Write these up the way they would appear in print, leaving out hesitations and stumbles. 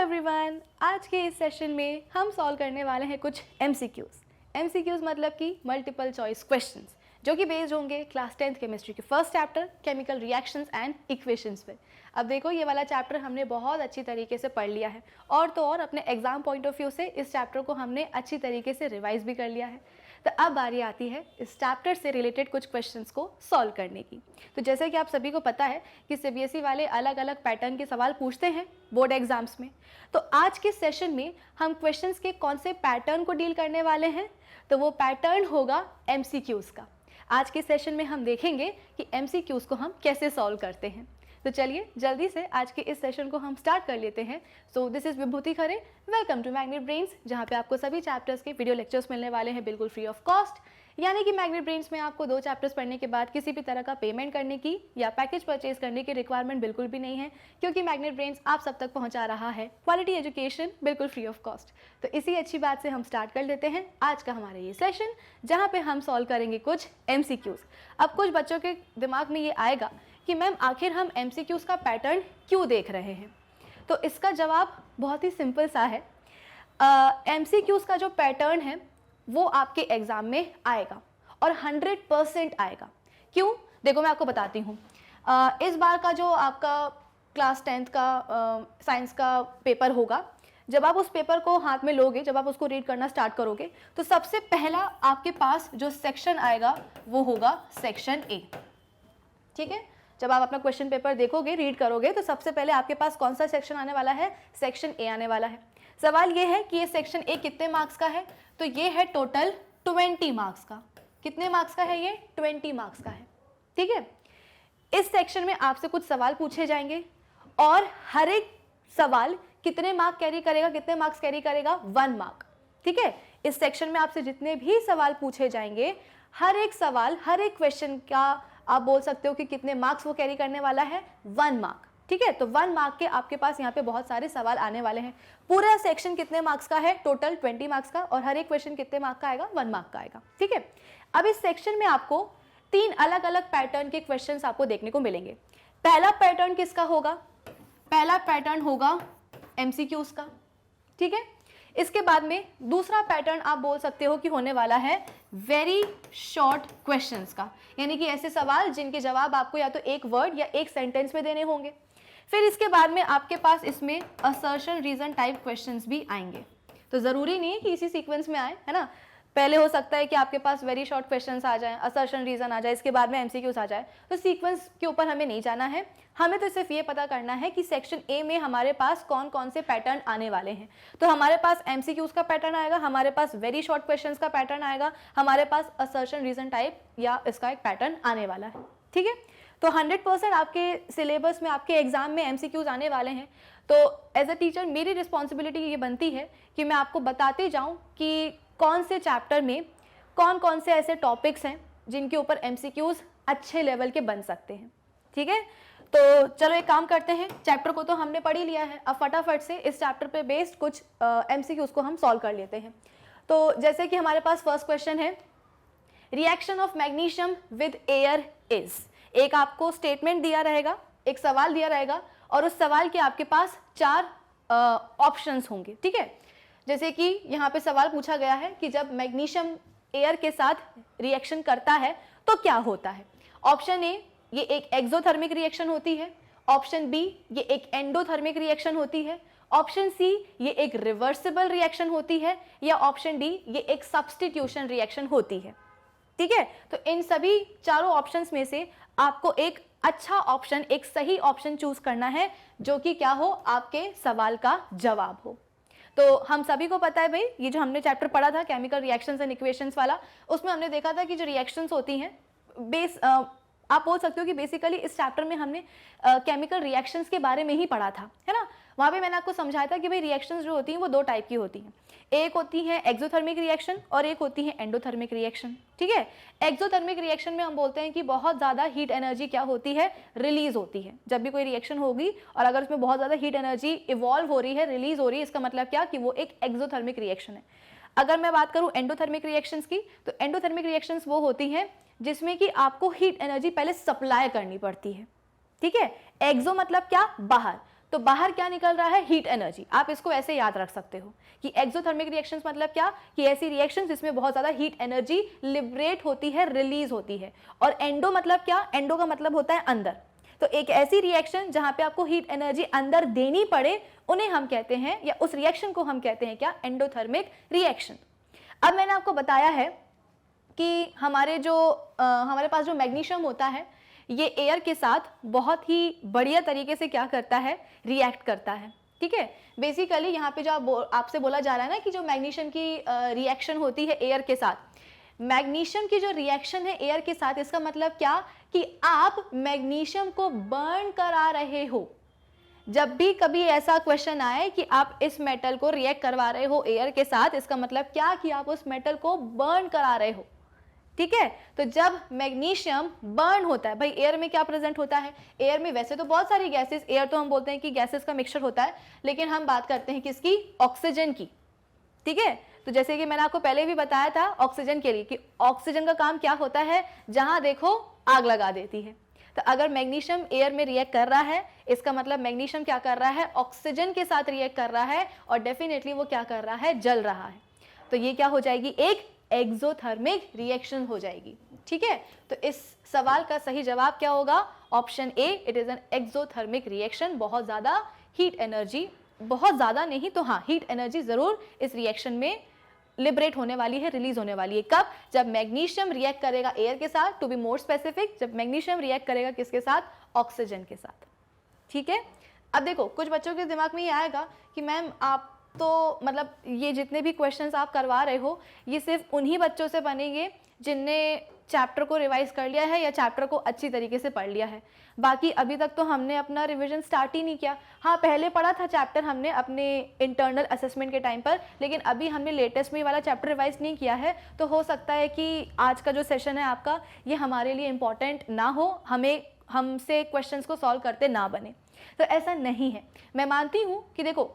Everyone, आज के इस सेशन में हम सॉल्व करने वाले हैं कुछ एमसीक्यूज मतलब कि मल्टीपल चॉइस क्वेश्चंस, जो कि बेस्ड होंगे क्लास 10th केमिस्ट्री के first chapter chemical reactions and equations पे। अब देखो, ये वाला चैप्टर हमने बहुत अच्छी तरीके से पढ़ लिया है और तो और अपने एग्जाम पॉइंट ऑफ व्यू से इस चैप्टर को हमने अच्छी तरीके से रिवाइज भी कर लिया है। तो अब बारी आती है इस चैप्टर से रिलेटेड कुछ क्वेश्चंस को सॉल्व करने की। तो जैसे कि आप सभी को पता है कि सीबीएसई वाले अलग अलग पैटर्न के सवाल पूछते हैं बोर्ड एग्जाम्स में। तो आज के सेशन में हम क्वेश्चंस के कौन से पैटर्न को डील करने वाले हैं, तो वो पैटर्न होगा एमसीक्यूज का। आज के सेशन में हम देखेंगे कि एमसीक्यूज को हम कैसे सॉल्व करते हैं। तो चलिए जल्दी से आज के इस सेशन को हम स्टार्ट कर लेते हैं। So this is Vibhuti Khare, welcome to Magnet Brains, जहाँ पे आपको सभी चैप्टर्स के वीडियो लेक्चर्स मिलने वाले हैं बिल्कुल फ्री ऑफ कॉस्ट। यानी कि मैग्नेट ब्रेन्स में आपको 2 चैप्टर्स पढ़ने के बाद किसी भी तरह का पेमेंट करने की या पैकेज परचेज करने की रिक्वायरमेंट बिल्कुल भी नहीं है, क्योंकि मैग्नेट ब्रेन्स आप सब तक पहुंचा रहा है क्वालिटी एजुकेशन बिल्कुल फ्री ऑफ कॉस्ट। तो इसी अच्छी बात से हम स्टार्ट कर लेते हैं आज का हमारा ये सेशन, जहाँ पे हम सॉल्व करेंगे कुछ एमसीक्यूज। अब कुछ बच्चों के दिमाग में ये आएगा कि मैम आखिर हम एमसीक्यूज का पैटर्न क्यों देख रहे हैं। तो इसका जवाब बहुत ही सिंपल सा है। एमसीक्यूज का जो पैटर्न है वो आपके एग्जाम में आएगा और 100% आएगा। क्यों, देखो मैं आपको बताती हूँ। इस बार का जो आपका क्लास 10th का साइंस का पेपर होगा, जब आप उस पेपर को हाथ में लोगे, जब आप उसको रीड करना स्टार्ट करोगे, तो सबसे पहला आपके पास जो सेक्शन आएगा वो होगा सेक्शन ए। ठीक है, जब आप अपना क्वेश्चन पेपर देखोगे, रीड करोगे, तो सबसे पहले आपके पास कौन सा सेक्शन आने वाला है, सेक्शन ए आने वाला है। सवाल ये है कि ये सेक्शन ए कितने मार्क्स का है, तो ये है टोटल 20 मार्क्स का। कितने मार्क्स का है ये, 20 मार्क्स का है। ठीक है, इस सेक्शन में आपसे कुछ सवाल पूछे जाएंगे और हर एक सवाल कितने मार्क्स कैरी करेगा, 1 मार्क। ठीक है, इस सेक्शन में आपसे जितने भी सवाल पूछे जाएंगे, हर एक सवाल, हर एक क्वेश्चन का आप बोल सकते हो कि कितने मार्क्स वो कैरी करने वाला है, 1 मार्क। ठीक है, तो 1 मार्क के आपके पास यहाँ पे बहुत सारे सवाल आने वाले हैं। पूरा सेक्शन कितने मार्क्स का है, टोटल 20 मार्क्स का, और हर एक क्वेश्चन कितने मार्क्स का आएगा, 1 मार्क का आएगा। ठीक है, अब इस सेक्शन में आपको 3 अलग अलग पैटर्न के क्वेश्चन आपको देखने को मिलेंगे। पहला पैटर्न किसका होगा, पहला पैटर्न होगा एमसीक्यूज का। ठीक है, इसके बाद में दूसरा पैटर्न आप बोल सकते हो कि होने वाला है वेरी शॉर्ट क्वेश्चंस का, यानी कि ऐसे सवाल जिनके जवाब आपको या तो एक वर्ड या एक सेंटेंस में देने होंगे। फिर इसके बाद में आपके पास इसमें असर्शन रीजन टाइप क्वेश्चंस भी आएंगे। तो जरूरी नहीं है कि इसी सीक्वेंस में आए, है ना। पहले हो सकता है कि आपके पास वेरी शॉर्ट क्वेश्चंस आ जाएं, असर्शन रीजन आ जाए, इसके बाद में एमसीक्यूज आ जाए। तो सीक्वेंस के ऊपर हमें नहीं जाना है, हमें तो सिर्फ ये पता करना है कि सेक्शन ए में हमारे पास कौन कौन से पैटर्न आने वाले हैं। तो हमारे पास एमसीक्यूज का पैटर्न आएगा, हमारे पास वेरी शॉर्ट क्वेश्चंस का पैटर्न आएगा, हमारे पास असर्शन रीजन टाइप या इसका एक पैटर्न आने वाला है। ठीक है, तो 100% आपके सिलेबस में, आपके एग्जाम में एमसीक्यूज आने वाले हैं। तो एज अ टीचर मेरी रिस्पॉन्सिबिलिटी ये बनती है कि मैं आपको बताते जाऊँ कि कौन से चैप्टर में कौन कौन से ऐसे टॉपिक्स हैं जिनके ऊपर एमसीक्यूज अच्छे लेवल के बन सकते हैं। ठीक है, तो चलो एक काम करते हैं, चैप्टर को तो हमने पढ़ ही लिया है, अब फटाफट से इस चैप्टर पे बेस्ड कुछ एमसीक्यूज को हम सॉल्व कर लेते हैं। तो जैसे कि हमारे पास फर्स्ट क्वेश्चन है, reaction of magnesium with air is. एक आपको स्टेटमेंट दिया रहेगा, एक सवाल दिया रहेगा, और उस सवाल के आपके पास 4 ऑप्शंस होंगे। ठीक है, जैसे कि यहाँ पे सवाल पूछा गया है कि जब मैग्नीशियम एयर के साथ रिएक्शन करता है तो क्या होता है। ऑप्शन ए, ये एक एक्सोथर्मिक रिएक्शन होती है। ऑप्शन बी, ये एक एंडोथर्मिक रिएक्शन होती है। ऑप्शन सी, ये एक रिवर्सिबल रिएक्शन होती है, या ऑप्शन डी, ये एक सब्स्टिट्यूशन रिएक्शन होती है। ठीक है, तो इन सभी चारों ऑप्शंस में से आपको एक अच्छा ऑप्शन, एक सही ऑप्शन चूज करना है, जो कि क्या हो, आपके सवाल का जवाब हो। तो हम सभी को पता है भाई, ये जो हमने चैप्टर पढ़ा था केमिकल रिएक्शंस एंड इक्वेशंस वाला, उसमें हमने देखा था कि जो रिएक्शंस होती हैं, आप बोल सकते हो कि बेसिकली इस चैप्टर में हमने केमिकल रिएक्शंस के बारे में ही पढ़ा था, है ना। वहाँ पे मैंने आपको समझाया था कि भाई रिएक्शंस जो होती हैं वो 2 टाइप की होती हैं। एक होती है एक्सोथर्मिक रिएक्शन और एक होती है एंडोथर्मिक रिएक्शन। ठीक है, एक्सोथर्मिक रिएक्शन में हम बोलते हैं कि बहुत ज़्यादा हीट एनर्जी क्या होती है, रिलीज होती है। जब भी कोई रिएक्शन होगी और अगर उसमें बहुत ज़्यादा हीट एनर्जी इवॉल्व हो रही है, रिलीज हो रही है, इसका मतलब क्या कि वो एक एक्सोथर्मिक रिएक्शन है। अगर मैं बात करूँ एंडोथर्मिक रिएक्शंस की, तो एंडोथर्मिक रिएक्शंस वो होती हैं जिसमें कि आपको हीट एनर्जी पहले सप्लाई करनी पड़ती है। ठीक है, एक्सो मतलब क्या, बाहर, तो बाहर क्या निकल रहा है, हीट एनर्जी। आप इसको ऐसे याद रख सकते हो कि एक्सोथर्मिक रिएक्शंस मतलब क्या, कि ऐसी रिएक्शंस जिसमें बहुत ज़्यादा हीट एनर्जी लिबरेट होती है, रिलीज होती है। और एंडो मतलब क्या, एंडो का मतलब होता है अंदर। तो एक ऐसी रिएक्शन जहां पे आपको हीट एनर्जी अंदर देनी पड़े, उन्हें हम कहते हैं, या उस रिएक्शन को हम कहते हैं क्या, एंडोथर्मिक रिएक्शन। अब मैंने आपको बताया है कि हमारे पास जो मैग्नीशियम होता है, ये एयर के साथ बहुत ही बढ़िया तरीके से क्या करता है, रिएक्ट करता है। ठीक है, बेसिकली यहाँ पे जो आपसे बोला जा रहा है ना कि जो मैग्नीशियम की रिएक्शन होती है एयर के साथ, मैग्नीशियम की जो रिएक्शन है एयर के साथ, इसका मतलब क्या कि आप मैग्नीशियम को बर्न करा रहे हो। जब भी कभी ऐसा क्वेश्चन आए कि आप इस मेटल को रिएक्ट करवा रहे हो एयर के साथ, इसका मतलब क्या कि आप उस मेटल को बर्न करा रहे हो। ठीक है, तो जब मैग्नीशियम बर्न होता है, भाई एयर में क्या प्रेजेंट होता है, एयर में वैसे तो बहुत सारी गैसेस, एयर तो हम बोलते हैं कि गैसेस का मिक्सचर होता है, लेकिन हम बात करते हैं किसकी, ऑक्सीजन की। ठीक है, तो जैसे कि मैंने आपको पहले भी बताया था ऑक्सीजन के लिए कि ऑक्सीजन का काम क्या होता है, जहां देखो आग लगा देती है। तो अगर मैग्नीशियम एयर में रिएक्ट कर रहा है, इसका मतलब मैग्नीशियम क्या कर रहा है, ऑक्सीजन के साथ रिएक्ट कर रहा है, और डेफिनेटली वो क्या कर रहा है, जल रहा है। तो ये क्या हो जाएगी, एक एक्सोथर्मिक रिएक्शन हो जाएगी। ठीक है, तो इस सवाल का सही जवाब क्या होगा, option A, it is an exothermic reaction. बहुत ज्यादा हीट एनर्जी, बहुत ज्यादा नहीं तो हाँ, हीट एनर्जी जरूर इस रिएक्शन में लिबरेट होने वाली है, रिलीज होने वाली है। कब, जब मैग्नीशियम रिएक्ट करेगा एयर के साथ, टू बी मोर स्पेसिफिक, जब मैग्नीशियम रिएक्ट करेगा किसके साथ, ऑक्सीजन के साथ। ठीक है, अब देखो कुछ बच्चों के दिमाग में ये आएगा कि मैम आप तो मतलब ये जितने भी क्वेश्चंस आप करवा रहे हो, ये सिर्फ उन्हीं बच्चों से बनेंगे जिनने चैप्टर को रिवाइज कर लिया है या चैप्टर को अच्छी तरीके से पढ़ लिया है। बाकी अभी तक तो हमने अपना रिवीजन स्टार्ट ही नहीं किया। हाँ, पहले पढ़ा था चैप्टर हमने अपने इंटरनल असेसमेंट के टाइम पर, लेकिन अभी हमने लेटेस्ट में वाला चैप्टर रिवाइज नहीं किया है। तो हो सकता है कि आज का जो सेशन है आपका, ये हमारे लिए इम्पॉर्टेंट ना हो, हमसे क्वेश्चंस को सॉल्व करते ना बने। तो ऐसा नहीं है। मैं मानती हूँ कि देखो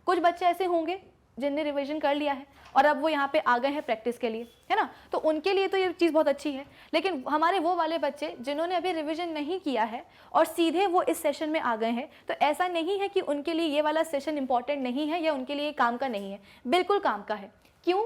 कुछ बच्चे ऐसे होंगे जिनने रिवीजन कर लिया है और अब वो यहाँ पे आ गए हैं प्रैक्टिस के लिए, है ना, तो उनके लिए तो ये चीज़ बहुत अच्छी है। लेकिन हमारे वो वाले बच्चे जिन्होंने अभी रिवीजन नहीं किया है और सीधे वो इस सेशन में आ गए हैं, तो ऐसा नहीं है कि उनके लिए ये वाला सेशन इंपॉर्टेंट नहीं है या उनके लिए काम का नहीं है, बिल्कुल काम का है। क्यों?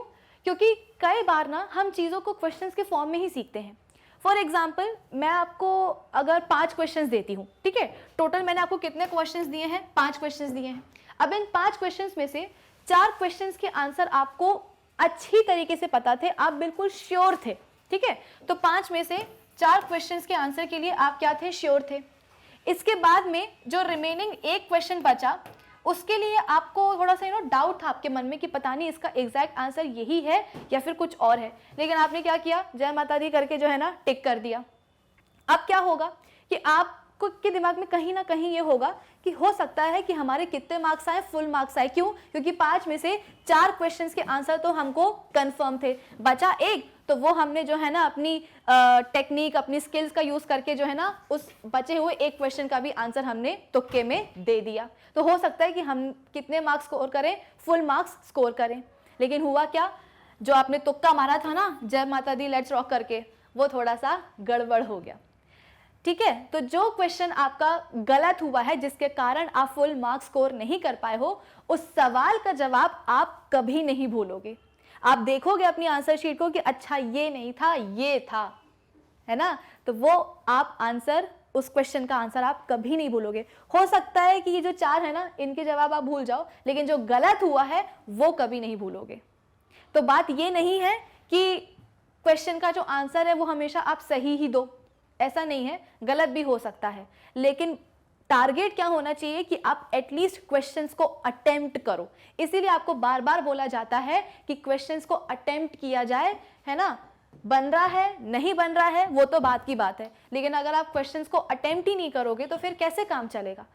क्योंकि कई बार ना हम चीज़ों को क्वेश्चंस के फॉर्म में ही सीखते हैं। फॉर एग्जाम्पल, मैं आपको अगर 5 क्वेश्चंस देती हूँ, ठीक है, टोटल मैंने आपको कितने क्वेश्चंस दिए हैं, 5 क्वेश्चंस दिए हैं। अब इन 5 क्वेश्चंस में से 4 क्वेश्चंस के आंसर आपको अच्छी तरीके से पता थे, आप बिल्कुल श्योर थे, ठीक है, तो 5 में से 4 क्वेश्चंस के आंसर के लिए आप क्या थे, श्योर थे। इसके बाद में जो रिमेनिंग एक क्वेश्चन बचा, उसके लिए आपको थोड़ा सा डाउट था आपके मन में कि पता नहीं इसका एग्जैक्ट आंसर यही है या फिर कुछ और है, लेकिन आपने क्या किया, जय माता दी करके जो है ना टिक कर दिया। अब क्या होगा कि आपको के दिमाग में कहीं ना कहीं ये होगा कि हो सकता है कि हमारे कितने मार्क्स आए, फुल मार्क्स आए। क्यों? क्योंकि 5 में से 4 क्वेश्चंस के आंसर तो हमको कंफर्म थे, बचा एक, तो वो हमने जो है ना अपनी टेक्निक, अपनी स्किल्स का यूज करके जो है ना उस बचे हुए एक क्वेश्चन का भी आंसर हमने तुक्के में दे दिया। तो हो सकता है कि हम कितने मार्क्स स्कोर करें, फुल मार्क्स स्कोर करें। लेकिन हुआ क्या, जो आपने तुक्का मारा था ना जय माता दी लेट्स रॉक करके, वो थोड़ा सा गड़बड़ हो गया। ठीक है, तो जो क्वेश्चन आपका गलत हुआ है, जिसके कारण आप फुल मार्क्स स्कोर नहीं कर पाए हो, उस सवाल का जवाब आप कभी नहीं भूलोगे। आप देखोगे अपनी आंसर शीट को कि अच्छा ये नहीं था, ये था, है ना, तो वो आप आंसर, उस क्वेश्चन का आंसर आप कभी नहीं भूलोगे। हो सकता है कि ये जो 4 है ना, इनके जवाब आप भूल जाओ, लेकिन जो गलत हुआ है वो कभी नहीं भूलोगे। तो बात ये नहीं है कि क्वेश्चन का जो आंसर है वो हमेशा आप सही ही दो, ऐसा नहीं है, गलत भी हो सकता है, लेकिन टारगेट क्या होना चाहिए कि आप एटलीस्ट क्वेश्चंस को अटेम्प्ट करो। इसीलिए आपको बार बार बोला जाता है कि क्वेश्चंस को अटेम्प्ट किया जाए, है ना। बन रहा है नहीं बन रहा है वो तो बात की बात है, लेकिन अगर आप क्वेश्चंस को अटेम्प्ट ही नहीं करोगे तो फिर कैसे काम चलेगा।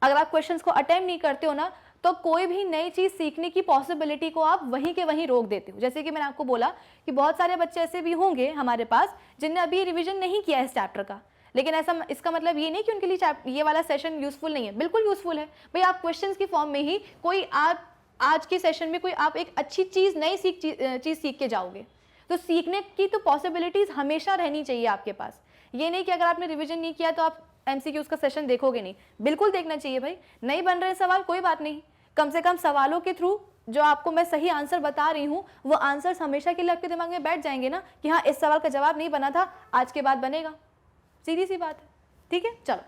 अगर आप क्वेश्चंस को अटेम्प्ट नहीं करते हो ना, तो कोई भी नई चीज सीखने की पॉसिबिलिटी को आप वहीं के वहीं रोक देते हो। जैसे कि मैंने आपको बोला कि बहुत सारे बच्चे ऐसे भी होंगे हमारे पास जिनने अभी रिवीजन नहीं किया है इस चैप्टर का, लेकिन ऐसा इसका मतलब ये नहीं कि उनके लिए ये वाला सेशन यूजफुल नहीं है, बिल्कुल यूजफुल है। भाई आप क्वेश्चंस की फॉर्म में ही कोई आज के सेशन में कोई आप एक अच्छी चीज, नई चीज सीख के जाओगे, तो सीखने की तो पॉसिबिलिटीज हमेशा रहनी चाहिए आपके पास। ये नहीं कि अगर आपने रिवीजन नहीं किया तो आप MCQs का सेशन देखोगे नहीं, बिल्कुल देखना चाहिए भाई। नहीं बन रहे सवाल कोई बात नहीं, कम से कम सवालों के थ्रू जो आपको मैं सही आंसर बता रही हूँ वो आंसर्स हमेशा के लिए आपके दिमाग में बैठ जाएंगे ना कि हाँ इस सवाल का जवाब नहीं बना था, आज के बाद बनेगा। सीधी सी बात है, ठीक है। चलो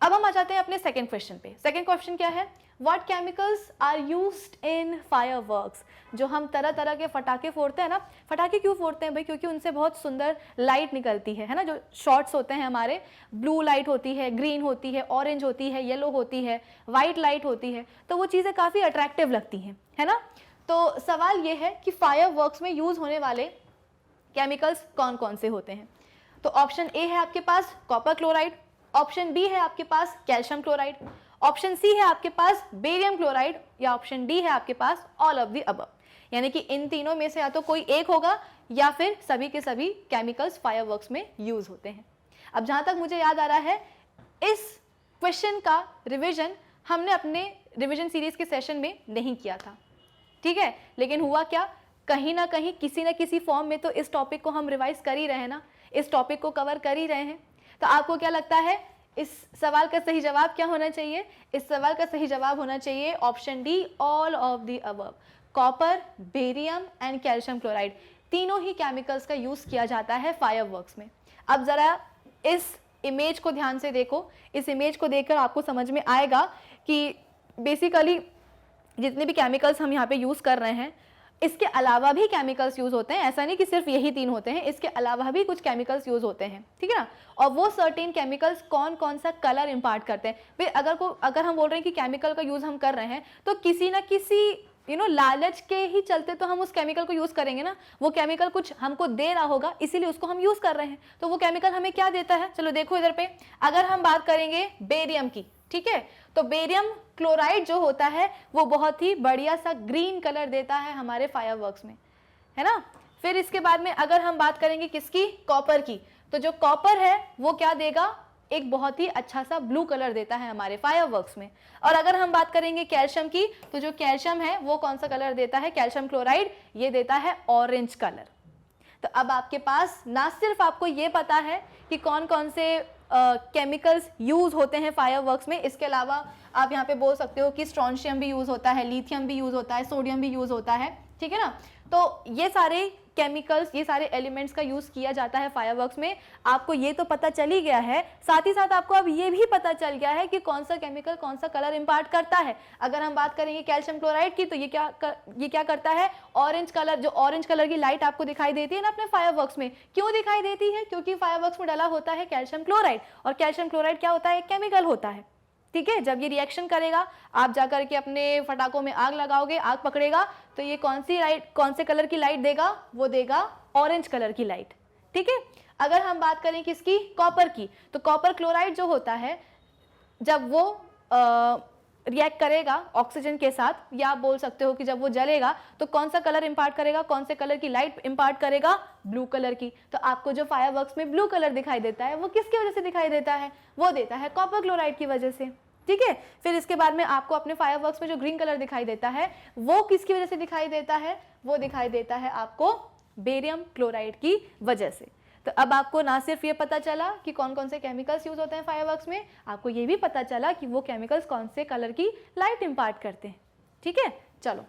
अब हम आ जाते हैं अपने सेकंड क्वेश्चन पे। सेकंड क्वेश्चन क्या है, what chemicals are used in fireworks. जो हम तरह तरह के फटाके फोड़ते हैं ना, फटाके क्यों फोड़ते हैं भाई, क्योंकि उनसे बहुत सुंदर लाइट निकलती है ना। जो शॉट्स होते हैं हमारे, ब्लू लाइट होती है, ग्रीन होती है, ऑरेंज होती है, येलो होती है, वाइट लाइट होती है, तो वो चीज़ें काफ़ी अट्रैक्टिव लगती हैं, है ना। तो सवाल ये है कि फायरवर्क्स में यूज़ होने वाले केमिकल्स कौन कौन से होते हैं। तो ऑप्शन ए है आपके पास कॉपर क्लोराइड, ऑप्शन बी है आपके पास कैल्शियम क्लोराइड, ऑप्शन सी है आपके पास बेरियम क्लोराइड, या ऑप्शन डी है आपके पास ऑल ऑफ द अबव। यानी कि इन तीनों में से या तो कोई एक होगा या फिर सभी के सभी केमिकल्स फायरवर्क्स में यूज होते हैं। अब जहां तक मुझे याद आ रहा है, इस क्वेश्चन का रिवीजन हमने अपने रिवीजन सीरीज के सेशन में नहीं किया था, ठीक है। लेकिन हुआ क्या, कहीं ना कहीं किसी न किसी फॉर्म में तो इस टॉपिक को हम रिवाइज कर ही रहे हैं ना, इस टॉपिक को कवर कर ही रहे हैं। तो आपको क्या लगता है इस सवाल का सही जवाब क्या होना चाहिए? इस सवाल का सही जवाब होना चाहिए option D, all of the above. Copper, barium and calcium chloride, तीनों ही केमिकल्स का यूज किया जाता है फायरवर्क्स में। अब जरा इस इमेज को ध्यान से देखो, इस इमेज को देखकर आपको समझ में आएगा कि बेसिकली जितने भी केमिकल्स हम यहाँ पे यूज कर रहे हैं, इसके अलावा भी केमिकल्स यूज होते हैं। ऐसा नहीं कि सिर्फ यही तीन होते हैं, इसके अलावा भी कुछ केमिकल्स यूज होते हैं, ठीक है ना। और वो सर्टेन केमिकल्स कौन कौन सा कलर इंपार्ट करते हैं भाई। अगर हम बोल रहे हैं कि केमिकल का यूज हम कर रहे हैं, तो किसी ना किसी लालच के ही चलते तो हम उस केमिकल को यूज करेंगे ना। वो केमिकल कुछ हमको दे रहा होगा, इसीलिए उसको हम यूज कर रहे हैं। तो वो केमिकल हमें क्या देता है, चलो देखो इधर पे। अगर हम बात करेंगे बेरियम की, ठीक है, तो बेरियम क्लोराइड जो होता है वो बहुत ही बढ़िया सा ग्रीन कलर देता है हमारे फायरवर्क्स में, है ना। फिर इसके बाद में अगर हम बात करेंगे किसकी, कॉपर की, तो जो कॉपर है वो क्या देगा, एक बहुत ही अच्छा सा ब्लू कलर देता है हमारे फायरवर्क्स में। और अगर हम बात करेंगे कैल्शियम की, तो जो कैल्शियम है वो कौन सा कलर देता है, कैल्शियम क्लोराइड, ये देता है ऑरेंज कलर। तो अब आपके पास ना सिर्फ आपको ये पता है कि कौन कौन से केमिकल्स यूज होते हैं फायरवर्क्स में, इसके अलावा आप यहाँ पे बोल सकते हो कि स्ट्रोंशियम भी यूज होता है, लिथियम भी यूज होता है, सोडियम भी यूज होता है, ठीक है ना। तो ये सारे केमिकल्स, ये सारे एलिमेंट्स का यूज किया जाता है फायरवर्क्स में। आपको ये तो पता चल ही गया है, साथ ही साथ आपको अब ये भी पता चल गया है कि कौन सा केमिकल कौन सा कलर इंपार्ट करता है। अगर हम बात करेंगे कैल्शियम क्लोराइड की, तो ये क्या करता है, ऑरेंज कलर, जो ऑरेंज कलर की लाइट आपको दिखाई देती है ना अपने फायरवर्क्स में, क्यों दिखाई देती है, क्योंकि फायरवर्क्स में डाला होता है कैल्शियम क्लोराइड। और कैल्शियम क्लोराइड क्या होता है, एक केमिकल होता है, ठीक है। जब ये रिएक्शन करेगा, आप जाकर के अपने फटाकों में आग लगाओगे, आग पकड़ेगा, तो ये कौन सी लाइट, कौन से कलर की लाइट देगा, वो देगा ऑरेंज कलर की लाइट, ठीक है। अगर हम बात करें किसकी, कॉपर की, तो कॉपर क्लोराइड जो होता है, जब वो रिएक्ट करेगा ऑक्सीजन के साथ, या आप बोल सकते हो कि जब वो जलेगा तो कौन सा कलर इंपार्ट करेगा, कौन से कलर की लाइट इंपार्ट करेगा, ब्लू कलर की। तो आपको जो फायरवर्क्स में ब्लू कलर दिखाई देता है वो किसकी वजह से दिखाई देता है, वो देता है कॉपर क्लोराइड की वजह से, ठीक है। फिर इसके बाद में आपको अपने फायरवर्क्स में जो ग्रीन कलर दिखाई देता है वो किसकी वजह से दिखाई देता है, वो दिखाई देता है आपको बेरियम क्लोराइड की वजह से। तो अब आपको ना सिर्फ ये पता चला कि कौन कौन से केमिकल्स यूज होते हैं फायरवर्क्स में, आपको ये भी पता चला कि वो केमिकल्स कौन से कलर की लाइट इंपार्ट करते हैं, ठीक है। चलो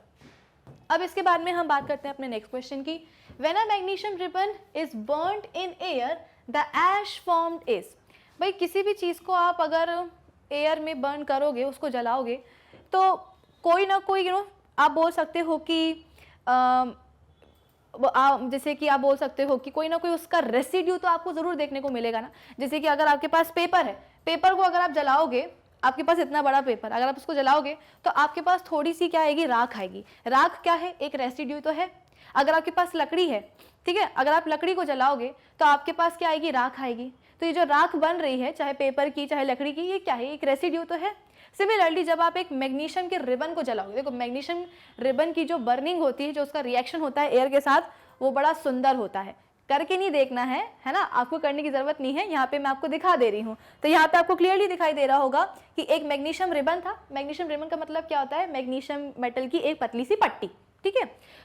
अब इसके बाद में हम बात करते हैं अपने नेक्स्ट क्वेश्चन की। When a magnesium ribbon is burned in air the ash formed is. भाई किसी भी चीज़ को आप अगर एयर में बर्न करोगे, उसको जलाओगे, तो कोई ना कोई आप बोल सकते हो कि जैसे कि आप बोल सकते हो कि कोई ना कोई उसका रेसिड्यू तो आपको जरूर देखने को मिलेगा ना। जैसे कि अगर आपके पास पेपर है, पेपर को अगर आप जलाओगे, आपके पास इतना बड़ा पेपर, अगर आप उसको जलाओगे तो आपके पास थोड़ी सी क्या आएगी, राख आएगी। राख क्या है, एक रेसिड्यू तो है। अगर आपके पास लकड़ी है, ठीक है, अगर आप लकड़ी को जलाओगे तो आपके पास क्या आएगी, राख आएगी। तो ये जो राख बन रही है, चाहे पेपर की चाहे लकड़ी की, ये क्या है, एक रेसिड्यू तो है। सिमिलरली जब आप एक मैग्नीशियम के रिबन को जलाओगे, देखो मैग्नीशियम रिबन की जो बर्निंग होती है, जो उसका रिएक्शन होता है एयर के साथ, वो बड़ा सुंदर होता है। करके नहीं देखना है ना, आपको करने की जरूरत नहीं है, यहाँ पे मैं आपको दिखा दे रही हूँ। तो यहाँ पे आपको क्लियरली दिखाई दे रहा होगा कि एक मैग्नीशियम रिबन था। मैग्नीशियम रिबन का मतलब क्या होता है, मैग्नीशियम मेटल की एक पतली सी पट्टी, ठीक है।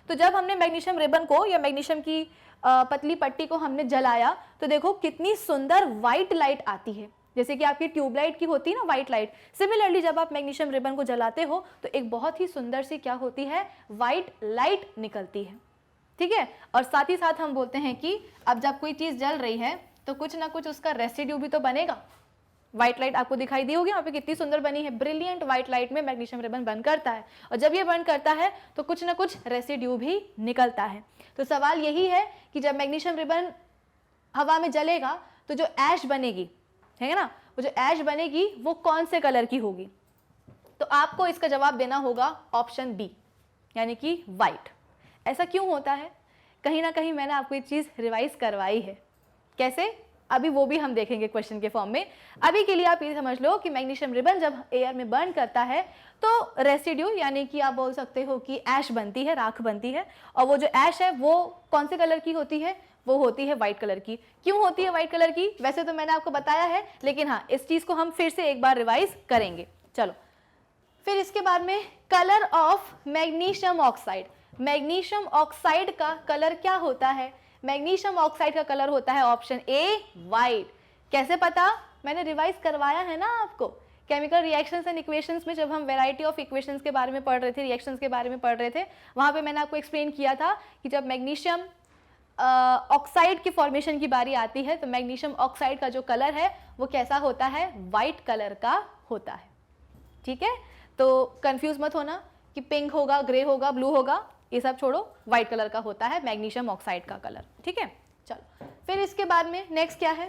तो जब हमने मैग्नीशियम रिबन को या मैग्नीशियम की पतली पट्टी को हमने जलाया, तो देखो कितनी सुंदर व्हाइट लाइट आती है। जैसे कि आपकी ट्यूबलाइट की होती है ना वाइट लाइट, सिमिलरली जब आप मैग्नीशियम रिबन को जलाते हो तो एक बहुत ही सुंदर सी क्या होती है, वाइट लाइट निकलती है, ठीक है। और साथ ही साथ हम बोलते हैं कि अब जब कोई चीज़ जल रही है तो कुछ ना कुछ उसका रेसिड्यू भी तो बनेगा। व्हाइट लाइट आपको दिखाई दी होगी, यहाँ पे कितनी सुंदर बनी है, ब्रिलियंट व्हाइट लाइट में मैग्नीशियम रिबन बर्न करता है, और जब ये बर्न करता है तो कुछ ना कुछ रेसिड्यू भी निकलता है। तो सवाल यही है कि जब मैग्नीशियम रिबन हवा में जलेगा तो जो ऐश बनेगी, है ना, वो जो ऐश बनेगी वो कौन से कलर की होगी? तो आपको इसका जवाब देना होगा ऑप्शन बी, यानी कि वाइट। ऐसा क्यों होता है? कहीं ना कहीं मैंने आपको ये चीज़ रिवाइज करवाई है। कैसे? अभी वो भी हम देखेंगे क्वेश्चन के फॉर्म में। अभी के लिए आप ये समझ लो कि मैग्नीशियम रिबन जब एयर में बर्न करता है तो रेसिड्यू, यानी कि आप बोल सकते हो कि ऐश बनती है, राख बनती है, और वो जो ऐश है वो कौन से कलर की होती है? वो होती है वाइट कलर की। क्यों होती है वाइट कलर की? वैसे तो मैंने आपको बताया है, लेकिन हाँ, इस चीज़ को हम फिर से एक बार रिवाइज करेंगे। चलो, फिर इसके बाद में colour of magnesium oxide. Magnesium oxide का कलर क्या होता है? मैग्नीशियम ऑक्साइड का कलर होता है ऑप्शन ए, वाइट। कैसे पता? मैंने रिवाइज करवाया है ना आपको केमिकल रिएक्शंस एंड इक्वेशंस में, जब हम वैरायटी ऑफ इक्वेशंस के बारे में पढ़ रहे थे, रिएक्शंस के बारे में पढ़ रहे थे, वहाँ पे मैंने आपको एक्सप्लेन किया था कि जब मैग्नीशियम ऑक्साइड की फॉर्मेशन की बारी आती है तो मैग्नीशियम ऑक्साइड का जो कलर है वो कैसा होता है? वाइट कलर का होता है, ठीक है। तो कंफ्यूज मत होना कि पिंक होगा, ग्रे होगा, ब्लू होगा, ये सब छोड़ो, व्हाइट कलर का होता है मैग्नीशियम ऑक्साइड का कलर, ठीक है। चलो, फिर इसके बाद में नेक्स्ट क्या है?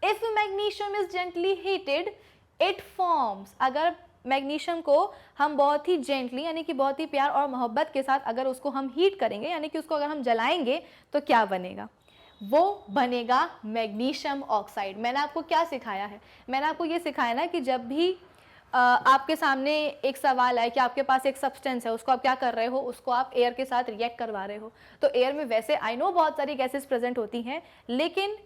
If magnesium is gently heated it forms. अगर मैग्नीशियम को हम बहुत ही जेंटली, यानी कि बहुत ही प्यार और मोहब्बत के साथ अगर उसको हम हीट करेंगे, यानी कि उसको अगर हम जलाएंगे, तो क्या बनेगा? वो बनेगा मैग्नीशियम ऑक्साइड। मैंने आपको क्या सिखाया है? मैंने आपको ये सिखाया ना कि जब भी आपके सामने एक सवाल है कि आपके पास एक सब्सटेंस है, उसको आप क्या कर रहे हो? उसको आप एयर के साथ रिएक्ट करवा रहे हो। तो एयर में वैसे आई नो बहुत सारी गैसेस प्रेजेंट होती हैं, लेकिन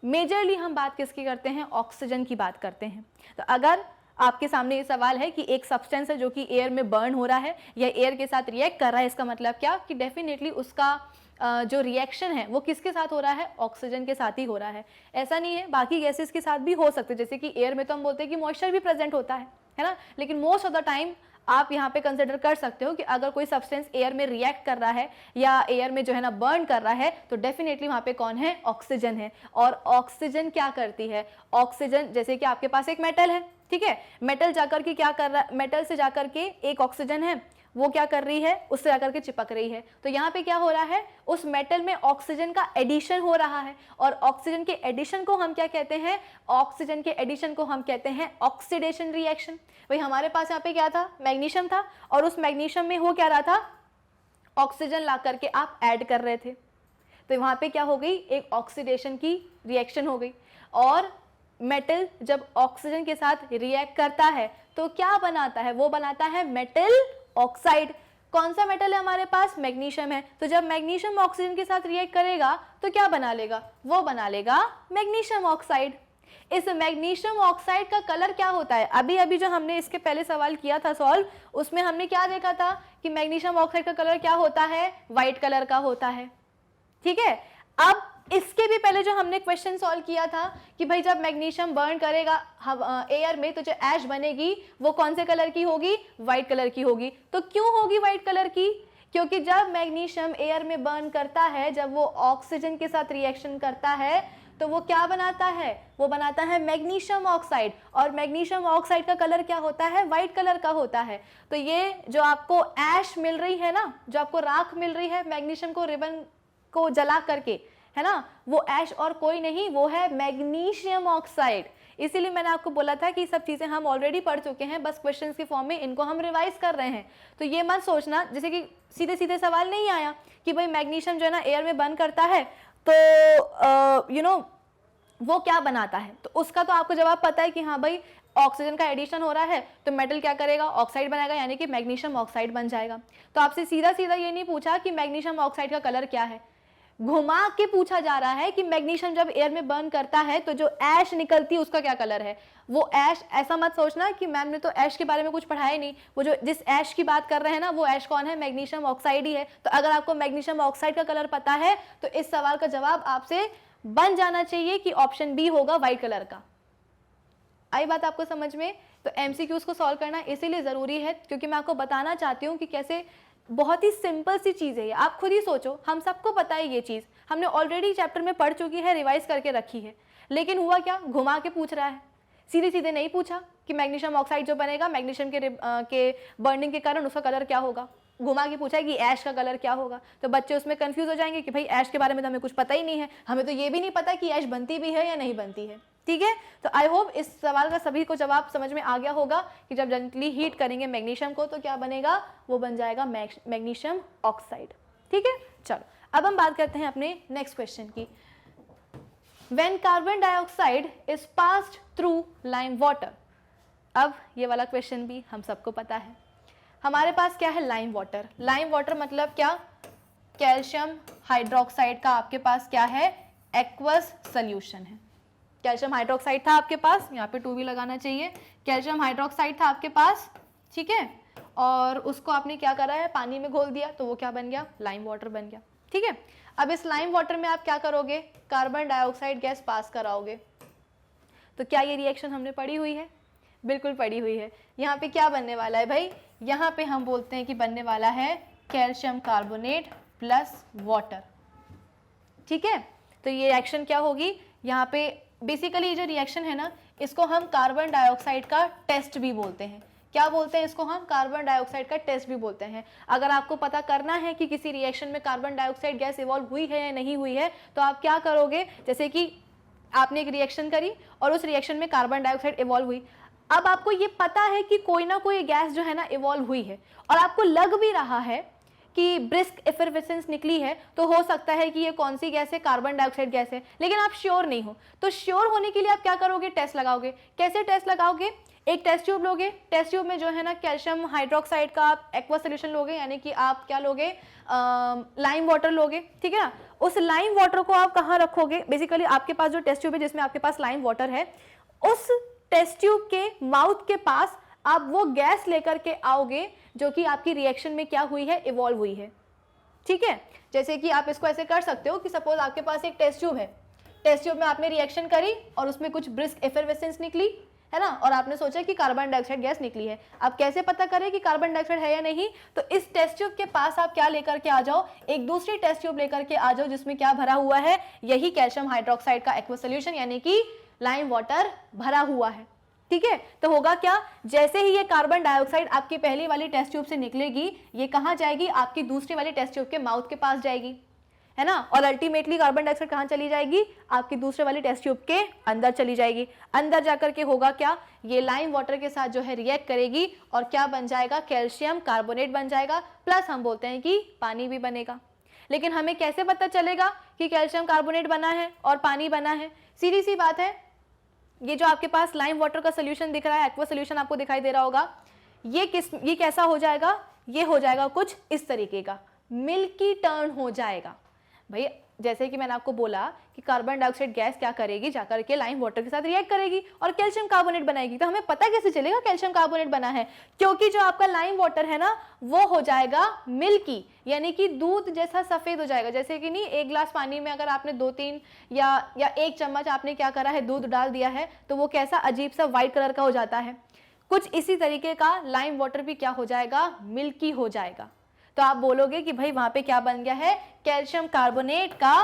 मेजरली हम बात किसकी करते हैं? ऑक्सीजन की बात करते हैं। तो अगर आपके सामने ये सवाल है कि एक सब्सटेंस है जो कि एयर में बर्न हो रहा है या एयर के साथ रिएक्ट कर रहा है, इसका मतलब क्या? कि डेफिनेटली उसका जो रिएक्शन है वो किसके साथ हो रहा है? ऑक्सीजन के साथ ही हो रहा है। ऐसा नहीं है, बाकी गैसेस के साथ भी हो सकते हैं, जैसे कि एयर में तो हम बोलते हैं कि मॉइस्चर भी प्रेजेंट होता है ना, लेकिन मोस्ट ऑफ द टाइम आप यहाँ पे कंसिडर कर सकते हो कि अगर कोई सब्सटेंस एयर में रिएक्ट कर रहा है या एयर में जो है ना बर्न कर रहा है, तो डेफिनेटली वहाँ पे कौन है? ऑक्सीजन है। और ऑक्सीजन क्या करती है? ऑक्सीजन, जैसे कि आपके पास एक मेटल है, ठीक है, मेटल जाकर के क्या कर रहा है? मेटल से जाकर के एक ऑक्सीजन है, वो क्या कर रही है? उससे जाकर के चिपक रही है। तो यहाँ पे क्या हो रहा है? उस मेटल में ऑक्सीजन का एडिशन हो रहा है, और ऑक्सीजन के एडिशन को हम क्या कहते हैं? ऑक्सीजन के एडिशन को हम कहते हैं ऑक्सीडेशन रिएक्शन। भाई हमारे पास यहाँ पे क्या था? मैग्नीशियम था, और उस मैग्नीशियम में हो क्या रहा था? ऑक्सीजन ला करके आप ऐड कर रहे थे, तो वहाँ पे क्या हो गई? एक ऑक्सीडेशन की रिएक्शन हो गई। और मेटल जब ऑक्सीजन के साथ रिएक्ट करता है तो क्या बनाता है? वो बनाता है मेटल ऑक्साइड। कौन सा मेटल है हमारे पास? मैग्नीशियम है। तो जब मैग्नीशियम ऑक्सीजन के साथ रिएक्ट करेगा तो क्या बना लेगा? वो बना लेगा मैग्नीशियम ऑक्साइड। इस मैग्नीशियम ऑक्साइड का कलर क्या होता है? अभी अभी जो हमने इसके पहले सवाल किया था सॉल्व, उसमें हमने क्या देखा था कि मैग्नीशियम ऑक्साइड का कलर क्या होता है? व्हाइट कलर का होता है, ठीक है। अब इसके भी पहले जो हमने क्वेश्चन सॉल्व किया था कि भाई जब मैग्नीशियम बर्न करेगा एयर में तो जो ऐश बनेगी वो कौन से कलर की होगी? व्हाइट कलर की होगी। तो क्यों होगी व्हाइट कलर की? क्योंकि जब मैग्नीशियम एयर में बर्न करता है, जब वो ऑक्सीजन के साथ रिएक्शन करता है, तो वो क्या बनाता है? वो बनाता है मैग्नीशियम ऑक्साइड, और मैग्नीशियम ऑक्साइड का कलर क्या होता है? व्हाइट कलर का होता है। तो ये जो आपको ऐश मिल रही है ना, जो आपको राख मिल रही है मैग्नीशियम को रिबन को जला करके, है ना, वो ऐश और कोई नहीं, वो है मैग्नीशियम ऑक्साइड। इसीलिए मैंने आपको बोला था कि सब चीज़ें हम ऑलरेडी पढ़ चुके हैं, बस क्वेश्चंस के फॉर्म में इनको हम रिवाइज कर रहे हैं। तो ये मत सोचना जैसे कि सीधे सीधे सवाल नहीं आया कि भाई मैग्नीशियम जो है ना एयर में बर्न करता है तो वो क्या बनाता है। तो उसका तो आपको जवाब पता है कि हाँ भाई ऑक्सीजन का एडिशन हो रहा है तो मेटल क्या करेगा? ऑक्साइड बनाएगा, यानी कि मैग्नीशियम ऑक्साइड बन जाएगा। तो आपसे सीधा सीधा ये नहीं पूछा कि मैग्नीशियम ऑक्साइड का कलर क्या है, घुमा के पूछा जा रहा है कि मैग्नीशियम जब एयर में बर्न करता है तो जो ऐश निकलती है उसका क्या कलर है। वो ऐश, ऐसा मत सोचना कि मैम ने तो ऐश के बारे में कुछ पढ़ाया ही नहीं, वो जो जिस ऐश की बात कर रहे हैं ना वो ऐश कौन है? मैग्नीशियम ऑक्साइड ही है। तो अगर आपको मैग्नीशियम ऑक्साइड का कलर पता है तो इस सवाल का जवाब आपसे बन जाना चाहिए कि ऑप्शन बी होगा व्हाइट कलर का। आई बात आपको समझ में? तो MCQs को सॉल्व करना इसीलिए ज़रूरी है क्योंकि मैं आपको बताना चाहती हूँ कि कैसे बहुत ही सिंपल सी चीज़ है ये। आप खुद ही सोचो, हम सबको पता है ये चीज़, हमने ऑलरेडी चैप्टर में पढ़ चुकी है, रिवाइज करके रखी है, लेकिन हुआ क्या, घुमा के पूछ रहा है। सीधे सीधे नहीं पूछा कि मैग्नीशियम ऑक्साइड जो बनेगा मैग्नीशियम के बर्निंग के कारण उसका कलर क्या होगा, घुमा के पूछा है कि ऐश का कलर क्या होगा। तो बच्चे उसमें कंफ्यूज हो जाएंगे कि भाई ऐश के बारे में तो हमें कुछ पता ही नहीं है, हमें तो ये भी नहीं पता कि ऐश बनती भी है या नहीं बनती है। ठीक है, तो आई होप इस सवाल का सभी को जवाब समझ में आ गया होगा कि जब जेंटली हीट करेंगे मैग्नीशियम को तो क्या बनेगा, वो बन जाएगा मैग्नीशियम ऑक्साइड। ठीक है, चलो अब हम बात करते हैं अपने नेक्स्ट क्वेश्चन की। When carbon dioxide is passed through lime water, अब ये वाला क्वेश्चन भी हम सबको पता है। हमारे पास क्या है, लाइम वाटर। लाइम वाटर मतलब क्या, कैल्शियम हाइड्रोक्साइड का आपके पास क्या है, एक्वस सोल्यूशन है। कैल्शियम हाइड्रोक्साइड था आपके पास, यहाँ पे 2 भी लगाना चाहिए, कैल्शियम हाइड्रोक्साइड था आपके पास, ठीक है, और उसको आपने क्या करा है, पानी में घोल दिया, तो वो क्या बन गया, लाइम वाटर बन गया। ठीक है, अब इस लाइम वाटर में आप क्या करोगे, कार्बन डाइऑक्साइड गैस पास कराओगे। तो क्या ये रिएक्शन हमने पढ़ी हुई है, बिल्कुल पढ़ी हुई है। यहाँ पे क्या बनने वाला है भाई, यहाँ पे हम बोलते हैं कि बनने वाला है कैल्शियम कार्बोनेट प्लस वाटर। ठीक है, तो ये रिएक्शन क्या होगी, यहाँ पे बेसिकली ये जो रिएक्शन है ना, इसको हम कार्बन डाइऑक्साइड का टेस्ट भी बोलते हैं। क्या बोलते हैं इसको, हम कार्बन डाइऑक्साइड का टेस्ट भी बोलते हैं। अगर आपको पता करना है कि किसी रिएक्शन में कार्बन डाइऑक्साइड गैस इवॉल्व हुई है या नहीं हुई है, तो आप क्या करोगे, जैसे कि आपने एक रिएक्शन करी और उस रिएक्शन में कार्बन डाइऑक्साइड इवॉल्व हुई, अब आपको ये पता है कि कोई ना कोई गैस जो है ना इवॉल्व हुई है, और आपको लग भी रहा है कि ब्रिस्क एफरवेसेंस निकली है, तो हो सकता है कि ये कौन सी गैस है, कार्बन डाइऑक्साइड गैस है, लेकिन आप श्योर नहीं हो। तो श्योर होने के लिए आप क्या करोगे, टेस्ट लगाओगे। कैसे टेस्ट लगाओगे, एक टेस्ट ट्यूब लोगे, टेस्ट ट्यूब में जो है ना कैल्शियम हाइड्रोक्साइड का आप एक्वा सोल्यूशन लोगे, यानी कि आप क्या लोगे, लाइम वाटर लोगे। ठीक है ना, उस लाइम वाटर को आप कहाँ रखोगे, बेसिकली आपके पास जो टेस्ट ट्यूब है जिसमें आपके पास लाइम वाटर है, उस टेस्ट ट्यूब के माउथ के पास आप वो गैस लेकर के आओगे जो कि आपकी रिएक्शन में क्या हुई है, इवॉल्व हुई है। ठीक है, जैसे कि आप इसको ऐसे कर सकते हो कि सपोज आपके पास एक टेस्ट ट्यूब है, टेस्ट ट्यूब में आपने रिएक्शन करी और उसमें कुछ ब्रिस्क एफरवेसेंस निकली है ना, और आपने सोचा कि कार्बन डाइऑक्साइड गैस निकली है। आप कैसे पता करें कि कार्बन डाइऑक्साइड है या नहीं, तो इस टेस्ट ट्यूब के पास आप क्या लेकर के आ जाओ, एक दूसरी टेस्ट ट्यूब लेकर के आ जाओ जिसमें क्या भरा हुआ है, यही कैल्शियम हाइड्रोक्साइड का एक्वा सोल्यूशन यानी कि लाइम वाटर भरा हुआ है। ठीक है, तो होगा क्या, जैसे ही ये कार्बन डाइऑक्साइड आपकी पहली वाली टेस्ट ट्यूब से निकलेगी, ये कहाँ जाएगी, आपकी दूसरी वाली टेस्ट ट्यूब के माउथ के पास जाएगी, है ना, और अल्टीमेटली कार्बन डाइऑक्साइड कहाँ चली जाएगी, आपकी दूसरे वाली टेस्ट ट्यूब के अंदर चली जाएगी। अंदर जाकर के होगा क्या, ये लाइम वाटर के साथ जो है रिएक्ट करेगी और क्या बन जाएगा, कैल्शियम कार्बोनेट बन जाएगा, प्लस हम बोलते हैं कि पानी भी बनेगा। लेकिन हमें कैसे पता चलेगा कि कैल्शियम कार्बोनेट बना है और पानी बना है, सीधी सी बात है, ये जो आपके पास लाइम वाटर का सोल्यूशन दिख रहा है, एक्वा सोल्यूशन आपको दिखाई दे रहा होगा, ये कैसा हो जाएगा, ये हो जाएगा कुछ इस तरीके का, मिल्की टर्न हो जाएगा। भाई जैसे कि मैंने आपको बोला कि कार्बन डाइऑक्साइड गैस क्या करेगी, जाकर के लाइम वाटर के साथ रिएक्ट करेगी और कैल्शियम कार्बोनेट बनाएगी। तो हमें पता कैसे चलेगा कैल्शियम कार्बोनेट बना है, क्योंकि जो आपका लाइम वाटर है ना वो हो जाएगा मिल्की, यानी कि दूध जैसा सफेद हो जाएगा। जैसे कि नहीं, एक गिलास पानी में अगर आपने 2-3 या 1 चम्मच आपने क्या करा है, दूध डाल दिया है, तो वो कैसा अजीब सा व्हाइट कलर का हो जाता है। कुछ इसी तरीके का लाइम वाटर भी क्या हो जाएगा, मिल्की हो जाएगा। तो आप बोलोगे कि भाई वहां पे क्या बन गया है, कैल्शियम कार्बोनेट का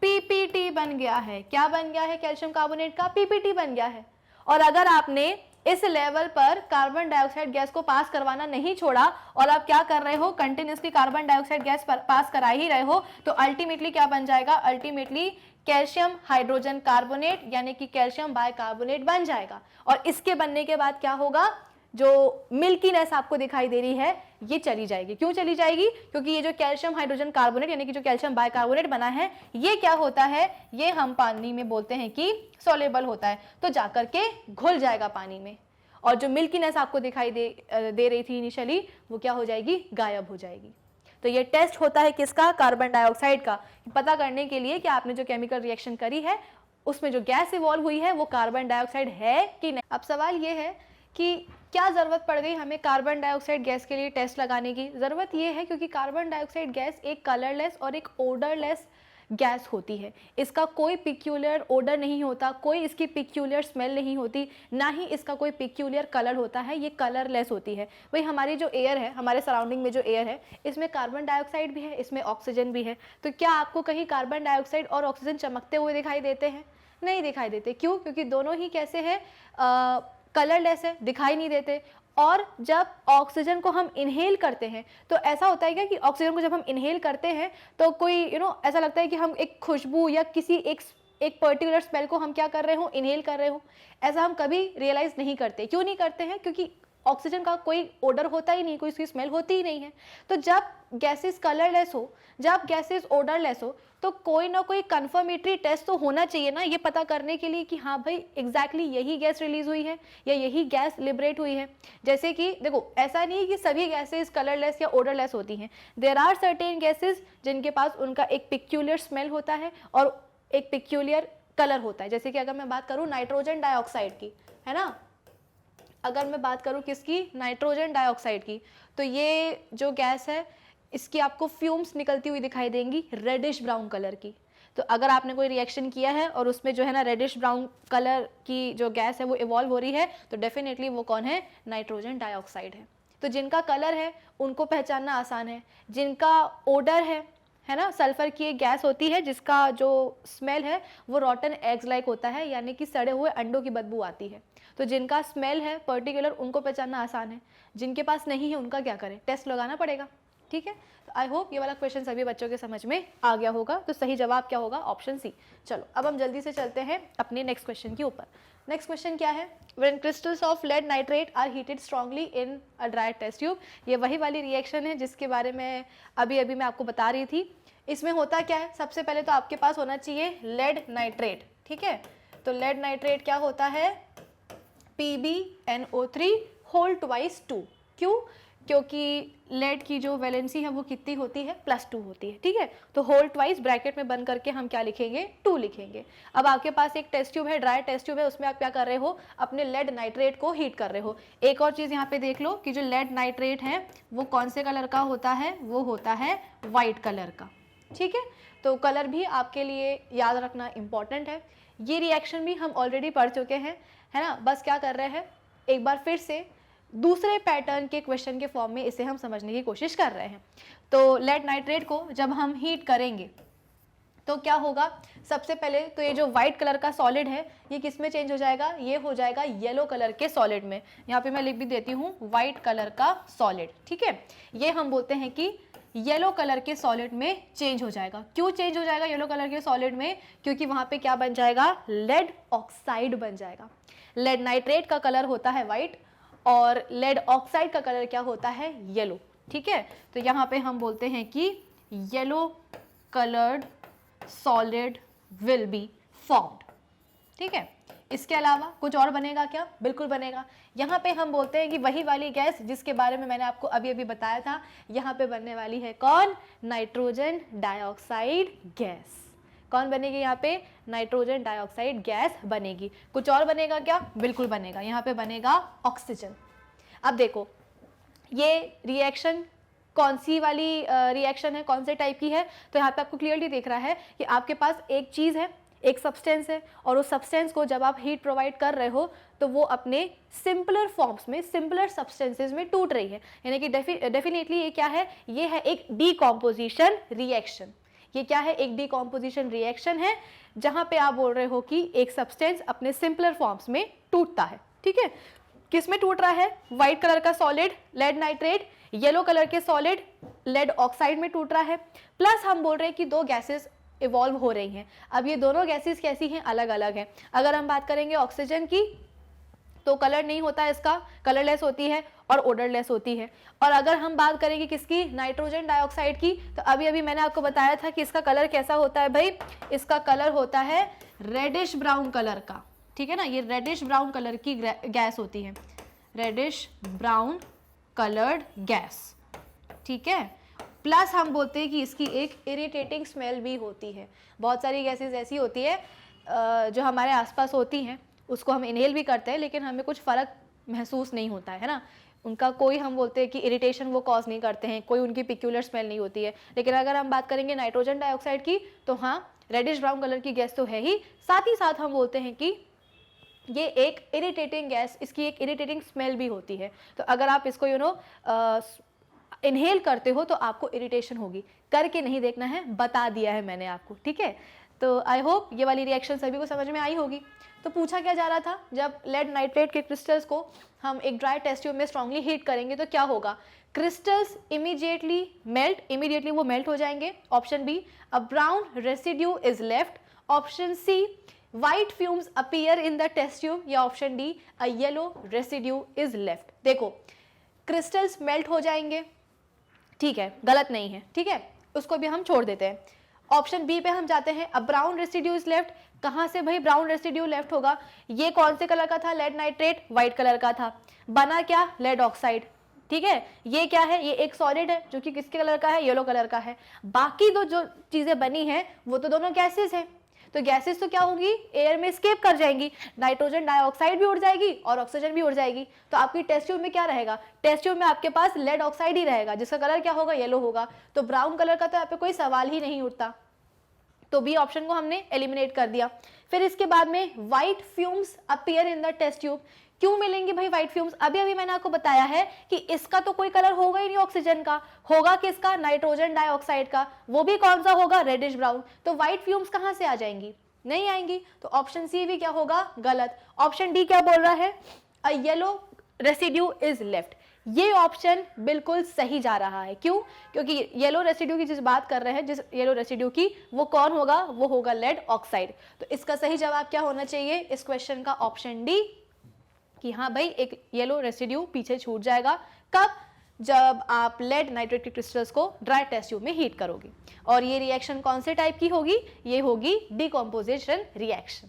पीपीटी बन गया है। क्या बन गया है, कैल्शियम कार्बोनेट का पीपीटी बन गया है। और अगर आपने इस लेवल पर कार्बन डाइऑक्साइड गैस को पास करवाना नहीं छोड़ा और आप क्या कर रहे हो, continuously carbon dioxide gas pass करा ही रहे हो, तो अल्टीमेटली क्या बन जाएगा, अल्टीमेटली कैल्शियम हाइड्रोजन कार्बोनेट यानी कि कैल्शियम बाइकार्बोनेट बन जाएगा। और इसके बनने के बाद क्या होगा, जो मिल्कीनेस आपको दिखाई दे रही है ये चली जाएगी। क्यों चली जाएगी, क्योंकि ये जो कैल्शियम हाइड्रोजन कार्बोनेट यानी कि जो कैल्शियम बाइकार्बोनेट बना है, ये क्या होता है, ये हम पानी में बोलते हैं कि सोलेबल होता है, तो जाकर के घुल जाएगा पानी में, और जो मिल्कीनेस आपको दिखाई दे रही थी इनिशियली, वो क्या हो जाएगी, गायब हो जाएगी। तो ये टेस्ट होता है किसका, कार्बन डाइऑक्साइड का, पता करने के लिए कि आपने जो केमिकल रिएक्शन करी है उसमें जो गैस इवॉल्व हुई है वो कार्बन डाइऑक्साइड है कि नहीं। अब सवाल ये है कि क्या ज़रूरत पड़ गई हमें कार्बन डाइऑक्साइड गैस के लिए टेस्ट लगाने की। ज़रूरत ये है क्योंकि कार्बन डाइऑक्साइड गैस एक कलरलेस और एक ओडरलेस गैस होती है। इसका कोई पिक्यूलियर ओडर नहीं होता, कोई इसकी पिक्यूलियर स्मेल नहीं होती, ना ही इसका कोई पिक्यूलियर कलर होता है, ये कलरलेस होती है। भाई हमारी जो एयर है, हमारे सराउंडिंग में जो एयर है, इसमें कार्बन डाइऑक्साइड भी है, इसमें ऑक्सीजन भी है। तो क्या आपको कहीं कार्बन डाइऑक्साइड और ऑक्सीजन चमकते हुए दिखाई देते हैं? नहीं दिखाई देते। क्यों? क्योंकि दोनों ही कैसे हैं, कलरलेस है, दिखाई नहीं देते। और जब ऑक्सीजन को हम इनहेल करते हैं तो ऐसा होता है क्या कि ऑक्सीजन को जब हम इनहेल करते हैं तो कोई ऐसा लगता है कि हम एक खुशबू या किसी एक पर्टिकुलर स्मेल को हम क्या कर रहे हो, इनहेल कर रहे हो। ऐसा हम कभी रियलाइज नहीं करते। क्यों नहीं करते हैं? क्योंकि ऑक्सीजन का कोई ओडर होता ही नहीं, कोई उसकी स्मेल होती ही नहीं है। तो जब गैसेस कलरलेस हो, जब गैसेस ओडरलेस हो, तो कोई ना कोई कंफर्मेटरी टेस्ट तो होना चाहिए ना, ये पता करने के लिए कि हाँ भाई एग्जैक्टली यही गैस रिलीज हुई है या यही गैस लिबरेट हुई है। जैसे कि देखो, ऐसा नहीं है कि सभी गैसेस कलरलेस या ओडरलेस होती हैं। देयर आर सर्टेन गैसेस जिनके पास उनका एक पिक्यूलियर स्मेल होता है और एक पिक्यूलियर कलर होता है। जैसे कि अगर मैं बात करूँ नाइट्रोजन डाइऑक्साइड की, है ना, अगर मैं बात करूँ किसकी, नाइट्रोजन डाइऑक्साइड की, तो ये जो गैस है इसकी आपको फ्यूम्स निकलती हुई दिखाई देंगी रेडिश ब्राउन कलर की। तो अगर आपने कोई रिएक्शन किया है और उसमें जो है ना रेडिश ब्राउन कलर की जो गैस है वो इवॉल्व हो रही है, तो डेफिनेटली वो कौन है, नाइट्रोजन डाइऑक्साइड है। तो जिनका कलर है उनको पहचानना आसान है, जिनका ओडर है ना, सल्फर की एक गैस होती है जिसका जो स्मेल है वो रॉटन एग्स लाइक होता है, यानी कि सड़े हुए अंडों की बदबू आती है। तो जिनका स्मेल है पर्टिकुलर उनको पहचानना आसान है, जिनके पास नहीं है उनका क्या करें, टेस्ट लगाना पड़ेगा। ठीक है, तो आई होप ये वाला क्वेश्चन सभी बच्चों के समझ में आ गया होगा। तो सही जवाब क्या होगा, ऑप्शन सी। चलो अब हम जल्दी से चलते हैं अपने नेक्स्ट क्वेश्चन के ऊपर। नेक्स्ट क्वेश्चन क्या है, when crystals of lead nitrate are heated strongly in a dry test tube. ये वही वाली रिएक्शन है जिसके बारे में अभी मैं आपको बता रही थी। इसमें होता क्या है, सबसे पहले तो आपके पास होना चाहिए लेड नाइट्रेट। ठीक है, तो लेड नाइट्रेट क्या होता है, PbNO3 होल ट्वाइस 2। क्यों? क्योंकि लेड की जो वैलेंसी है वो कितनी होती है, +2 होती है। ठीक है, तो होल ट्वाइस ब्रैकेट में बंद करके हम क्या लिखेंगे, 2 लिखेंगे। अब आपके पास एक टेस्ट ट्यूब है, ड्राई टेस्ट ट्यूब है, उसमें आप क्या कर रहे हो, अपने लेड नाइट्रेट को हीट कर रहे हो। एक और चीज़ यहाँ पे देख लो कि जो लेड नाइट्रेट है वो कौन से कलर का होता है, वो होता है वाइट कलर का। ठीक है, तो कलर भी आपके लिए याद रखना इंपॉर्टेंट है। ये रिएक्शन भी हम ऑलरेडी पढ़ चुके हैं, है ना, बस क्या कर रहे हैं, एक बार फिर से दूसरे पैटर्न के क्वेश्चन के फॉर्म में इसे हम समझने की कोशिश कर रहे हैं। तो लेड नाइट्रेट को जब हम हीट करेंगे तो क्या होगा, सबसे पहले तो ये जो व्हाइट कलर का सॉलिड है ये किस में चेंज हो जाएगा, ये हो जाएगा येलो कलर के सॉलिड में। यहाँ पे मैं लिख भी देती हूँ व्हाइट कलर का सॉलिड। ठीक है, ये हम बोलते हैं कि येलो कलर के सॉलिड में चेंज हो जाएगा। क्यों चेंज हो जाएगा येलो कलर के सॉलिड में, क्योंकि वहाँ पे क्या बन जाएगा, लेड ऑक्साइड बन जाएगा। लेड नाइट्रेट का कलर होता है व्हाइट और लेड ऑक्साइड का कलर क्या होता है, येलो। ठीक है, तो यहाँ पे हम बोलते हैं कि yellow coloured solid will be formed. ठीक है, इसके अलावा कुछ और बनेगा क्या, बिल्कुल बनेगा। यहाँ पे हम बोलते हैं कि वही वाली गैस जिसके बारे में मैंने आपको अभी बताया था, यहाँ पे बनने वाली है कौन, नाइट्रोजन डाइऑक्साइड गैस। कौन बनेगी यहाँ पे, नाइट्रोजन डाइऑक्साइड गैस बनेगी। कुछ और बनेगा क्या, बिल्कुल बनेगा, यहाँ पे बनेगा ऑक्सीजन। अब देखो ये रिएक्शन कौन सी वाली रिएक्शन है, कौन से टाइप की है, तो यहाँ पे आपको क्लियरली देख रहा है कि आपके पास एक चीज़ है, एक सब्सटेंस है, और उस सब्सटेंस को जब आप हीट प्रोवाइड कर रहे हो तो वो अपने सिंपलर फॉर्म्स में, सिंपलर सब्सटेंसेस में टूट रही है। यानी कि डेफिनेटली ये क्या है, ये है एक डीकॉम्पोजिशन रिएक्शन। ये क्या है, एक डीकॉम्पोजिशन रिएक्शन है जहाँ पे आप बोल रहे हो कि एक सब्सटेंस अपने सिंपलर फॉर्म्स में टूटता है। ठीक है, किस में टूट रहा है, व्हाइट कलर का solid lead nitrate, yellow colour के सॉलिड लेड ऑक्साइड में टूट रहा है, प्लस हम बोल रहे हैं कि दो गैसेस इवॉल्व हो रही हैं। अब ये दोनों गैसेस कैसी हैं, अलग अलग हैं। अगर हम बात करेंगे ऑक्सीजन की तो कलर नहीं होता, इसका कलरलेस होती है और ओडरलेस होती है। और अगर हम बात करेंगे किसकी, नाइट्रोजन डाइऑक्साइड की, तो अभी मैंने आपको बताया था कि इसका कलर कैसा होता है भाई, इसका कलर होता है रेडिश ब्राउन कलर का। ठीक है ना, ये रेडिश ब्राउन कलर की गैस होती है, रेडिश ब्राउन कलर्ड गैस। ठीक है, प्लस हम बोलते हैं कि इसकी एक इरिटेटिंग स्मेल भी होती है। बहुत सारी गैसेस ऐसी होती है जो हमारे आसपास होती हैं, उसको हम इनहेल भी करते हैं लेकिन हमें कुछ फ़र्क महसूस नहीं होता है ना। उनका कोई हम बोलते हैं कि इरिटेशन वो कॉज नहीं करते हैं, कोई उनकी पिक्यूलर स्मेल नहीं होती है। लेकिन अगर हम बात करेंगे नाइट्रोजन डाइऑक्साइड की तो हाँ रेडिश ब्राउन कलर की गैस तो है ही, साथ ही साथ हम बोलते हैं कि ये एक इरिटेटिंग गैस, इसकी एक इरिटेटिंग स्मेल भी होती है। तो अगर आप इसको इनहेल करते हो तो आपको इरिटेशन होगी। करके नहीं देखना है, बता दिया है मैंने आपको, ठीक है। तो आई होप ये वाली रिएक्शन सभी को समझ में आई होगी। तो पूछा क्या जा रहा था, जब लेड नाइट्रेट के क्रिस्टल्स को हम एक ड्राई टेस्ट ट्यूब में स्ट्रांगली हीट करेंगे तो क्या होगा, क्रिस्टल्स इमीडिएटली वो मेल्ट हो जाएंगे। Option B, a brown residue is left. Option C, white fumes appear in the test tube. या option D, a yellow residue is left. देखो क्रिस्टल्स मेल्ट हो जाएंगे, ठीक है, गलत नहीं है, ठीक है, उसको भी हम छोड़ देते हैं। ऑप्शन बी पे हम जाते हैं, अ ब्राउन रेसिड्यू इज लेफ्ट। कहां से भाई ब्राउन रेसिड्यू लेफ्ट होगा, ये कौन से कलर का था, लेड नाइट्रेट व्हाइट कलर का था, बना क्या, लेड ऑक्साइड, ठीक है। ये क्या है, ये एक सॉलिड है जो कि किसके कलर का है, येलो कलर का है। बाकी दो जो चीजें बनी हैं वो तो दोनों गैसेस हैं। तो गैसेस तो क्या होंगी, एयर में स्केप कर जाएंगी, नाइट्रोजन डाइऑक्साइड भी उड़ जाएगी और ऑक्सीजन भी उड़ जाएगी। तो आपकी टेस्ट ट्यूब में क्या रहेगा, टेस्ट ट्यूब में आपके पास लेड ऑक्साइड ही रहेगा जिसका कलर क्या होगा, येलो होगा। तो ब्राउन कलर का तो यहाँ पे कोई सवाल ही नहीं उठता। तो बी ऑप्शन को हमने एलिमिनेट कर दिया। फिर इसके बाद में white fumes appear in the test tube. क्यों मिलेंगे भाई व्हाइट फ्यूम्स, अभी मैंने आपको बताया है कि इसका तो कोई कलर होगा ही नहीं ऑक्सीजन का, होगा किसका, नाइट्रोजन डाइऑक्साइड का, वो भी कौन सा होगा, रेडिश ब्राउन। तो व्हाइट फ्यूम्स कहां से आ जाएंगी, नहीं आएंगी। तो ऑप्शन सी भी क्या होगा, गलत। ऑप्शन डी क्या बोल रहा है, अ येलो रेसिड्यू इज लेफ्ट। ये ऑप्शन बिल्कुल सही जा रहा है। क्यों, क्योंकि येलो रेसिड्यू की जिस बात कर रहे हैं, जिस येलो रेसिड्यू की, वो कौन होगा, वो होगा लेड ऑक्साइड। तो इसका सही जवाब क्या होना चाहिए इस क्वेश्चन का, ऑप्शन डी, कि हाँ भाई एक येलो रेसिड्यू पीछे छूट जाएगा। कब, जब आप लेड नाइट्रेट के क्रिस्टल्स को ड्राई टेस्ट ट्यूब में हीट करोगे। और ये रिएक्शन कौन से टाइप की होगी, ये होगी डिकम्पोजिशन रिएक्शन,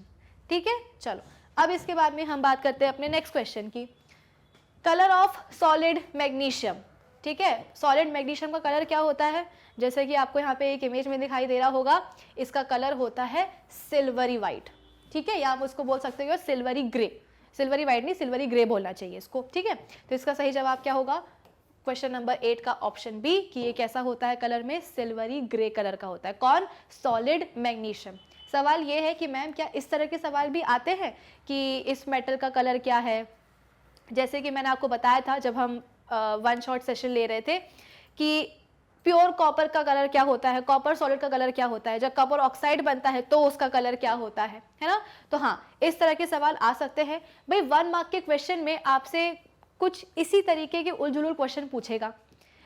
ठीक है। चलो अब इसके बाद में हम बात करते हैं अपने नेक्स्ट क्वेश्चन की, कलर ऑफ सॉलिड मैग्नीशियम, ठीक है। सॉलिड मैग्नीशियम का कलर क्या होता है, जैसे कि आपको यहाँ पे एक इमेज में दिखाई दे रहा होगा, इसका कलर होता है सिल्वरी वाइट, ठीक है, या आप उसको बोल सकते हो सिल्वरी ग्रे, सिल्वरी वाइट नहीं सिल्वरी ग्रे बोलना चाहिए इसको, ठीक है। तो इसका सही जवाब क्या होगा, क्वेश्चन नंबर 8 का ऑप्शन बी, कि ये कैसा होता है कलर में, सिल्वरी ग्रे कलर का होता है। कौन, सॉलिड मैग्नीशियम। सवाल ये है कि मैम क्या इस तरह के सवाल भी आते हैं कि इस मेटल का कलर क्या है, जैसे कि मैंने आपको बताया था जब हम वन शॉट सेशन ले रहे थे कि प्योर कॉपर का कलर क्या होता है, कॉपर सॉलिड का कलर क्या होता है, जब कॉपर ऑक्साइड बनता है तो उसका कलर क्या होता है ना। तो हाँ इस तरह के सवाल आ सकते हैं भाई। 1 मार्क के क्वेश्चन में आपसे कुछ इसी तरीके के उलझुल क्वेश्चन पूछेगा,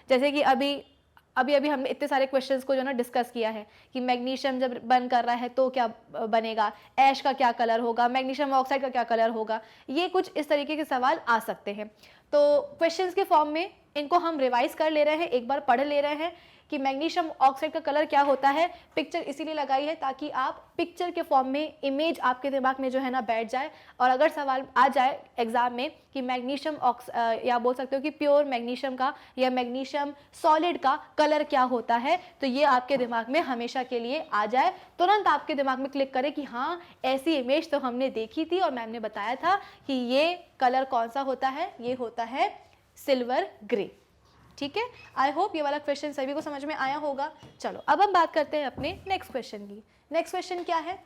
जैसे कि अभी हमने इतने सारे क्वेश्चंस को जो ना डिस्कस किया है कि मैग्नीशियम जब बर्न कर रहा है तो क्या बनेगा, ऐश का क्या कलर होगा, मैग्नीशियम ऑक्साइड का क्या कलर होगा, ये कुछ इस तरीके के सवाल आ सकते हैं। तो क्वेश्चंस के फॉर्म में इनको हम रिवाइज कर ले रहे हैं, एक बार पढ़ ले रहे हैं कि मैग्नीशियम ऑक्साइड का कलर क्या होता है। पिक्चर इसीलिए लगाई है ताकि आप पिक्चर के फॉर्म में इमेज आपके दिमाग में जो है ना बैठ जाए, और अगर सवाल आ जाए एग्जाम में कि मैग्नीशियम या बोल सकते हो कि प्योर मैग्नीशियम का या मैग्नीशियम सॉलिड का कलर क्या होता है, तो ये आपके दिमाग में हमेशा के लिए आ जाए, तुरंत आपके दिमाग में क्लिक करे कि हाँ ऐसी इमेज तो हमने देखी थी और मैम ने बताया था कि ये कलर कौन सा होता है, ये होता है सिल्वर ग्रे, ठीक है। आई होप ये वाला क्वेश्चन सभी को समझ में आया होगा। चलो अब हम बात करते हैं अपने नेक्स्ट क्वेश्चन की। नेक्स्ट क्वेश्चन क्या है,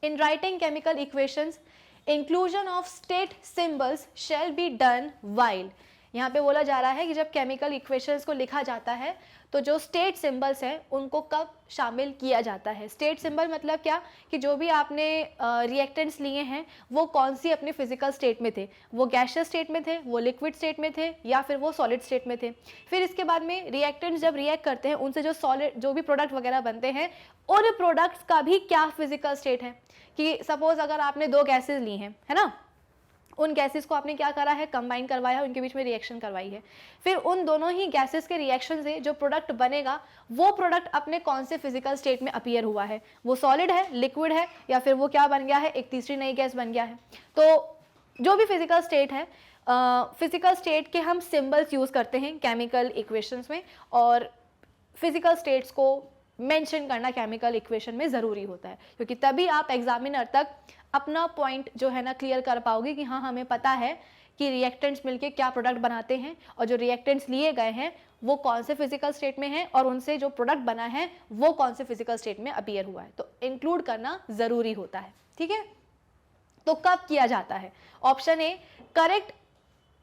in writing chemical equations inclusion of state symbols shall be done while. यहाँ पे बोला जा रहा है कि जब केमिकल इक्वेशंस को लिखा जाता है तो जो स्टेट सिंबल्स हैं उनको कब शामिल किया जाता है। स्टेट सिंबल मतलब क्या, कि जो भी आपने रिएक्टेंट्स लिए हैं वो कौन सी अपने फिजिकल स्टेट में थे, वो गैसियस स्टेट में थे, वो लिक्विड स्टेट में थे, या फिर वो सॉलिड स्टेट में थे। फिर इसके बाद में रिएक्टेंट्स जब रिएक्ट करते हैं उनसे जो भी प्रोडक्ट वगैरह बनते हैं उन प्रोडक्ट्स का भी क्या फिजिकल स्टेट है, कि सपोज अगर आपने 2 गैसेज ली हैं, है ना, उन गैसेस को आपने क्या करा है, कंबाइन करवाया, उनके बीच में रिएक्शन करवाई है। फिर उन दोनों ही गैसेस के रिएक्शन से जो प्रोडक्ट बनेगा वो प्रोडक्ट अपने कौन से फिजिकल स्टेट में अपीयर हुआ है, वो सॉलिड है, लिक्विड है, या फिर वो क्या बन गया है, एक तीसरी नई गैस बन गया है। तो जो भी फिजिकल स्टेट है, फिजिकल स्टेट के हम सिंबल्स यूज करते हैं केमिकल इक्वेशंस में, और फिजिकल स्टेट्स को मेंशन करना केमिकल इक्वेशन में ज़रूरी होता है, क्योंकि तभी आप एग्जामिनर तक अपना पॉइंट जो है ना क्लियर कर पाओगे कि हाँ हमें पता है कि रिएक्टेंट्स मिलके क्या प्रोडक्ट बनाते हैं और जो रिएक्टेंट्स लिए गए हैं वो कौन से फिजिकल स्टेट में हैं और उनसे जो प्रोडक्ट बना है वो कौन से फिजिकल स्टेट में अपीयर हुआ है। तो इंक्लूड करना ज़रूरी होता है, ठीक है। तो कब किया जाता है? Option A, correct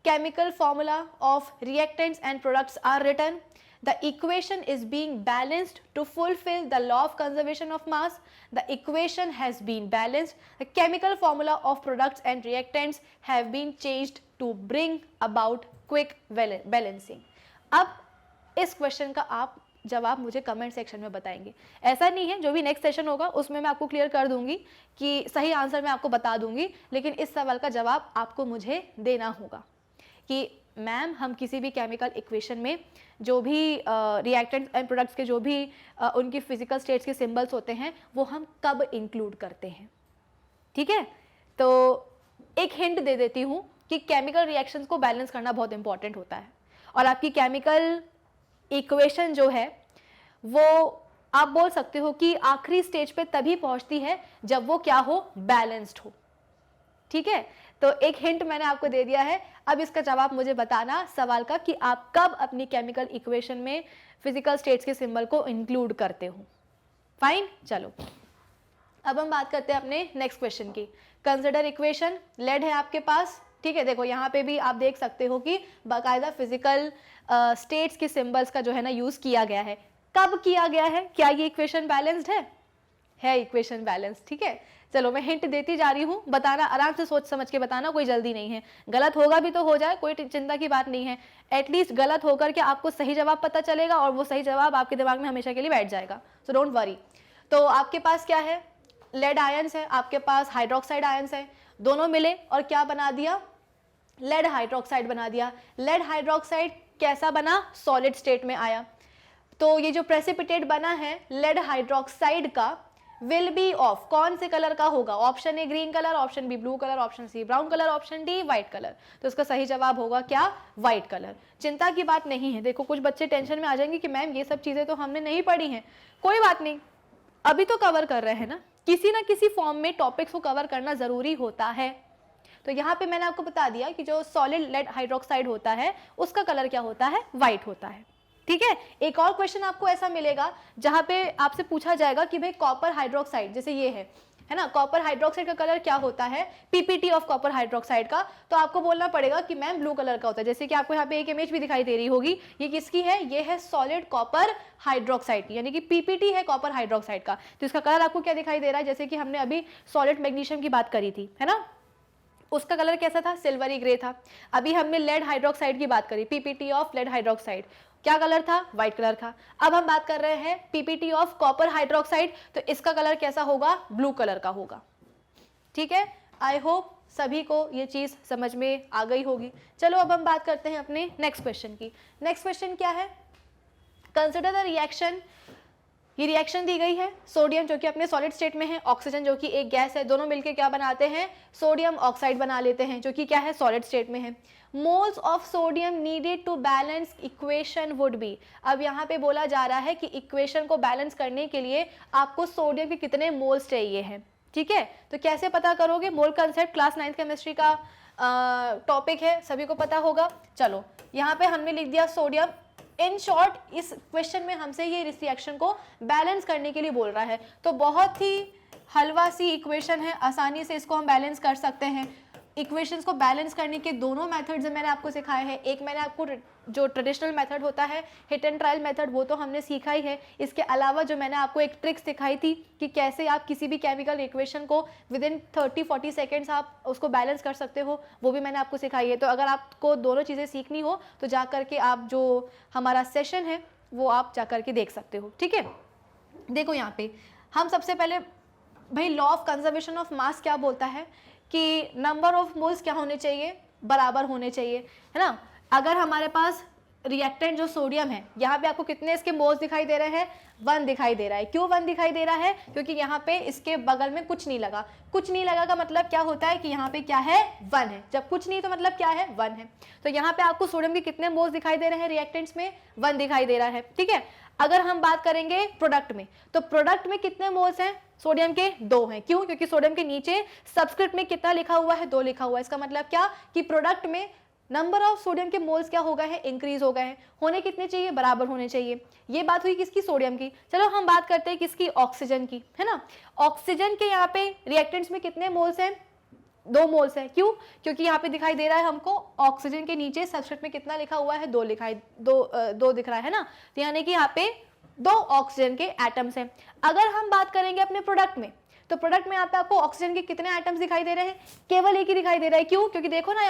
chemical formula of reactants and products are written, the equation is being balanced to fulfill the law of conservation of mass, the equation has been balanced, the chemical formula of products and reactants have been changed to bring about quick balancing। अब इस question का आप जवाब मुझे comment section में बताएंगे। ऐसा नहीं है, जो भी नेक्स्ट सेशन होगा उसमें मैं आपको क्लियर कर दूंगी कि सही आंसर मैं आपको बता दूंगी, लेकिन इस सवाल का जवाब आपको मुझे देना होगा कि मैम हम किसी भी केमिकल इक्वेशन में जो भी रिएक्टेंट्स एंड प्रोडक्ट्स के जो भी उनकी फिजिकल स्टेट्स के सिंबल्स होते हैं वो हम कब इंक्लूड करते हैं, ठीक है। तो एक हिंट दे देती हूँ कि केमिकल रिएक्शंस को बैलेंस करना बहुत इंपॉर्टेंट होता है और आपकी केमिकल इक्वेशन जो है वो आप बोल सकते हो कि आखिरी स्टेज पे तभी पहुंचती है जब वो क्या हो, बैलेंस्ड हो, ठीक है। तो एक हिंट मैंने आपको दे दिया है, अब इसका जवाब मुझे बताना सवाल का कि आप कब अपनी केमिकल इक्वेशन में फिजिकल स्टेट्स के सिंबल को इंक्लूड करते हो। फाइन, चलो अब हम बात करते हैं अपने नेक्स्ट क्वेश्चन की। कंसिडर इक्वेशन, लेड है आपके पास, ठीक है। देखो यहाँ पे भी आप देख सकते हो कि बाकायदा फिजिकल स्टेट्स के सिंबल्स का जो है ना यूज किया गया है। कब किया गया है? क्या ये इक्वेशन बैलेंस्ड है इक्वेशन बैलेंस, ठीक है। चलो मैं हिंट देती जा रही हूँ, बताना आराम से सोच समझ के बताना, कोई जल्दी नहीं है। गलत होगा भी तो हो जाए, कोई चिंता की बात नहीं है। एटलीस्ट गलत होकर के आपको सही जवाब पता चलेगा और वो सही जवाब आपके दिमाग में हमेशा के लिए बैठ जाएगा, सो डोंट वरी। तो आपके पास क्या है, लेड आयंस है, आपके पास हाइड्रोक्साइड आयंस है, दोनों मिले और क्या बना दिया, लेड हाइड्रोक्साइड बना दिया। लेड हाइड्रोक्साइड कैसा बना, सॉलिड स्टेट में आया। तो ये जो प्रेसिपिटेट बना है लेड हाइड्रोक्साइड का विल बी ऑफ कौन से कलर का होगा? Option A green colour, option B blue colour, option C brown colour, option D white colour. तो इसका सही जवाब होगा क्या, व्हाइट कलर। चिंता की बात नहीं है। देखो कुछ बच्चे टेंशन में आ जाएंगे कि मैम ये सब चीजें तो हमने नहीं पढ़ी हैं। कोई बात नहीं, अभी तो कवर कर रहे हैं ना किसी फॉर्म में टॉपिक्स को कवर करना जरूरी होता है। तो यहाँ पे मैंने आपको बता दिया कि जो सॉलिड लेड हाइड्रोक्साइड होता है उसका कलर क्या होता है, व्हाइट होता है, ठीक है। एक और क्वेश्चन आपको ऐसा मिलेगा जहां पे आपसे पूछा जाएगा कि भाई कॉपर हाइड्रोक्साइड जैसे ये है ना, कॉपर हाइड्रोक्साइड का कलर क्या होता है, पीपीटी ऑफ कॉपर हाइड्रोक्साइड का। तो आपको बोलना पड़ेगा कि मैम ब्लू कलर का होता है। जैसे कि आपको यहाँ पे एक इमेज भी दिखाई दे रही होगी, ये किसकी है, ये है सॉलिड कॉपर हाइड्रोक्साइड की, यानी कि पीपीटी है कॉपर हाइड्रोक्साइड का। तो इसका कलर आपको क्या दिखाई दे रहा है, जैसे कि हमने अभी सॉलिड मैग्नीशियम की बात करी थी, है ना, उसका कलर कैसा था, सिल्वरी ग्रे था। अभी हमने लेड हाइड्रोक्साइड की बात करी, पीपीटी ऑफ लेड हाइड्रोक्साइड, क्या कलर था, व्हाइट कलर था। अब हम बात कर रहे हैं पीपीटी ऑफ कॉपर हाइड्रोक्साइड, तो इसका कलर कैसा होगा, ब्लू कलर का होगा, ठीक है। आई होप सभी को ये चीज समझ में आ गई होगी। चलो अब हम बात करते हैं अपने नेक्स्ट क्वेश्चन की। नेक्स्ट क्वेश्चन क्या है, कंसिडर द रिएक्शन। ये रिएक्शन दी गई है, सोडियम जो कि अपने सॉलिड स्टेट में है, ऑक्सीजन जो कि एक गैस है, दोनों मिलकर क्या बनाते हैं, सोडियम ऑक्साइड बना लेते हैं, जो कि क्या है, सॉलिड स्टेट में है। Moles of sodium needed to balance equation would be. अब यहाँ पे बोला जा रहा है कि इक्वेशन को बैलेंस करने के लिए आपको सोडियम के कितने मोल्स चाहिए हैं, ठीक है। तो कैसे पता करोगे, मोल कंसेप्ट क्लास 9th केमिस्ट्री का टॉपिक है, सभी को पता होगा। चलो यहाँ पे हमने लिख दिया सोडियम। इन शॉर्ट इस क्वेश्चन में हमसे ये इस रिएक्शन को बैलेंस करने के लिए बोल रहा है। तो बहुत ही हलवा सी इक्वेशन है, आसानी से इसको हम बैलेंस कर सकते हैं। इक्वेशंस को बैलेंस करने के दोनों मेथड्स मैंने आपको सिखाए हैं। एक मैंने आपको जो ट्रेडिशनल मेथड होता है, हिट एंड ट्रायल मेथड, वो तो हमने सीखा ही है। इसके अलावा जो मैंने आपको एक ट्रिक सिखाई थी कि कैसे आप किसी भी केमिकल इक्वेशन को विद इन 30-40 सेकेंड्स आप उसको बैलेंस कर सकते हो, वो भी मैंने आपको सिखाई है। तो अगर आपको दोनों चीज़ें सीखनी हो तो जा करके आप जो हमारा सेशन है वो आप जा करके देख सकते हो, ठीक है। देखो यहाँ पे हम सबसे पहले भाई law of conservation of mass क्या बोलता है कि नंबर ऑफ मोल्स क्या होने चाहिए, बराबर होने चाहिए, है ना। अगर हमारे पास रिएक्टेंट जो सोडियम है, यहाँ पे आपको कितने इसके मोल्स दिखाई दे रहे हैं, 1 दिखाई दे रहा है। क्यों 1 दिखाई दे रहा है, क्योंकि यहाँ पे इसके बगल में कुछ नहीं लगा। कुछ नहीं लगा का मतलब क्या होता है कि यहाँ पे क्या है, 1 है। जब कुछ नहीं तो मतलब क्या है, 1 है। तो यहाँ पे आपको सोडियम के कितने मोल्स दिखाई दे रहे हैं रिएक्टेंट्स में, 1 दिखाई दे रहा है, ठीक है। अगर हम बात करेंगे प्रोडक्ट में, तो प्रोडक्ट में कितने मोल्स हैं सोडियम के? 2 हैं। क्यों? क्योंकि सोडियम के नीचे सबस्क्रिप्ट में कितना लिखा हुआ है? 2 लिखा हुआ है। इसका मतलब क्या कि प्रोडक्ट में नंबर ऑफ सोडियम के मोल्स क्या हो गए हैं? इंक्रीज हो गए हैं। होने कितने चाहिए? बराबर होने चाहिए। ये बात हुई किसकी? सोडियम की। चलो हम बात करते हैं किसकी? ऑक्सीजन की, है ना। ऑक्सीजन के यहाँ पे रिएक्टेंट्स में कितने मोल्स हैं? 2 मोल्स है। क्यों? क्योंकि यहाँ पे दिखाई दे रहा है हमको ऑक्सीजन के नीचे सबस्क्रिप्ट में कितना लिखा हुआ है? 2 दो दिख रहा है ना। तो यानी कि यहाँ पे 2 ऑक्सीजन के एटम्स हैं। अगर हम बात करेंगे अपने प्रोडक्ट में, तो प्रोडक्ट में यहाँ पे आपको ऑक्सीजन के कितने एटम्स दिखाई दे रहे हैं? केवल एक ही दिखाई दे रहा है। क्यों? क्योंकि देखो ना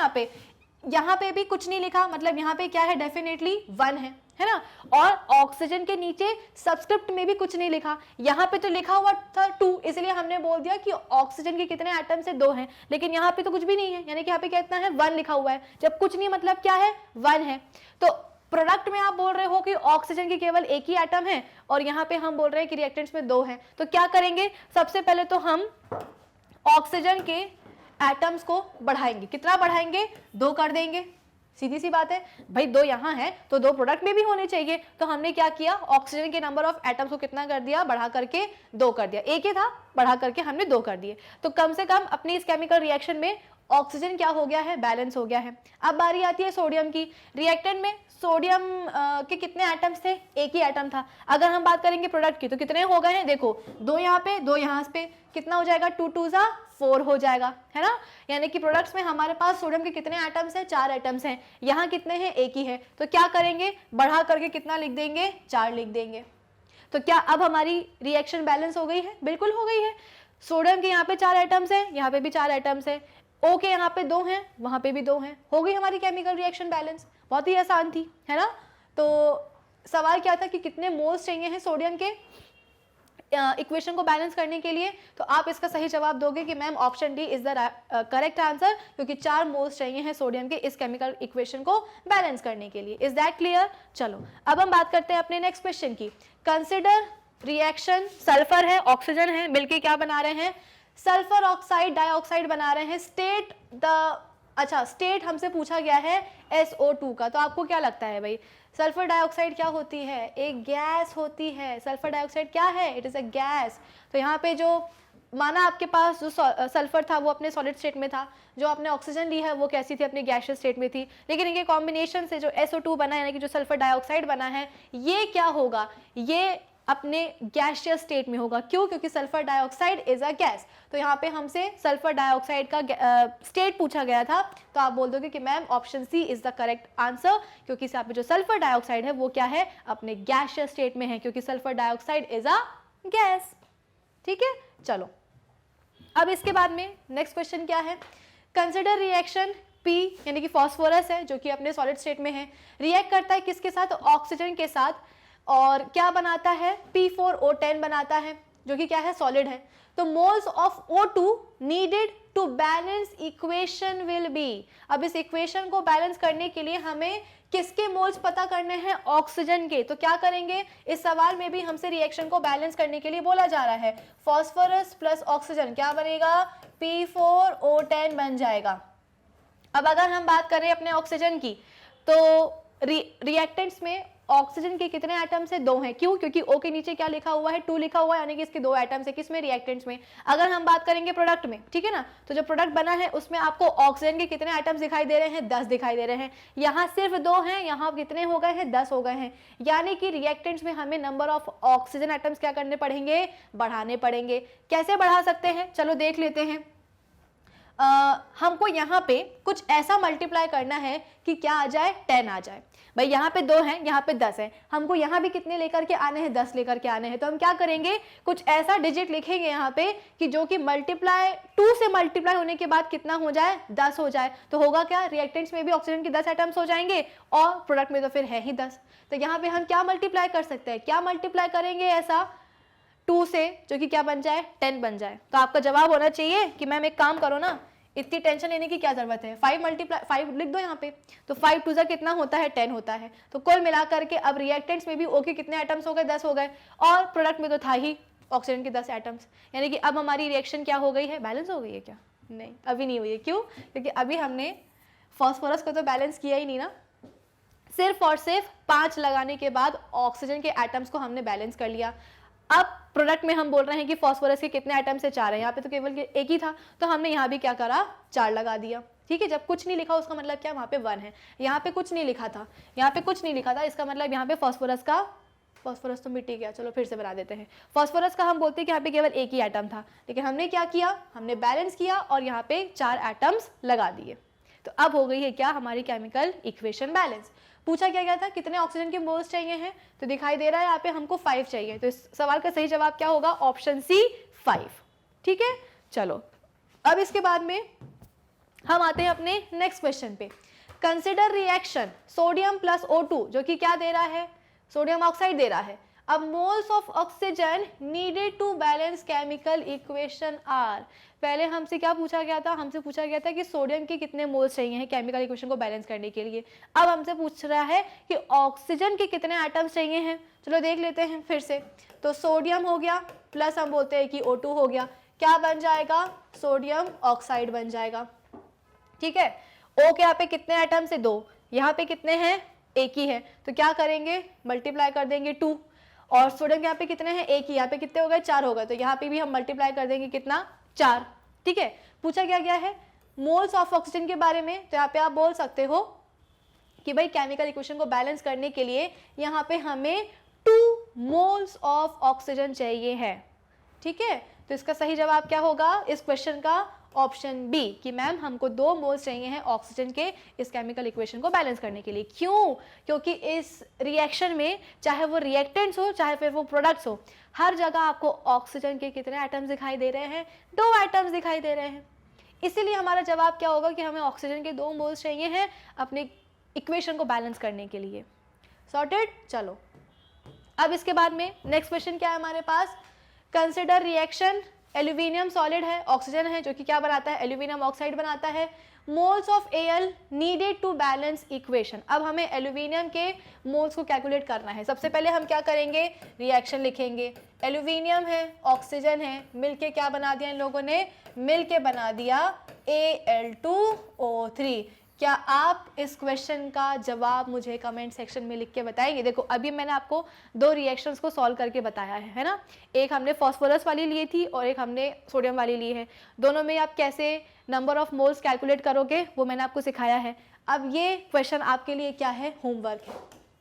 यहाँ पे भी कुछ नहीं लिखा, मतलब यहाँ पे क्या है? डेफिनेटली 1 है ना। और ऑक्सीजन के नीचे सबस्क्रिप्ट में भी कुछ नहीं लिखा, यहाँ पे तो लिखा हुआ था 2, इसलिए हमने बोल दिया कि ऑक्सीजन के कितने एटम से 2 हैं, लेकिन यहाँ पे तो कुछ भी नहीं है, यानी कि यहाँ पे कितना है? 1 लिखा हुआ है। जब कुछ नहीं मतलब क्या है? 1 है। तो प्रोडक्ट में आप बोल रहे हो कि ऑक्सीजन के केवल एक ही एटम है, और यहाँ पे हम बोल रहे हैं कि रिएक्टेंट्स में 2 हैं। तो क्या करेंगे? सबसे पहले तो हम ऑक्सीजन के एटम्स को बढ़ाएंगे। कितना बढ़ाएंगे? 2 कर देंगे। सीधी सी बात है भाई, 2 यहाँ है तो 2 प्रोडक्ट में भी होने चाहिए। तो हमने क्या किया? ऑक्सीजन के नंबर ऑफ एटम्स को कितना कर दिया? बढ़ा करके 2 कर दिया। एक ही था, बढ़ा करके हमने 2 कर दिए। तो कम से कम अपनी इस केमिकल रिएक्शन में ऑक्सीजन क्या हो गया है? बैलेंस हो गया है। अब बारी आती है सोडियम की। रिएक्टेंट में सोडियम के कितने एटम्स थे? एक ही एटम था। अगर हम बात करेंगे प्रोडक्ट की, तो कितने हो गए हैं? देखो 2 यहाँ पे, 2 यहाँ पे, कितना हो जाएगा? 2 2 जा 4 हो जाएगा, है ना। यानी कि प्रोडक्ट्स में हमारे पास सोडियम के कितने एटम्स हैं? 4 एटम्स हैं। यहाँ कितने हैं? एक ही है। तो क्या करेंगे? बढ़ा करके कितना लिख देंगे? 4 लिख देंगे। तो क्या अब हमारी रिएक्शन बैलेंस हो गई है? बिल्कुल हो गई है। सोडियम के यहाँ पे 4 एटम्स हैं, यहाँ पे भी 4 एटम्स हैं। O के यहाँ पे 2 हैं, वहां पे भी 2 हैं। हो गई हमारी केमिकल रिएक्शन बैलेंस। बहुत ही आसान थी, है ना। तो सवाल क्या था कि कितने मोल्स चाहिए हैं सोडियम के इक्वेशन को बैलेंस करने के लिए। तो आप इसका सही जवाब दोगे कि ma'am option D is the correct answer, क्योंकि 4 मोल्स चाहिए हैं सोडियम के इस केमिकल इक्वेशन को बैलेंस करने के लिए। Is that clear? चलो अब हम बात करते हैं अपने नेक्स्ट क्वेश्चन की। कंसिडर रिएक्शन, सल्फर है, ऑक्सीजन है, मिलके क्या बना रहे हैं? सल्फर ऑक्साइड डाइऑक्साइड बना रहे हैं। स्टेट द, अच्छा स्टेट हमसे पूछा गया है SO2 का। तो आपको क्या लगता है भाई, सल्फर डाइऑक्साइड क्या होती है? एक गैस होती है। सल्फर डाइऑक्साइड क्या है? It is a gas. तो यहाँ पे जो माना आपके पास जो सल्फर था वो अपने सॉलिड स्टेट में था, जो आपने ऑक्सीजन ली है वो कैसी थी? अपने गैसियस स्टेट में थी। लेकिन इनके कॉम्बिनेशन से जो SO2 बना है, यानी कि जो सल्फर डाइऑक्साइड बना है, ये क्या होगा? ये अपने गैसियस स्टेट में होगा। क्यों? क्योंकि sulphur dioxide is a gas. तो यहाँ पे हमसे सल्फर डाइऑक्साइड का स्टेट पूछा गया था, तो आप बोल दोगे कि ma'am option C is the correct answer, क्योंकि यहाँ पे जो सल्फर डाइऑक्साइड है वो क्या है? अपने गैसियस स्टेट में है, क्योंकि sulphur dioxide is a gas. ठीक है, चलो अब इसके बाद में नेक्स्ट क्वेश्चन क्या है? कंसिडर रिएक्शन P, यानी कि फॉस्फोरस है जो कि अपने सॉलिड स्टेट में है, रिएक्ट करता है किसके साथ? ऑक्सीजन के साथ, और क्या बनाता है? P4O10 बनाता है, जो कि क्या है? सॉलिड है। तो moles of O2 needed to balance equation will be. अब इस इक्वेशन को बैलेंस करने के लिए हमें किसके मोल्स पता करने हैं? ऑक्सीजन के। तो क्या करेंगे? इस सवाल में भी हमसे रिएक्शन को बैलेंस करने के लिए बोला जा रहा है। फॉस्फोरस प्लस ऑक्सीजन क्या बनेगा? P4O10 बन जाएगा। अब अगर हम बात करें अपने ऑक्सीजन की, तो रिएक्टेंट्स में ऑक्सीजन के कितने एटम्स है? 2 हैं। क्यों? क्योंकि O के नीचे क्या लिखा हुआ है? 2 लिखा हुआ है, यानी कि इसके 2 एटम्स है। किसमें? रिएक्टेंट्स में। अगर हम बात करेंगे प्रोडक्ट में, ठीक है ना, तो जो प्रोडक्ट बना है उसमें आपको ऑक्सीजन के कितने एटम्स दिखाई दे रहे हैं? 10 दिखाई दे रहे हैं। यहाँ सिर्फ 2 हैं, यहाँ कितने हो गए हैं? 10 हो गए हैं। यानी कि रिएक्टेंट्स में हमें नंबर ऑफ ऑक्सीजन एटम्स क्या करने पड़ेंगे? बढ़ाने पड़ेंगे। कैसे बढ़ा सकते हैं? चलो देख लेते हैं। हमको यहाँ पे कुछ ऐसा मल्टीप्लाई करना है कि क्या आ जाए? 10 आ जाए। भाई यहाँ पे 2 हैं, यहाँ पे 10 है, हमको यहाँ भी कितने लेकर के आने हैं? 10 लेकर के आने हैं। तो हम क्या करेंगे? कुछ ऐसा डिजिट लिखेंगे यहाँ पे कि जो कि मल्टीप्लाई 2 से मल्टीप्लाई होने के बाद कितना हो जाए? 10 हो जाए। तो होगा क्या? रिएक्टेंट्स में भी ऑक्सीजन के 10 एटम्स हो जाएंगे, और प्रोडक्ट में तो फिर है ही 10। तो यहाँ पे हम क्या मल्टीप्लाई कर सकते हैं? क्या मल्टीप्लाई करेंगे ऐसा 2 से, जो कि क्या बन जाए? 10 बन जाए। तो आपका जवाब होना चाहिए कि मैम एक काम करो ना, इतनी टेंशन लेने की क्या जरूरत है, 5 लिख दो यहाँ पे। तो 5 2 कितना होता है? 10 होता है। तो कुल मिलाकर के अब रिएक्टेंट्स में भी O के कितने एटम्स हो गए? 10 हो गए, और प्रोडक्ट में तो था ही ऑक्सीजन के 10 एटम्स। यानी कि अब हमारी रिएक्शन क्या हो गई है? बैलेंस हो गई है क्या? नहीं, अभी नहीं हुई है। क्यों? क्योंकि अभी हमने फॉस्फोरस को तो बैलेंस किया ही नहीं ना, सिर्फ और सिर्फ 5 लगाने के बाद ऑक्सीजन के एटम्स को हमने बैलेंस कर लिया। अब प्रोडक्ट में हम बोल रहे हैं कि फास्फोरस के कितने एटम्स है, 4 है, यहाँ पे तो केवल एक ही था, तो हमने यहाँ भी क्या करा, 4 लगा दिया। ठीक है, जब कुछ नहीं लिखा उसका मतलब क्या, वहाँ पे 1 है, यहाँ पे कुछ नहीं लिखा था, यहाँ पे कुछ नहीं लिखा था, इसका मतलब यहाँ पे फास्फोरस तो मिट ही गया, चलो फिर से बना देते हैं। फास्फोरस का हम बोलते हैं कि यहाँ पे केवल एक ही एटम था, लेकिन हमने क्या किया, हमने बैलेंस किया और यहाँ पे 4 एटम्स लगा दिए। तो अब हो गई है क्या, हमारी केमिकल इक्वेशन बैलेंस। पूछा क्या गया था, कितने ऑक्सीजन के मोल्स चाहिए हैं, तो दिखाई दे रहा है यहाँ पे हमको 5 चाहिए, तो इस सवाल का सही जवाब क्या होगा, ऑप्शन सी 5। ठीक है, चलो अब इसके बाद में हम आते हैं अपने नेक्स्ट क्वेश्चन पे। Consider reaction sodium plus O2, जो कि क्या दे रहा है, सोडियम ऑक्साइड दे रहा है। अब moles of oxygen needed to balance chemical equation are. पहले हमसे क्या पूछा गया था, हमसे पूछा गया था कि सोडियम के कितने मोल्स चाहिए हैं केमिकल इक्वेशन को बैलेंस करने के लिए। अब हमसे पूछ रहा है कि ऑक्सीजन के कितने एटम्स चाहिए हैं। चलो देख लेते हैं फिर से। तो सोडियम हो गया प्लस हम बोलते हैं कि O2 हो गया, क्या बन जाएगा, सोडियम ऑक्साइड बन जाएगा। ठीक है, O के यहाँ पे कितने एटम्स है, 2, यहाँ पे कितने हैं, एक ही है, तो क्या करेंगे, मल्टीप्लाई कर देंगे 2। और सोडियम यहाँ पे कितने हैं, एक ही, यहाँ पे कितने हो गए, 4 हो गए, तो यहाँ पे भी हम मल्टीप्लाई कर देंगे कितना, 4। ठीक है, पूछा क्या गया है मोल्स ऑफ ऑक्सीजन के बारे में, तो यहाँ पे आप बोल सकते हो कि भाई केमिकल इक्वेशन को बैलेंस करने के लिए यहाँ पे हमें 2 मोल्स ऑफ ऑक्सीजन चाहिए है। ठीक है, तो इसका सही जवाब क्या होगा इस क्वेश्चन का, ऑप्शन बी, कि मैम हमको 2 मोल्स चाहिए हैं ऑक्सीजन के इस केमिकल इक्वेशन को बैलेंस करने के लिए। क्यों, क्योंकि इस रिएक्शन में चाहे वो रिएक्टेंट्स हो चाहे फिर वो प्रोडक्ट्स हो, हर जगह आपको ऑक्सीजन के कितने एटम्स दिखाई दे रहे हैं, 2 एटम्स दिखाई दे रहे हैं। इसीलिए हमारा जवाब क्या होगा कि हमें ऑक्सीजन के 2 मोल्स चाहिए हैं अपने इक्वेशन को बैलेंस करने के लिए। सॉर्टेड। चलो अब इसके बाद में नेक्स्ट क्वेश्चन क्या है हमारे पास, कंसिडर रिएक्शन, एल्यूमिनियम सॉलिड है, ऑक्सीजन है, जो कि क्या बनाता है, एल्यूमिनियम ऑक्साइड बनाता है। Moles of Al needed to balance equation. अब हमें एल्यूमिनियम के मोल्स को कैलकुलेट करना है। सबसे पहले हम क्या करेंगे, रिएक्शन लिखेंगे। एल्यूमिनियम है, ऑक्सीजन है, मिलके क्या बना दिया इन लोगों ने, मिलके बना दिया Al2O3। क्या आप इस क्वेश्चन का जवाब मुझे कमेंट सेक्शन में लिख के बताएंगे। देखो अभी मैंने आपको 2 रिएक्शंस को सॉल्व करके बताया है ना, एक हमने फास्फोरस वाली ली थी और एक हमने सोडियम वाली ली है। दोनों में आप कैसे नंबर ऑफ मोल्स कैलकुलेट करोगे वो मैंने आपको सिखाया है। अब ये क्वेश्चन आपके लिए क्या है, होमवर्क है।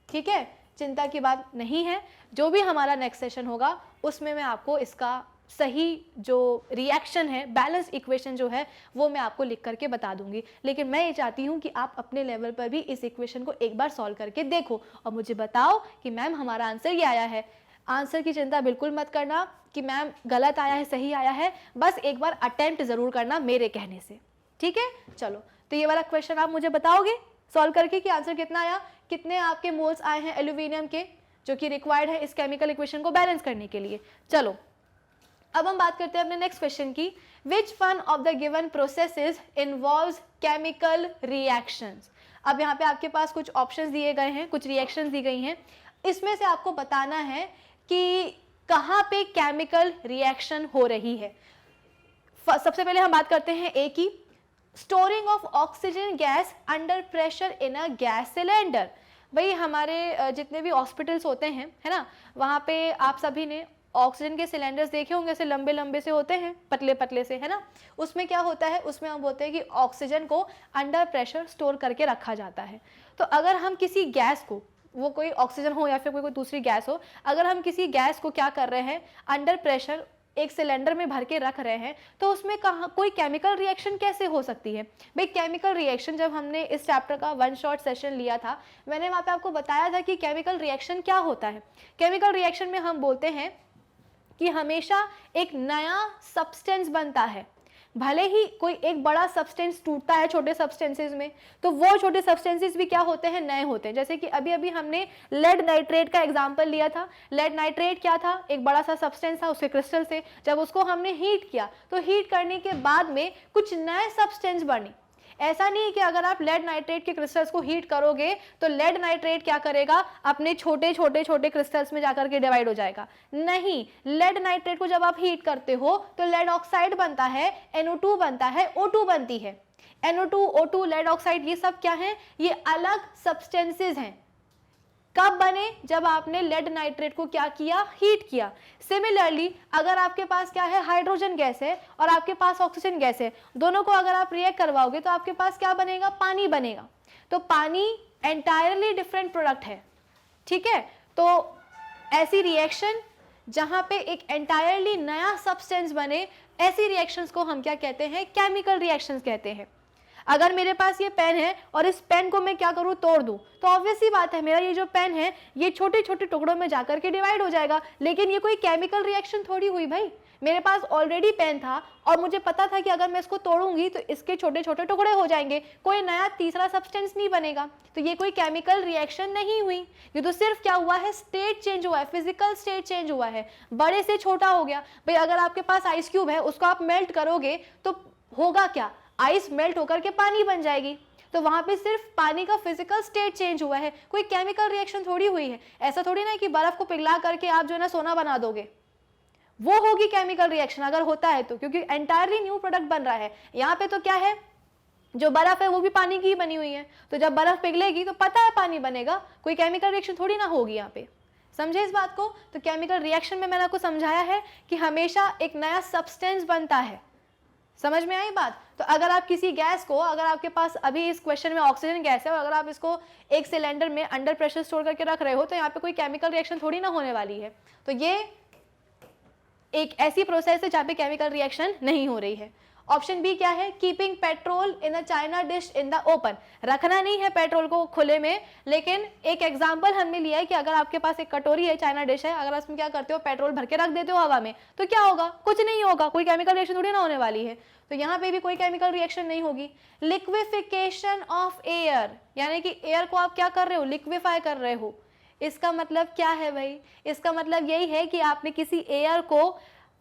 ठीक है, चिंता की बात नहीं है, जो भी हमारा नेक्स्ट सेशन होगा उसमें मैं आपको इसका सही जो रिएक्शन है, बैलेंस इक्वेशन जो है वो मैं आपको लिख करके बता दूंगी। लेकिन मैं ये चाहती हूँ कि आप अपने लेवल पर भी इस इक्वेशन को एक बार सॉल्व करके देखो और मुझे बताओ कि मैम हमारा आंसर ये आया है। आंसर की चिंता बिल्कुल मत करना कि मैम गलत आया है सही आया है, बस एक बार अटेम्प्ट जरूर करना मेरे कहने से। ठीक है, चलो तो ये वाला क्वेश्चन आप मुझे बताओगे सॉल्व करके कि आंसर कितना आया, कितने आपके मोल्स आए हैं एल्यूमिनियम के जो कि रिक्वायर्ड है इस केमिकल इक्वेशन को बैलेंस करने के लिए। चलो अब हम बात करते हैं अपने नेक्स्ट क्वेश्चन की। Which one of the given processes involves chemical reactions. अब यहाँ पे आपके पास कुछ ऑप्शंस दिए गए हैं, कुछ रिएक्शंस दी गई हैं, इसमें से आपको बताना है कि कहाँ पे केमिकल रिएक्शन हो रही है। सबसे पहले हम बात करते हैं ए की, storing of oxygen gas under pressure in a gas cylinder. भाई हमारे जितने भी हॉस्पिटल्स होते हैं है ना, वहाँ पे आप सभी ने ऑक्सीजन के सिलेंडर्स देखे होंगे, ऐसे लंबे लंबे से होते हैं, पतले पतले से, है ना। उसमें क्या होता है, उसमें हम बोलते हैं कि ऑक्सीजन को अंडर प्रेशर स्टोर करके रखा जाता है। तो अगर हम किसी गैस को, वो कोई ऑक्सीजन हो या फिर कोई दूसरी गैस हो, अगर हम किसी गैस को क्या कर रहे हैं, अंडर प्रेशर एक सिलेंडर में भर के रख रहे हैं, तो उसमें कहाँ कोई केमिकल रिएक्शन कैसे हो सकती है। भाई केमिकल रिएक्शन, जब हमने इस चैप्टर का 1 शॉर्ट सेशन लिया था, मैंने वहाँ पे आपको बताया था कि केमिकल रिएक्शन क्या होता है। केमिकल रिएक्शन में हम बोलते हैं कि हमेशा एक नया सब्सटेंस बनता है। भले ही कोई एक बड़ा सब्सटेंस टूटता है छोटे सब्सटेंसेस में, तो वो छोटे सब्सटेंसेस भी क्या होते हैं, नए होते हैं। जैसे कि अभी अभी हमने लेड नाइट्रेट का एग्जांपल लिया था। लेड नाइट्रेट क्या था, एक बड़ा सा सब्सटेंस था, उसके क्रिस्टल से जब उसको हमने हीट किया तो हीट करने के बाद में कुछ नए सब्सटेंस बने। ऐसा नहीं कि अगर आप लेड नाइट्रेट के क्रिस्टल्स को हीट करोगे तो लेड नाइट्रेट क्या करेगा, अपने छोटे छोटे छोटे क्रिस्टल्स में जाकर के डिवाइड हो जाएगा। नहीं, लेड नाइट्रेट को जब आप हीट करते हो तो लेड ऑक्साइड बनता है, NO2 बनता है, O2 बनती है। NO2, O2, लेड ऑक्साइड, ये सब क्या है, ये अलग सब्सटेंसेस हैं, कब बने? जब आपने लेड नाइट्रेट को क्या किया? हीट किया। सिमिलरली अगर आपके पास क्या है? हाइड्रोजन गैस है और आपके पास ऑक्सीजन गैस है, दोनों को अगर आप रिएक्ट करवाओगे तो आपके पास क्या बनेगा? पानी बनेगा। तो पानी एंटायरली डिफरेंट प्रोडक्ट है, ठीक है। तो ऐसी रिएक्शन जहां पे एक एंटायरली नया सब्सटेंस बने, ऐसी रिएक्शंस को हम क्या कहते हैं? केमिकल रिएक्शंस कहते हैं। अगर मेरे पास ये पेन है और इस पेन को मैं क्या करूं? तोड़ दूं, तो ऑब्वियस सी बात है मेरा ये जो पेन है ये छोटे छोटे टुकड़ों में जाकर के डिवाइड हो जाएगा। लेकिन ये कोई केमिकल रिएक्शन थोड़ी हुई भाई। मेरे पास ऑलरेडी पेन था और मुझे पता था कि अगर मैं इसको तोड़ूंगी तो इसके छोटे छोटे टुकड़े हो जाएंगे, कोई नया तीसरा सब्सटेंस नहीं बनेगा। तो ये कोई केमिकल रिएक्शन नहीं हुई, ये तो सिर्फ क्या हुआ है? स्टेट चेंज हुआ है, फिजिकल स्टेट चेंज हुआ है, बड़े से छोटा हो गया। भाई अगर आपके पास आइस क्यूब है, उसको आप मेल्ट करोगे तो होगा क्या? आइस मेल्ट होकर के पानी बन जाएगी। तो वहां पे सिर्फ पानी का फिजिकल स्टेट चेंज हुआ है, कोई केमिकल रिएक्शन थोड़ी हुई है। ऐसा थोड़ी ना कि बर्फ को पिघला करके आप जो है ना सोना बना दोगे, वो होगी केमिकल रिएक्शन अगर होता है तो, क्योंकि एंटायरली न्यू प्रोडक्ट बन रहा है। यहाँ पे तो क्या है? जो बर्फ है वो भी पानी की ही बनी हुई है, तो जब बर्फ पिघलेगी तो पता है पानी बनेगा, कोई केमिकल रिएक्शन थोड़ी ना होगी यहाँ पे। समझे इस बात को? तो केमिकल रिएक्शन में मैंने आपको समझाया है कि हमेशा एक नया सब्सटेंस बनता है। समझ में आई बात? तो अगर आप किसी गैस को, अगर आपके पास अभी इस क्वेश्चन में ऑक्सीजन गैस है और अगर आप इसको एक सिलेंडर में अंडर प्रेशर स्टोर करके रख रहे हो, तो यहाँ पे कोई केमिकल रिएक्शन थोड़ी ना होने वाली है। तो ये एक ऐसी प्रोसेस है जहाँ पे केमिकल रिएक्शन नहीं हो रही है। ऑप्शन बी क्या है? Keeping petrol in a China dish in the open. रखना नहीं है पेट्रोल को खुले में, लेकिन एक एग्जांपल हमने लिया है कि अगर आपके पास एक कटोरी है, चाइना डिश है, अगर उसमें क्या करते हो? पेट्रोल भर के रख देते हो हवा में, तो क्या होगा? कुछ नहीं होगा, कोई केमिकल रिएक्शन थोड़ी ना होने वाली है। तो यहाँ पे भी कोई केमिकल रिएक्शन नहीं होगी। लिक्विफिकेशन ऑफ एयर, यानी कि एयर को आप क्या कर रहे हो? लिक्विफाई कर रहे हो। इसका मतलब क्या है भाई? इसका मतलब यही है कि आपने किसी एयर को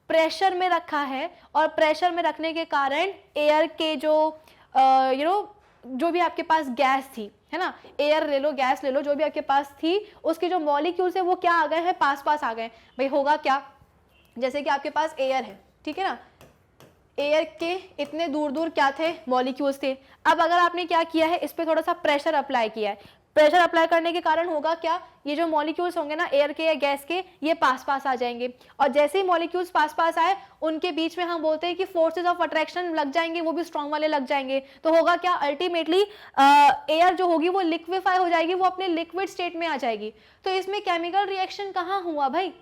प्रेशर में रखा है और प्रेशर में रखने के कारण एयर के जो जो भी आपके पास गैस थी, है ना, एयर ले लो, गैस ले लो, जो भी आपके पास थी, उसके जो मॉलिक्यूल्स है वो क्या आ गए हैं? पास पास आ गए। भाई होगा क्या? जैसे कि आपके पास एयर है, ठीक है ना, एयर के इतने दूर दूर क्या थे? मॉलिक्यूल्स थे। अब अगर आपने क्या किया है? इस पर थोड़ा सा प्रेशर अप्लाई किया है। प्रेशर अप्लाई करने के कारण होगा क्या? ये जो मॉलिक्यूल्स होंगे ना एयर के या गैस के, ये पास पास आ जाएंगे। और जैसे ही मॉलिक्यूल्स पास पास आए, उनके बीच में हम बोलते हैं कि फोर्सेस ऑफ अट्रैक्शन लग जाएंगे, वो भी स्ट्रॉन्ग वाले लग जाएंगे। तो होगा क्या? अल्टीमेटली एयर जो होगी वो लिक्विफाई हो जाएगी, वो अपने लिक्विड स्टेट में आ जाएगी। तो इसमें केमिकल रिएक्शन कहाँ हुआ भाई?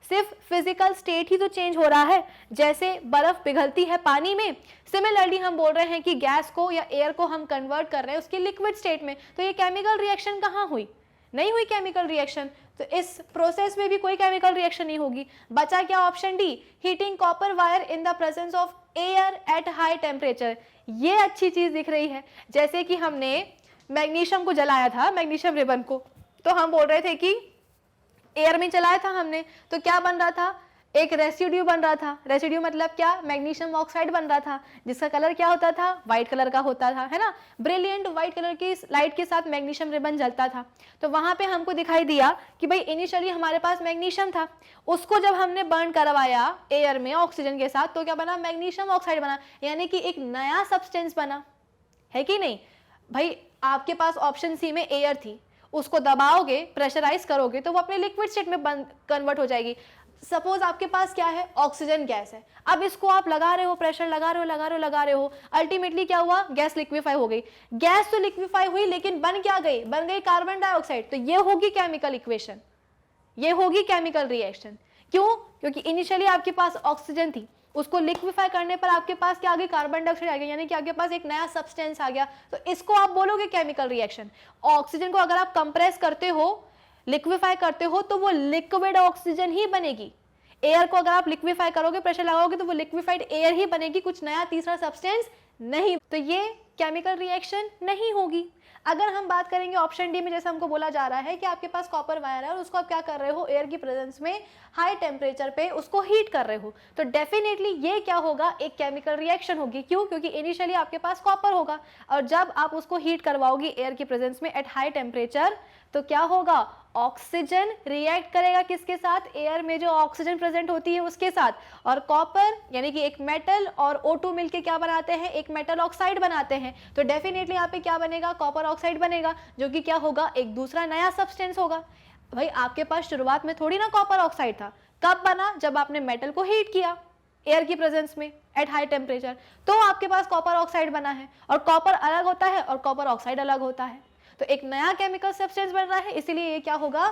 सिर्फ फिजिकल स्टेट ही तो चेंज हो रहा है। जैसे बर्फ पिघलती है पानी में, सिमिलरली हम बोल रहे हैं कि गैस को या एयर को हम कन्वर्ट कर रहे हैं उसके लिक्विड स्टेट में। तो ये केमिकल रिएक्शन कहाँ हुई? नहीं हुई केमिकल रिएक्शन। तो इस प्रोसेस में भी कोई केमिकल रिएक्शन नहीं होगी। बचा क्या? Option D, heating copper wire in the presence of air at high temperature. ये अच्छी चीज दिख रही है। जैसे कि हमने मैग्नीशियम को जलाया था, मैग्नीशियम रिबन को, तो हम बोल रहे थे कि एयर में चलाया था हमने, तो क्या बन रहा था? एक रेसिड्यू बन रहा था। रेसिड्यू मतलब क्या? मैग्नीशियम ऑक्साइड बन रहा था, जिसका कलर क्या होता था? व्हाइट कलर का होता था, है ना। ब्रिलियंट व्हाइट कलर की लाइट के साथ मैग्नीशियम रिबन जलता था। तो वहां पे हमको दिखाई दिया कि भाई इनिशियली हमारे पास मैग्नीशियम था, उसको जब हमने बर्न करवाया एयर में ऑक्सीजन के साथ, तो क्या बना? मैग्नीशियम ऑक्साइड बना, यानी कि एक नया सब्सटेंस बना, है कि नहीं भाई? आपके पास ऑप्शन सी में एयर थी, उसको दबाओगे, प्रेशराइज करोगे, तो वो अपने लिक्विड स्टेट में कन्वर्ट हो जाएगी। सपोज आपके पास क्या है? ऑक्सीजन गैस है। अब इसको आप लगा रहे हो, प्रेशर लगा रहे हो, अल्टीमेटली क्या हुआ? गैस लिक्विफाई हो गई। गैस तो लिक्विफाई हुई, लेकिन बन क्या गई? बन गई कार्बन डाइऑक्साइड। तो ये होगी केमिकल इक्वेशन, ये होगी केमिकल रिएक्शन। क्यों? क्योंकि इनिशियली आपके पास ऑक्सीजन थी, उसको लिक्विफाई करने पर आपके पास क्या आ गई? कार्बन डाइऑक्साइड आ गया, यानी कि आपके पास एक नया सब्सटेंस आ गया। तो इसको आप बोलोगे केमिकल रिएक्शन। ऑक्सीजन को अगर आप कंप्रेस करते हो, लिक्विफाई करते हो, तो वो लिक्विड ऑक्सीजन ही बनेगी। एयर को अगर आप लिक्विफाई करोगे, प्रेशर लगाओगे, तो वो लिक्विफाइड एयर ही बनेगी, कुछ नया तीसरा सब्सटेंस नहीं। तो ये केमिकल रिएक्शन नहीं होगी। अगर हम बात करेंगे ऑप्शन डी में, जैसे हमको बोला जा रहा है कि आपके पास कॉपर वायर है और उसको आप क्या कर रहे हो? एयर की प्रेजेंस में हाई टेम्परेचर पे उसको हीट कर रहे हो, तो डेफिनेटली ये क्या होगा? एक केमिकल रिएक्शन होगी। क्यों? क्योंकि इनिशियली आपके पास कॉपर होगा और जब आप उसको हीट करवाओगे एयर की प्रेजेंस में एट हाई टेम्परेचर, तो क्या होगा, ऑक्सीजन रिएक्ट करेगा किसके साथ, एयर में जो ऑक्सीजन प्रेजेंट होती है उसके साथ, और कॉपर यानी कि एक मेटल और O2 मिलके क्या बनाते हैं, एक मेटल ऑक्साइड बनाते हैं। तो डेफिनेटली यहाँ पे क्या बनेगा, कॉपर ऑक्साइड बनेगा, जो कि क्या होगा, एक दूसरा नया सब्सटेंस होगा। भाई आपके पास शुरुआत में थोड़ी ना कॉपर ऑक्साइड था, कब बना, जब आपने मेटल को हीट किया एयर की प्रेजेंस में एट हाई टेम्परेचर, तो आपके पास कॉपर ऑक्साइड बना है। और कॉपर अलग होता है और कॉपर ऑक्साइड अलग होता है, तो एक नया केमिकल सब्सटेंस बन रहा है, इसीलिए ये क्या होगा,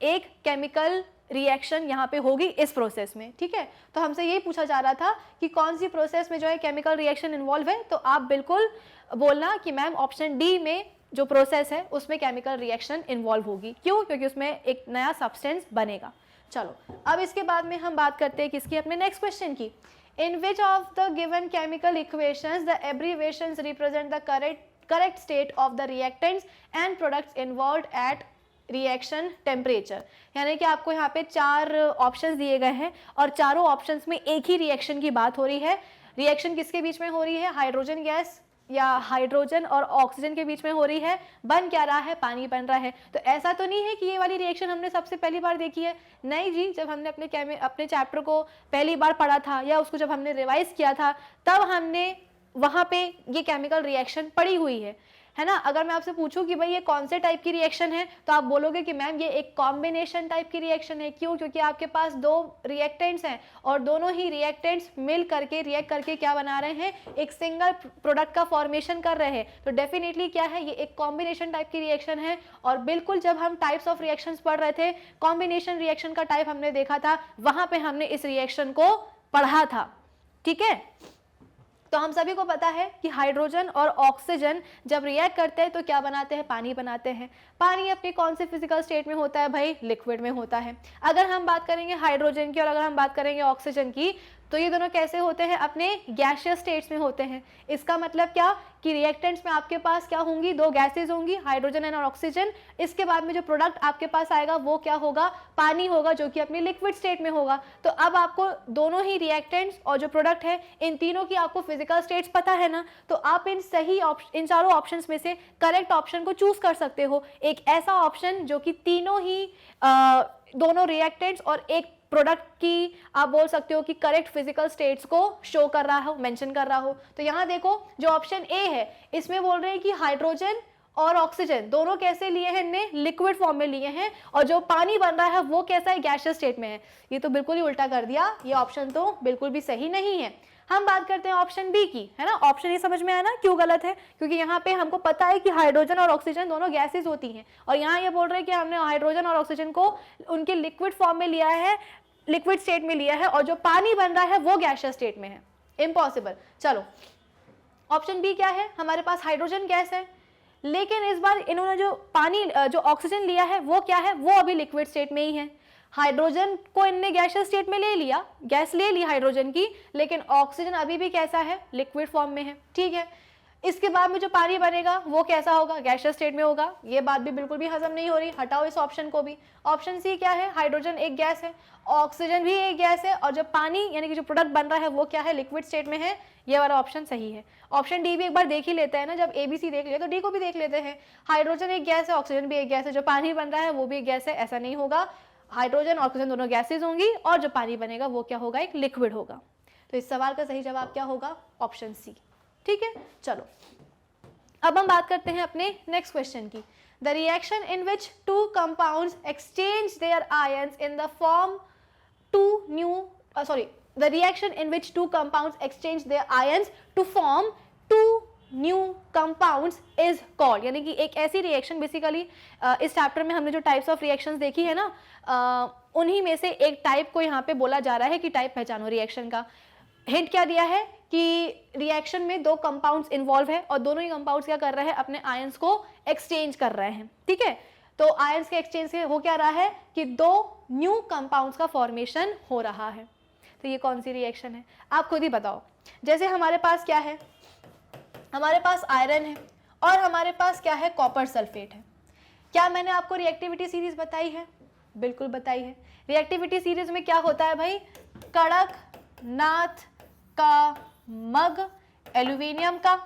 एक केमिकल रिएक्शन यहाँ पे होगी इस प्रोसेस में। ठीक है, तो हमसे यही पूछा जा रहा था कि कौन सी प्रोसेस में जो है केमिकल रिएक्शन इन्वॉल्व है, तो आप बिल्कुल बोलना कि मैम ऑप्शन डी में जो प्रोसेस है उसमें केमिकल रिएक्शन इन्वॉल्व होगी। क्यों, क्योंकि उसमें एक नया सब्सटेंस बनेगा। चलो अब इसके बाद में हम बात करते हैं किसकी, अपने नेक्स्ट क्वेश्चन की। In which of the given chemical equations the abbreviations represent the correct state of the reactants and products involved at reaction temperature. यानी कि आपको यहाँ पे 4 ऑप्शंस दिए गए हैं और चारों ऑप्शंस में एक ही रिएक्शन की बात हो रही है। रिएक्शन किसके बीच में हो रही है, हाइड्रोजन गैस या हाइड्रोजन और ऑक्सीजन के बीच में हो रही है। बन क्या रहा है, पानी बन रहा है। तो ऐसा तो नहीं है कि ये वाली रिएक्शन हमने सबसे पहली बार देखी है, नहीं जी। जब हमने अपने चैप्टर को पहली बार पढ़ा था या उसको जब हमने रिवाइज किया था, तब हमने वहाँ पे ये केमिकल रिएक्शन पढ़ी हुई है ना। अगर मैं आपसे पूछूं कि भाई ये कौन से टाइप की रिएक्शन है, तो आप बोलोगे कि मैम ये एक कॉम्बिनेशन टाइप की रिएक्शन है। क्यों, क्योंकि आपके पास 2 रिएक्टेंट्स हैं और दोनों ही रिएक्टेंट्स मिल करके रिएक्ट करके क्या बना रहे हैं, एक सिंगल प्रोडक्ट का फॉर्मेशन कर रहे हैं। तो डेफिनेटली क्या है, ये एक कॉम्बिनेशन टाइप की रिएक्शन है। और बिल्कुल जब हम टाइप्स ऑफ रिएक्शंस पढ़ रहे थे, कॉम्बिनेशन रिएक्शन का टाइप हमने देखा था, वहां पे हमने इस रिएक्शन को पढ़ा था। ठीक है, तो हम सभी को पता है कि हाइड्रोजन और ऑक्सीजन जब रिएक्ट करते हैं तो क्या बनाते हैं, पानी बनाते हैं। पानी अपनी कौन से फिजिकल स्टेट में होता है भाई, लिक्विड में होता है। अगर हम बात करेंगे हाइड्रोजन की और अगर हम बात करेंगे ऑक्सीजन की, तो ये दोनों कैसे होते हैं, अपने गैसियस स्टेट्स में होते हैं। इसका मतलब क्या कि रिएक्टेंट्स में आपके पास क्या होंगी, 2 गैसेज होंगी, हाइड्रोजन एंड ऑक्सीजन। इसके बाद में जो प्रोडक्ट आपके पास आएगा वो क्या होगा, पानी होगा, जो कि अपनी लिक्विड स्टेट में होगा। तो अब आपको दोनों ही रिएक्टेंट्स और जो प्रोडक्ट है, इन तीनों की आपको फिजिकल स्टेट्स पता है ना, तो आप इन चारों ऑप्शंस में से करेक्ट ऑप्शन को चूज कर सकते हो। एक ऐसा ऑप्शन जो कि तीनों ही दोनों रिएक्टेंट्स और एक प्रोडक्ट की आप बोल सकते हो कि करेक्ट फिजिकल स्टेट्स को शो कर रहा हो, मेंशन कर रहा हो। तो यहाँ देखो जो ऑप्शन ए है, इसमें बोल रहे हैं कि हाइड्रोजन और ऑक्सीजन दोनों कैसे लिए हैं, ने लिक्विड फॉर्म में लिए हैं, और जो पानी बन रहा है वो कैसा है, गैसियस स्टेट में है। ये तो बिल्कुल ही उल्टा कर दिया, ये ऑप्शन तो बिल्कुल भी सही नहीं है। हम बात करते हैं ऑप्शन बी की, है ना। ऑप्शन ये समझ में आया ना क्यों गलत है, क्योंकि यहाँ पे हमको पता है कि हाइड्रोजन और ऑक्सीजन दोनों गैसेज होती हैं, और यहाँ ये बोल रहे हैं कि हमने हाइड्रोजन और ऑक्सीजन को उनके लिक्विड फॉर्म में लिया है, लिक्विड स्टेट में लिया है, और जो पानी बन रहा है वो गैसियस स्टेट में है। इम्पॉसिबल। चलो ऑप्शन बी क्या है, हमारे पास हाइड्रोजन गैस है, लेकिन इस बार इन्होंने जो ऑक्सीजन लिया है वो क्या है, वो अभी लिक्विड स्टेट में ही है। हाइड्रोजन को इनने गैसियस स्टेट में ले लिया, गैस ले ली हाइड्रोजन की, लेकिन ऑक्सीजन अभी भी कैसा है, लिक्विड फॉर्म में है। ठीक है, इसके बाद में जो पानी बनेगा वो कैसा होगा, गैसियस स्टेट में होगा। ये बात भी बिल्कुल भी हजम नहीं हो रही, हटाओ इस ऑप्शन को भी। ऑप्शन सी क्या है, हाइड्रोजन एक गैस है, ऑक्सीजन भी एक गैस है, और जो पानी यानी कि जो प्रोडक्ट बन रहा है वो क्या है, लिक्विड स्टेट में है। ये वाला ऑप्शन सही है। ऑप्शन डी भी एक बार देख ही लेते हैं ना, जब ABC देख लिया तो डी को भी देख लेते हैं। हाइड्रोजन एक गैस है, ऑक्सीजन भी एक गैस है, जो पानी बन रहा है वो भी एक गैस है, ऐसा नहीं होगा। हाइड्रोजन और ऑक्सीजन दोनों गैसेज होंगी, और जो पानी बनेगा वो क्या होगा, एक लिक्विड होगा। तो इस सवाल का सही जवाब क्या होगा, ऑप्शन सी। ठीक है, चलो अब हम बात करते हैं अपने नेक्स्ट क्वेश्चन की। The reaction in which 2 compounds exchange there ions in the form the reaction in which 2 compounds exchange their ions to form 2 new compounds is called, यानी कि एक ऐसी रिएक्शन, बेसिकली इस चैप्टर में हमने जो टाइप्स ऑफ रिएक्शंस देखी है ना, उन्हीं में से एक टाइप को यहाँ पे बोला जा रहा है कि टाइप पहचानो रिएक्शन का। हिंट क्या दिया है कि रिएक्शन में 2 कंपाउंड्स इन्वॉल्व है और दोनों ही कंपाउंड्स क्या कर रहे हैं, अपने आयंस को एक्सचेंज कर रहे हैं। ठीक है, तो आयंस के एक्सचेंज से हो क्या रहा है कि 2 न्यू कंपाउंड्स का फॉर्मेशन हो रहा है। तो ये कौन सी रिएक्शन है, आप खुद ही बताओ। जैसे हमारे पास क्या है, हमारे पास आयरन है और हमारे पास क्या है, कॉपर सल्फेट है। क्या मैंने आपको रिएक्टिविटी सीरीज बताई है, बिल्कुल बताई है। रिएक्टिविटी सीरीज में क्या होता है भाई, कड़क नाथ का मग एल्यूमिनियम का,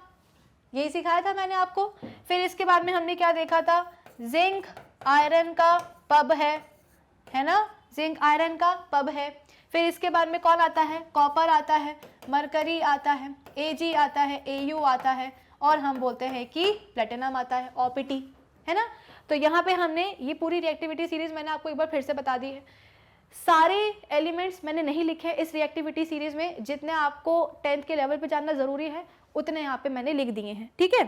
यही सिखाया था मैंने आपको। फिर इसके बाद में हमने क्या देखा था, जिंक आयरन का पब है ना, जिंक आयरन का पब है। फिर इसके बाद में कौन आता है, कॉपर आता है, मरकरी आता है, Ag आता है, Au आता है, और हम बोलते हैं कि प्लेटिनम आता है, OPT, है ना। तो यहाँ पे हमने ये पूरी रिएक्टिविटी सीरीज मैंने आपको एक बार फिर से बता दी है। सारे एलिमेंट्स मैंने नहीं लिखे इस रिएक्टिविटी सीरीज में, जितने आपको 10th के लेवल पे जानना जरूरी है उतने यहाँ पे मैंने लिख दिए हैं, ठीक है।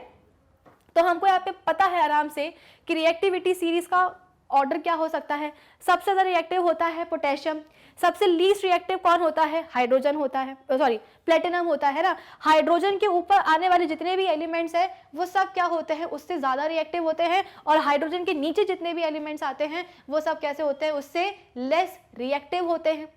तो हमको यहाँ पे पता है आराम से कि रिएक्टिविटी सीरीज का ऑर्डर क्या हो सकता है। सबसे ज़्यादा रिएक्टिव होता है पोटेशियम, सबसे लीस्ट रिएक्टिव कौन होता है, हाइड्रोजन होता है, सॉरी प्लेटिनम होता है ना। हाइड्रोजन के ऊपर आने वाले जितने भी एलिमेंट्स हैं वो सब क्या होते हैं, उससे ज़्यादा रिएक्टिव होते हैं, और हाइड्रोजन के नीचे जितने भी एलिमेंट्स आते हैं वो सब कैसे होते हैं, उससे लेस रिएक्टिव होते हैं।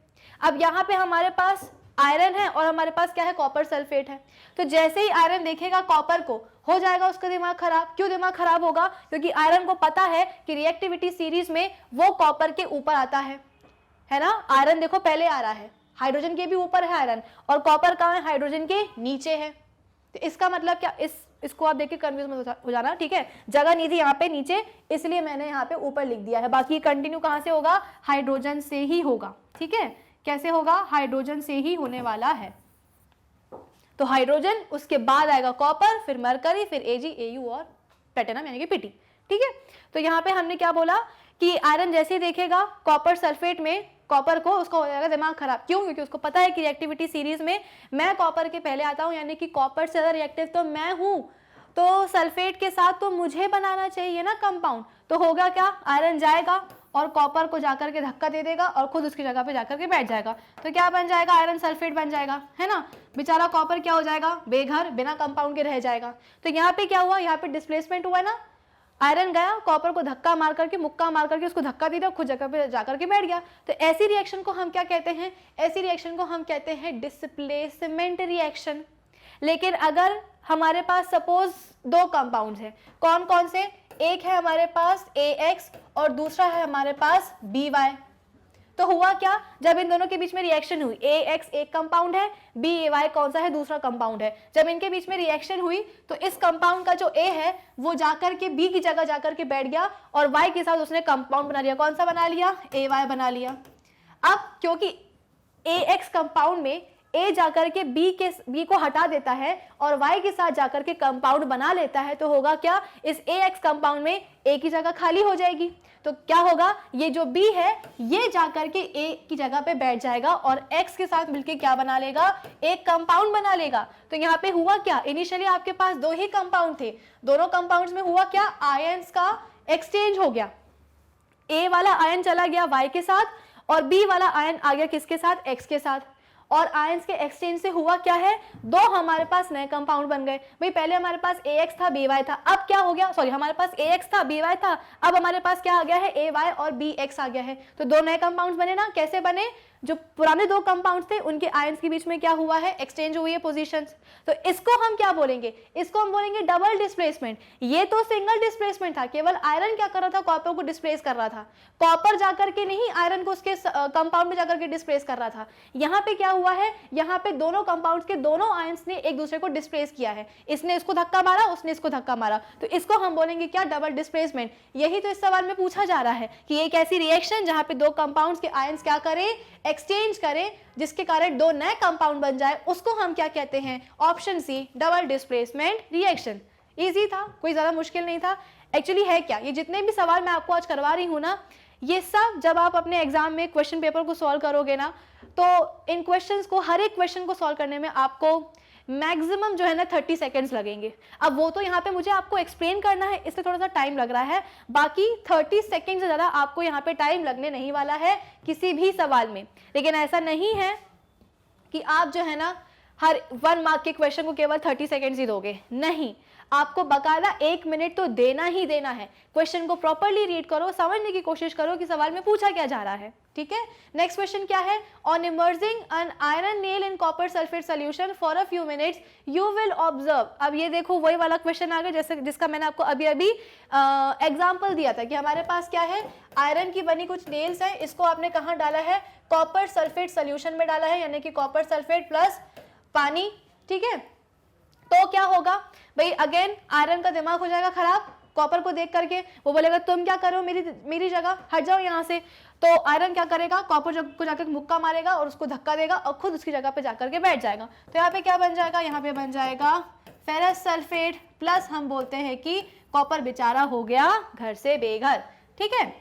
अब यहाँ पे हमारे पास आयरन है और हमारे पास क्या है, कॉपर सल्फेट है। तो जैसे ही आयरन देखेगा कॉपर को, हो जाएगा उसका दिमाग खराब। क्यों दिमाग खराब होगा, क्योंकि आयरन को पता है कि रिएक्टिविटी सीरीज में वो कॉपर के ऊपर आता है ना। आयरन देखो पहले आ रहा है, हाइड्रोजन के भी ऊपर है आयरन, और कॉपर कहाँ है, हाइड्रोजन के नीचे है। तो इसका मतलब क्या, इसको आप देखिए कंफ्यूज मत हो जाना, ठीक है। जगह नहीं थी यहाँ पे नीचे, इसलिए मैंने यहाँ पे ऊपर लिख दिया है। बाकी कंटिन्यू कहाँ से होगा, हाइड्रोजन से ही होगा, ठीक है। कैसे होगा, हाइड्रोजन से ही होने वाला है। तो हाइड्रोजन, उसके बाद आएगा कॉपर, फिर मरकरी, फिर Ag, Au और प्लेटिनम यानी कि Pt, ठीक है। तो यहाँ पे हमने क्या बोला कि आयरन जैसे ही देखेगा कॉपर सल्फेट में कॉपर को, उसको हो जाएगा दिमाग खराब। क्यों, क्योंकि उसको पता है कि रिएक्टिविटी सीरीज में मैं कॉपर के पहले आता हूँ, यानी कि कॉपर से ज़्यादा रिएक्टिव तो मैं हूँ, तो सल्फेट के साथ तो मुझे बनाना चाहिए ना कंपाउंड। तो होगा क्या, आयरन जाएगा और कॉपर को जाकर के धक्का दे देगा और खुद उसकी जगह पे जाकर के बैठ जाएगा। तो क्या बन जाएगा, आयरन सल्फेट बन जाएगा, है ना। बेचारा कॉपर क्या हो जाएगा, बेघर, बिना कंपाउंड के रह जाएगा। तो यहाँ पे क्या हुआ, यहाँ पे डिस्प्लेसमेंट हुआ ना, आयरन गया, कॉपर को धक्का मार करके, मुक्का मार करके उसको धक्का दे दिया, खुद जगह पे जाकर के बैठ गया। तो ऐसी रिएक्शन को हम क्या कहते हैं, ऐसी रिएक्शन को हम कहते हैं डिस्प्लेसमेंट रिएक्शन। लेकिन अगर हमारे पास सपोज दो कंपाउंड्स हैं, कौन कौन से, एक है हमारे पास AX और दूसरा है हमारे पास BY। तो हुआ क्या, जब इन दोनों के बीच में रिएक्शन हुई, AX एक कंपाउंड है, BAY कौन सा है, दूसरा कंपाउंड है। जब इनके बीच में रिएक्शन हुई तो इस कंपाउंड का जो A है वो जाकर के B की जगह जाकर के बैठ गया और Y के साथ उसने कंपाउंड बना लिया। कौन सा बना लिया, AY बना लिया। अब क्योंकि AX कंपाउंड में A जाकर के B को हटा देता है और Y के साथ जाकर के कंपाउंड बना लेता है, तो होगा क्या, इस AX कंपाउंड में A की जगह खाली हो जाएगी। तो क्या होगा, ये जो B है ये जाकर के A की जगह पे बैठ जाएगा और X के साथ मिलके क्या बना लेगा, एक कंपाउंड बना लेगा। तो यहाँ पे हुआ क्या, इनिशियली आपके पास दो ही कंपाउंड थे, दोनों कंपाउंड्स में हुआ क्या, आयंस का एक्सचेंज हो गया। A वाला आयन चला गया Y के साथ और B वाला आयन आ गया किसके साथ, X के साथ। और आयंस के एक्सचेंज से हुआ क्या है, दो हमारे पास नए कंपाउंड बन गए। भाई पहले हमारे पास AX था, BY था, अब क्या हो गया, सॉरी हमारे पास AX था, BY था, अब हमारे पास क्या आ गया है, AY और BX आ गया है। तो दो नए कंपाउंड्स बने ना। कैसे बने, जो पुराने दो कंपाउंड्स थे उनके आयंस के बीच में क्या हुआ है, एक्सचेंज हुई है पोजीशंस। तो इसको हम क्या बोलेंगे, इसको हम बोलेंगे डबल डिस्प्लेसमेंट। ये तो सिंगल डिस्प्लेसमेंट था, केवल आयरन क्या कर रहा था, कॉपर को डिस्प्लेस कर रहा था। कॉपर जाकर के नहीं आयरन को उसके कंपाउंड में जाकर के डिस्प्लेस कर रहा था। यहाँ पे क्या हुआ है, यहाँ पे दोनों कंपाउंड्स के दोनों आयंस ने एक दूसरे को डिस्प्लेस किया है। इसने इसको धक्का मारा, उसने इसको धक्का मारा, तो इसको हम बोलेंगे क्या, डबल डिस्प्लेसमेंट। यही तो इस सवाल में पूछा जा रहा है कि एक ऐसी रिएक्शन जहां पे दो कंपाउंड्स के आयंस क्या करें, एक्सचेंज करें, जिसके कारण दो नए कंपाउंड बन जाए, उसको हम क्या कहते हैं, option C, double displacement reaction. Easy था, कोई ज्यादा मुश्किल नहीं था। एक्चुअली है क्या, ये जितने भी सवाल मैं आपको आज करवा रही हूं ना, ये सब जब आप अपने एग्जाम में क्वेश्चन पेपर को सॉल्व करोगे ना, तो इन क्वेश्चंस को, हर एक क्वेश्चन को सॉल्व करने में आपको मैक्सिमम जो है ना 30 सेकेंड्स लगेंगे। अब वो तो यहाँ पे मुझे आपको एक्सप्लेन करना है, इससे थोड़ा सा टाइम लग रहा है, बाकी 30 सेकेंड से ज़्यादा आपको यहाँ पे टाइम लगने नहीं वाला है किसी भी सवाल में। लेकिन ऐसा नहीं है कि आप जो है ना हर 1 मार्क के क्वेश्चन को केवल 30 सेकेंड्स ही दोगे, नहीं, आपको बकायदा 1 मिनट तो देना ही देना है। क्वेश्चन को प्रॉपर्ली रीड करो, समझने की कोशिश करो कि सवाल में पूछा क्या जा रहा है, ठीक है। नेक्स्ट क्वेश्चन क्या है, on emerging an iron nail in copper sulphate solution for a few minutes you will observe. अब ये देखो वही वाला क्वेश्चन आ गया जैसे जिसका मैंने आपको अभी अभी एग्जाम्पल दिया था कि हमारे पास क्या है, आयरन की बनी कुछ नेल्स है, इसको आपने कहाँ डाला है, कॉपर सल्फेट सोल्यूशन में डाला है, यानी कि कॉपर सल्फेट प्लस पानी, ठीक है। तो क्या होगा भाई, अगेन आयरन का दिमाग हो जाएगा खराब, कॉपर को देख करके वो बोलेगा तुम क्या करो मेरी जगह, हट जाओ यहाँ से। तो आयरन क्या करेगा, कॉपर को जाकर मुक्का मारेगा और उसको धक्का देगा और खुद उसकी जगह पे जाकर के बैठ जाएगा। तो यहाँ पे क्या बन जाएगा, यहाँ पे बन जाएगा फेरस सल्फेट प्लस हम बोलते हैं कि कॉपर बेचारा हो गया घर से बेघर। ठीक है,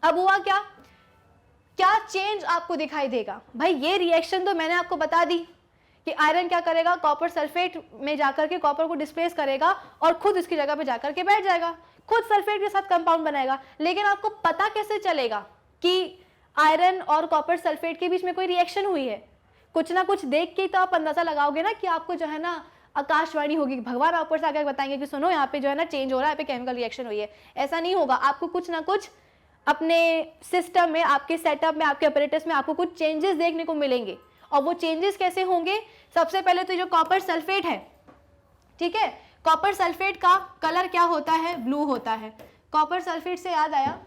अब हुआ क्या, क्या चेंज आपको दिखाई देगा? भाई ये रिएक्शन तो मैंने आपको बता दी कि आयरन क्या करेगा, कॉपर सल्फेट में जाकर के कॉपर को डिस्प्लेस करेगा और खुद इसकी जगह पे जाकर के बैठ जाएगा, खुद सल्फेट के साथ कंपाउंड बनाएगा। लेकिन आपको पता कैसे चलेगा कि आयरन और कॉपर सल्फेट के बीच में कोई रिएक्शन हुई है? कुछ ना कुछ देख के तो आप अंदाजा लगाओगे ना कि आपको जो है ना आकाशवाणी होगी, भगवान ऊपर से आकर बताएंगे कि सुनो यहाँ पे जो है ना चेंज हो रहा है, यहाँ पे केमिकल रिएक्शन हुई है। ऐसा नहीं होगा, आपको कुछ ना कुछ अपने सिस्टम में, आपके सेटअप में, आपके अपरेटस में आपको कुछ चेंजेस देखने को मिलेंगे। और वो चेंजेस कैसे होंगे? सबसे पहले तो जो कॉपर सल्फेट है, ठीक है, कॉपर सल्फेट का कलर क्या होता है? ब्लू होता है। कॉपर सल्फेट से याद आया,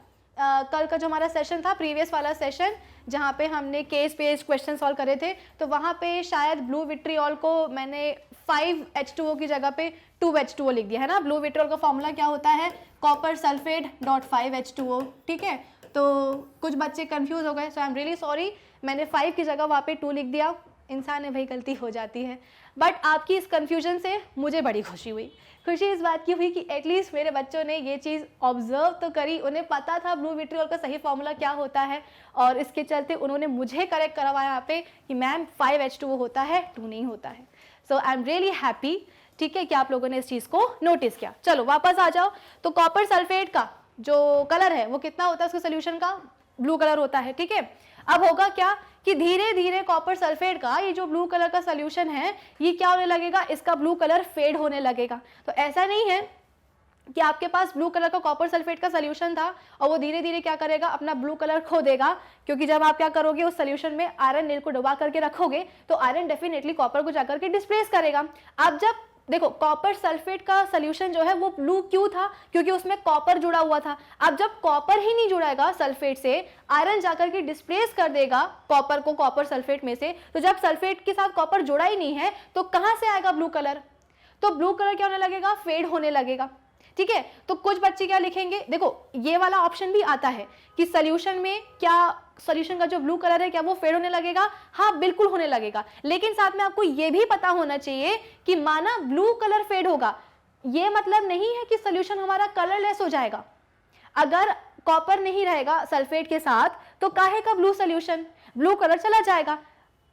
कल का जो हमारा सेशन था, प्रीवियस वाला सेशन जहाँ पे हमने केस बेस्ड क्वेश्चन सॉल्व करे थे, तो वहाँ पे शायद ब्लू विट्रियोल को मैंने 5H2O की जगह पे 2H2O लिख दिया है ना। ब्लू विट्रियोल का फॉर्मूला क्या होता है? Copper sulphate dot 5H2O। ठीक है, तो कुछ बच्चे कंफ्यूज हो गए, सो आई एम रियली सॉरी, मैंने 5 की जगह वहाँ पे 2 लिख दिया। इंसान है भाई, गलती हो जाती है। बट आपकी इस कन्फ्यूजन से मुझे बड़ी खुशी हुई। खुशी इस बात की हुई कि एटलीस्ट मेरे बच्चों ने ये चीज़ ऑब्जर्व तो करी, उन्हें पता था ब्लू विट्रियोल का सही फॉर्मूला क्या होता है, और इसके चलते उन्होंने मुझे करेक्ट करवाया यहाँ पे कि मैम 5H2O होता है, 2 नहीं होता है। सो आई एम रियली हैप्पी, ठीक है, कि आप लोगों ने इस चीज़ को नोटिस किया। चलो वापस आ जाओ। तो कॉपर सल्फेट का जो कलर है वो कितना होता है उसके सोल्यूशन का? ब्लू कलर होता है। ठीक है, अब होगा क्या कि धीरे धीरे कॉपर सल्फेट का ये जो ब्लू कलर का सोल्यूशन है ये क्या होने लगेगा, इसका ब्लू कलर फेड होने लगेगा। तो ऐसा नहीं है कि आपके पास ब्लू कलर का कॉपर सल्फेट का सोल्यूशन था और वो धीरे धीरे क्या करेगा, अपना ब्लू कलर खो देगा, क्योंकि जब आप क्या करोगे उस सोल्यूशन में आयरन नील को डुबा करके रखोगे तो आयरन डेफिनेटली कॉपर को जाकर के डिस्प्लेस करेगा। अब जब देखो कॉपर सल्फेट का सोल्यूशन जो है वो ब्लू क्यों था? क्योंकि उसमें कॉपर जुड़ा हुआ था। अब जब कॉपर ही नहीं जुड़ेगा सल्फेट से, आयरन जाकर के डिस्प्लेस कर देगा कॉपर को कॉपर सल्फेट में से, तो जब सल्फेट के साथ कॉपर जुड़ा ही नहीं है तो कहां से आएगा ब्लू कलर? तो ब्लू कलर क्या होने लगेगा? फेड होने लगेगा। ठीक है, तो कुछ बच्चे क्या लिखेंगे, देखो ये वाला ऑप्शन भी आता है कि सोल्यूशन में क्या सोल्यूशन का जो ब्लू कलर है क्या वो फेड होने लगेगा? हाँ बिल्कुल होने लगेगा, लेकिन साथ में आपको ये भी पता होना चाहिए कि माना ब्लू कलर फेड होगा, ये मतलब नहीं है कि सोल्यूशन हमारा कलरलेस हो जाएगा। अगर कॉपर नहीं रहेगा सल्फेट के साथ तो काहे का ब्लू सोल्यूशन, ब्लू कलर चला जाएगा,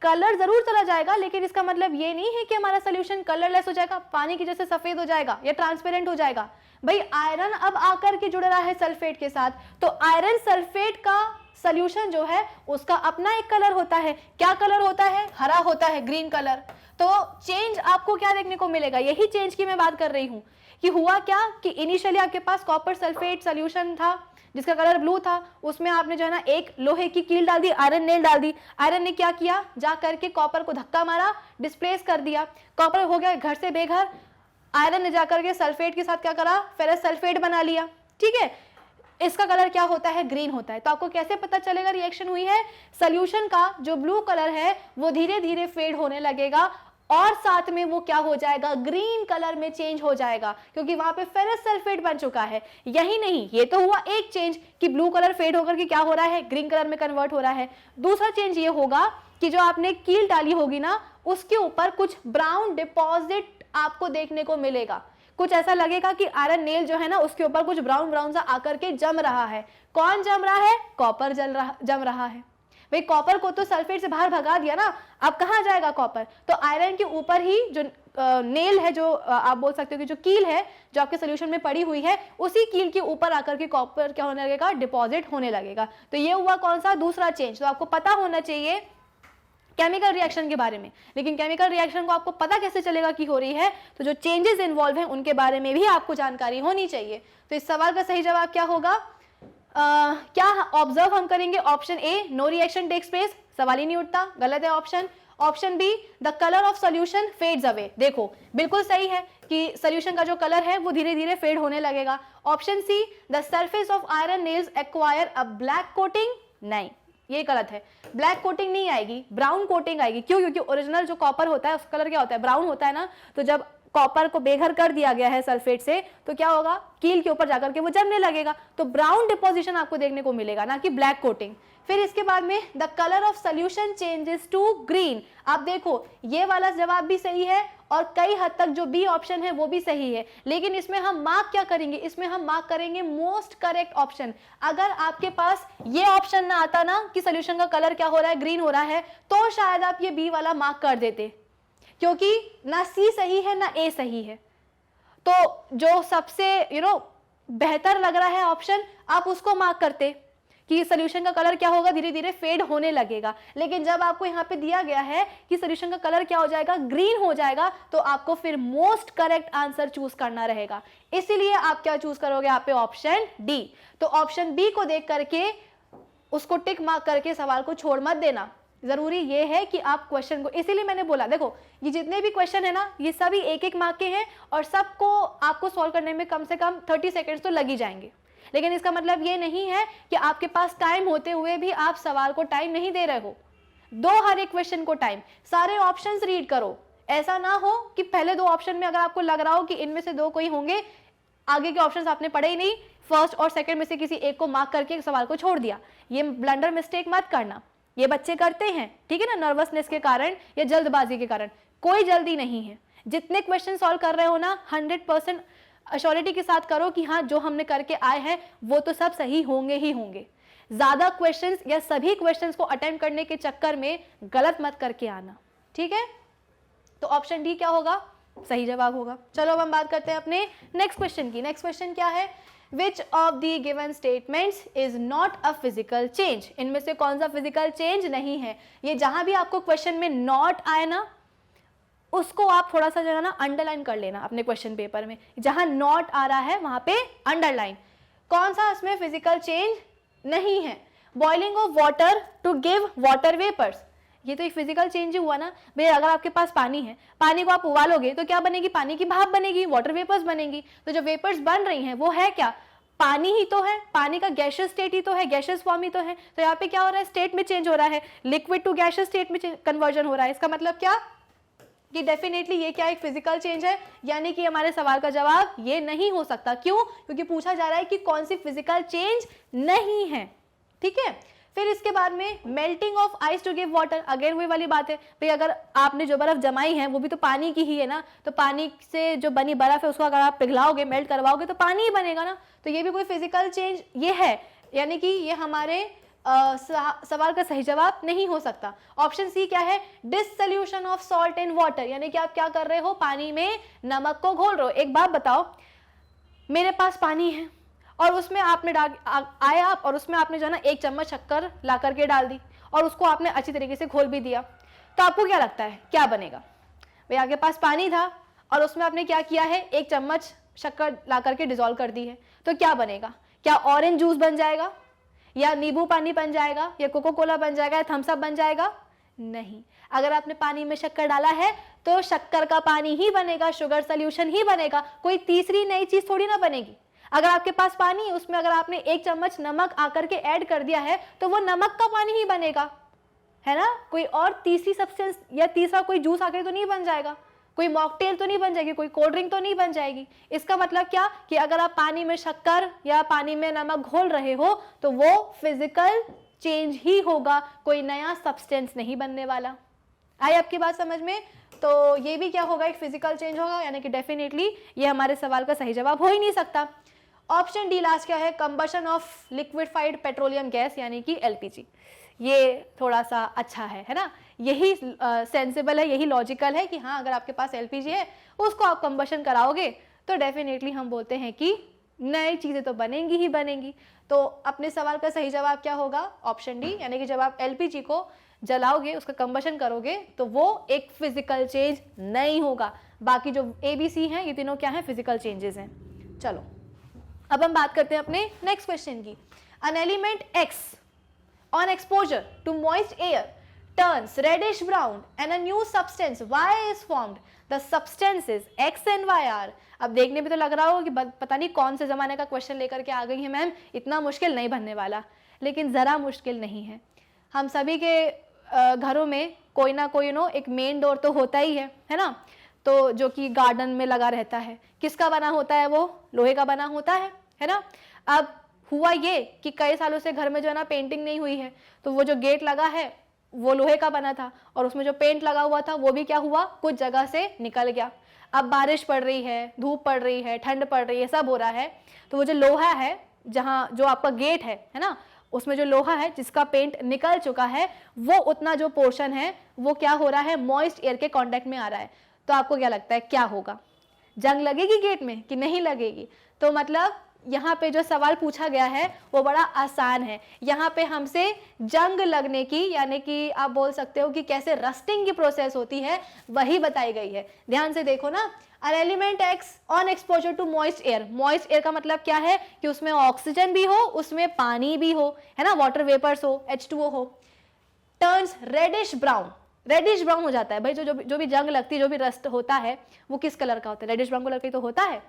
कलर जरूर चला जाएगा, लेकिन इसका मतलब ये नहीं है कि हमारा सोल्यूशन कलरलेस हो जाएगा, पानी की जैसे सफेद हो जाएगा या ट्रांसपेरेंट हो जाएगा। भाई आयरन अब आकर के जुड़ रहा है सल्फेट के साथ, तो आयरन सल्फेट का सोल्यूशन जो है उसका अपना एक कलर होता है। क्या कलर होता है? हरा होता है, ग्रीन कलर। तो चेंज आपको क्या देखने को मिलेगा? यही चेंज की मैं बात कर रही हूं कि हुआ क्या कि इनिशियली आपके पास कॉपर सल्फेट सोल्यूशन था जिसका कलर ब्लू था, उसमें आपने जो है ना एक लोहे की कील डाल दी, आयरन नेल डाल दी। आयरन ने क्या किया, जा करके कॉपर को धक्का मारा, डिस्प्लेस कर दिया, कॉपर हो गया घर से बेघर। आयरन ने जाकर के सल्फेट के साथ क्या करा, फेरस सल्फेट बना लिया। ठीक है, इसका कलर क्या होता है? ग्रीन होता है। तो आपको कैसे पता चलेगा रिएक्शन हुई है? सोल्यूशन का जो ब्लू कलर है वो धीरे धीरे फेड होने लगेगा और साथ में वो क्या हो जाएगा, ग्रीन कलर में चेंज हो जाएगा, क्योंकि वहां पे फेरस सल्फेट बन चुका है। यही नहीं, ये तो हुआ एक चेंज कि ब्लू कलर फेड होकर के क्या हो रहा है, ग्रीन कलर में कन्वर्ट हो रहा है। दूसरा चेंज ये होगा कि जो आपने कील डाली होगी ना उसके ऊपर कुछ ब्राउन डिपॉजिट आपको देखने को मिलेगा। कुछ ऐसा लगेगा कि आयरन नेल जो है ना उसके ऊपर कुछ ब्राउन ब्राउन सा आकर के जम रहा है। कौन जम रहा है? कॉपर जम रहा है। भाई कॉपर को तो सल्फेट से बाहर भगा दिया ना, अब कहां जाएगा कॉपर? तो आयरन के ऊपर ही जो नेल है, जो आप बोल सकते हो कि जो कील है जो आपके सोल्यूशन में पड़ी हुई है, उसी कील के ऊपर आकर के कॉपर क्या होने लगेगा, डिपॉजिट होने लगेगा। तो ये हुआ कौन सा, दूसरा चेंज। तो आपको पता होना चाहिए केमिकल रिएक्शन के बारे में, लेकिन केमिकल रिएक्शन को आपको पता कैसे चलेगा कि हो रही है? तो जो चेंजेस इन्वॉल्व हैं उनके बारे में भी आपको जानकारी होनी चाहिए। तो इस सवाल का सही जवाब क्या होगा? क्या ऑब्जर्व हम करेंगे? Option A, no reaction takes place, सवाल ही नहीं उठता, गलत है option. Option B, the colour of solution fades away, देखो बिल्कुल सही है कि सोल्यूशन का जो कलर है वो धीरे धीरे फेड होने लगेगा। Option C, the surface of iron nails acquire a black coating, नहीं ये गलत है, ब्लैक कोटिंग नहीं आएगी, ब्राउन कोटिंग आएगी। क्यों? क्योंकि ओरिजिनल जो कॉपर होता है उसका कलर क्या होता है, ब्राउन होता है ना। तो जब कॉपर को बेघर कर दिया गया है सल्फेट से, तो क्या होगा, कील के ऊपर जाकर के वो जमने लगेगा, तो ब्राउन डिपोजिशन आपको देखने को मिलेगा, ना कि ब्लैक कोटिंग। फिर इसके बाद में the colour of solution changes to green. आप देखो ये वाला जवाब भी सही है और कई हद तक जो बी ऑप्शन है वो भी सही है, लेकिन इसमें हम मार्क क्या करेंगे, इसमें हम मार्क करेंगे मोस्ट करेक्ट ऑप्शन। अगर आपके पास ये ऑप्शन ना आता ना कि सोल्यूशन का कलर क्या हो रहा है, ग्रीन हो रहा है, तो शायद आप ये बी वाला मार्क कर देते, क्योंकि ना सी सही है ना ए सही है। तो जो सबसे बेहतर लग रहा है ऑप्शन, आप उसको मार्क करते कि सॉल्यूशन का कलर क्या होगा, धीरे धीरे फेड होने लगेगा। लेकिन जब आपको यहाँ पे दिया गया है कि सॉल्यूशन का कलर क्या हो जाएगा, ग्रीन हो जाएगा, तो आपको फिर मोस्ट करेक्ट आंसर चूज करना रहेगा। इसीलिए आप क्या चूज करोगे यहाँ पे, ऑप्शन डी। तो ऑप्शन बी को देख करके उसको टिक मार्क करके सवाल को छोड़ मत देना। जरूरी ये है कि आप क्वेश्चन को, इसीलिए मैंने बोला देखो ये जितने भी क्वेश्चन है ना, ये सभी एक एक मार्क के हैं और सबको आपको सॉल्व करने में कम से कम 30 सेकेंड्स तो लग ही जाएंगे। लेकिन इसका मतलब ये नहीं है कि आपके पास टाइम होते हुए भी आप सवाल को टाइम नहीं दे रहे हो। दो हर एक क्वेश्चन को टाइम, सारे ऑप्शंस रीड करो। ऐसा ना हो कि पहले दो ऑप्शन में अगर आपको लग रहा हो कि इनमें से दो कोई होंगे, आगे के ऑप्शंस आपने पढ़े ही नहीं, फर्स्ट और सेकंड में से किसी एक को मार्क करके सवाल को छोड़ दिया। ये ब्लंडर मिस्टेक मत करना, ये बच्चे करते हैं, ठीक है ना, नर्वसनेस के कारण या जल्दबाजी के कारण। कोई जल्दी नहीं है, जितने क्वेश्चन सॉल्व कर रहे हो ना 100% अश्योरिटी के साथ करो कि हाँ जो हमने करके आए हैं वो तो सब सही होंगे ही होंगे। ज्यादा क्वेश्चंस या सभी क्वेश्चंस को अटेम्प्ट करने के चक्कर में गलत मत करके आना, ठीक है। तो ऑप्शन डी क्या होगा, सही जवाब होगा। चलो अब हम बात करते हैं अपने नेक्स्ट क्वेश्चन की। नेक्स्ट क्वेश्चन क्या है, विच of the given statements is not a physical change. इनमें से कौन सा फिजिकल चेंज नहीं है। ये जहां भी आपको क्वेश्चन में नॉट आए ना, उसको आप थोड़ा सा जो है ना अंडरलाइन कर लेना अपने क्वेश्चन पेपर में। जहां नॉट आ रहा है वहां पे अंडरलाइन। कौन सा इसमें फिजिकल चेंज नहीं है, boiling of water to give water vapours. ये तो एक फिजिकल चेंज हुआ ना भाई। अगर आपके पास पानी है, पानी को आप उबालोगे तो क्या बनेगी, पानी की भाप बनेगी, वाटर वेपर्स बनेगी। तो जो वेपर्स बन रही हैं वो है क्या, पानी ही तो है, पानी का गैशियस स्टेट ही तो है, गैशियस फॉर्म ही तो है। तो यहाँ पे क्या हो रहा है, स्टेट में चेंज हो रहा है, लिक्विड टू गैशियस स्टेट में कन्वर्जन हो रहा है। इसका मतलब क्या कि डेफिनेटली ये क्या एक फिजिकल चेंज है, यानी कि हमारे सवाल का जवाब ये नहीं हो सकता। क्यों, क्योंकि पूछा जा रहा है कि कौन सी फिजिकल चेंज नहीं है, ठीक है। फिर इसके बाद में melting of ice to give water, again वही वाली बात है भाई, अगर आपने जो बर्फ जमाई है वो भी तो पानी की ही है ना, तो पानी से जो बनी बर्फ है उसको अगर आप पिघलाओगे, मेल्ट करवाओगे तो पानी ही बनेगा ना। तो ये भी कोई फिजिकल चेंज ये है, यानी कि ये हमारे सवाल का सही जवाब नहीं हो सकता। ऑप्शन सी क्या है, dissolution of salt in water, यानी कि आप क्या कर रहे हो, पानी में नमक को घोल रहे हो। एक बात बताओ, मेरे पास पानी है और उसमें आपने आए आप और उसमें आपने जो है ना 1 चम्मच शक्कर ला करके डाल दी और उसको आपने अच्छी तरीके से घोल भी दिया, तो आपको क्या लगता है क्या बनेगा। भाई आपके पास पानी था और उसमें आपने क्या किया है, 1 चम्मच शक्कर ला करके डिजोल्व कर दी है, तो क्या बनेगा, क्या ऑरेंज जूस बन जाएगा, या नींबू पानी बन जाएगा, या कोको कोला बन जाएगा, या थम्स अप बन जाएगा। नहीं, अगर आपने पानी में शक्कर डाला है तो शक्कर का पानी ही बनेगा, शुगर सोल्यूशन ही बनेगा, कोई तीसरी नई चीज थोड़ी ना बनेगी। अगर आपके पास पानी है, उसमें अगर आपने 1 चम्मच नमक आकर के ऐड कर दिया है तो वो नमक का पानी ही बनेगा, है ना। कोई और तीसरी सब्सटेंस या तीसरा कोई जूस आकर तो नहीं बन जाएगा, कोई मॉकटेल तो नहीं बन जाएगी, कोई कोल्ड ड्रिंक तो नहीं बन जाएगी। इसका मतलब क्या कि अगर आप पानी में शक्कर या पानी में नमक घोल रहे हो तो वो फिजिकल चेंज ही होगा, कोई नया सब्सटेंस नहीं बनने वाला। आई आपकी बात समझ में। तो ये भी क्या होगा, एक फिजिकल चेंज होगा, यानी कि डेफिनेटली ये हमारे सवाल का सही जवाब हो ही नहीं सकता। ऑप्शन डी लास्ट क्या है, combustion of liquefied petroleum gas, यानी कि एलपीजी। ये थोड़ा सा अच्छा है ना, यही सेंसिबल है, यही लॉजिकल है कि हाँ अगर आपके पास एलपीजी है उसको आप कंबशन कराओगे तो डेफिनेटली हम बोलते हैं कि नई चीज़ें तो बनेंगी ही बनेंगी। तो अपने सवाल का सही जवाब क्या होगा, ऑप्शन डी, यानी कि जब आप एलपीजी को जलाओगे, उसका कंबशन करोगे तो वो एक फिजिकल चेंज नहीं होगा। बाकी जो ABC हैं ये तीनों क्या हैं, फिजिकल चेंजेस हैं। चलो अब हम बात करते हैं अपने नेक्स्ट क्वेश्चन की। An element X on exposure to moist air turns reddish brown and a new substance Y is formed. The substances X and Y are. अब देखने में तो लग रहा हो कि पता नहीं कौन से जमाने का क्वेश्चन लेकर के आ गई है मैम, इतना मुश्किल नहीं बनने वाला, लेकिन ज़रा मुश्किल नहीं है। हम सभी के घरों में कोई ना कोई एक मेन डोर तो होता ही है ना। तो जो कि गार्डन में लगा रहता है, किसका बना होता है? वो लोहे का बना होता है ना। अब हुआ ये कि कई सालों से घर में जो है ना पेंटिंग नहीं हुई है, तो वो जो गेट लगा है वो लोहे का बना था और उसमें जो पेंट लगा हुआ था वो भी क्या हुआ, कुछ जगह से निकल गया। अब बारिश पड़ रही है, धूप पड़ रही है, ठंड पड़ रही है, सब हो रहा है, तो वो जो लोहा है, जहाँ जो आपका गेट है ना, उसमें जो लोहा है जिसका पेंट निकल चुका है, वो उतना जो पोर्शन है वो क्या हो रहा है, मॉइस्ट एयर के कांटेक्ट में आ रहा है। तो आपको क्या लगता है क्या होगा? जंग लगेगी गेट में कि नहीं लगेगी? तो मतलब यहाँ पे जो सवाल पूछा गया है वो बड़ा आसान है। यहाँ पे हमसे जंग लगने की, यानी कि आप बोल सकते हो कि कैसे रस्टिंग की प्रोसेस होती है, वही बताई गई है। ध्यान से देखो ना, an element acts on exposure to moist air। moist air का मतलब क्या है कि उसमें ऑक्सीजन भी हो, उसमें पानी भी हो, है ना, वाटर वेपर्स हो, H2O हो, turns reddish brown, reddish brown हो जाता है। भाई जो भी जंग लगती है, जो भी रस्ट होता है, वो किस कलर का होता है? रेडिश ब्राउन कलर का तो होता है।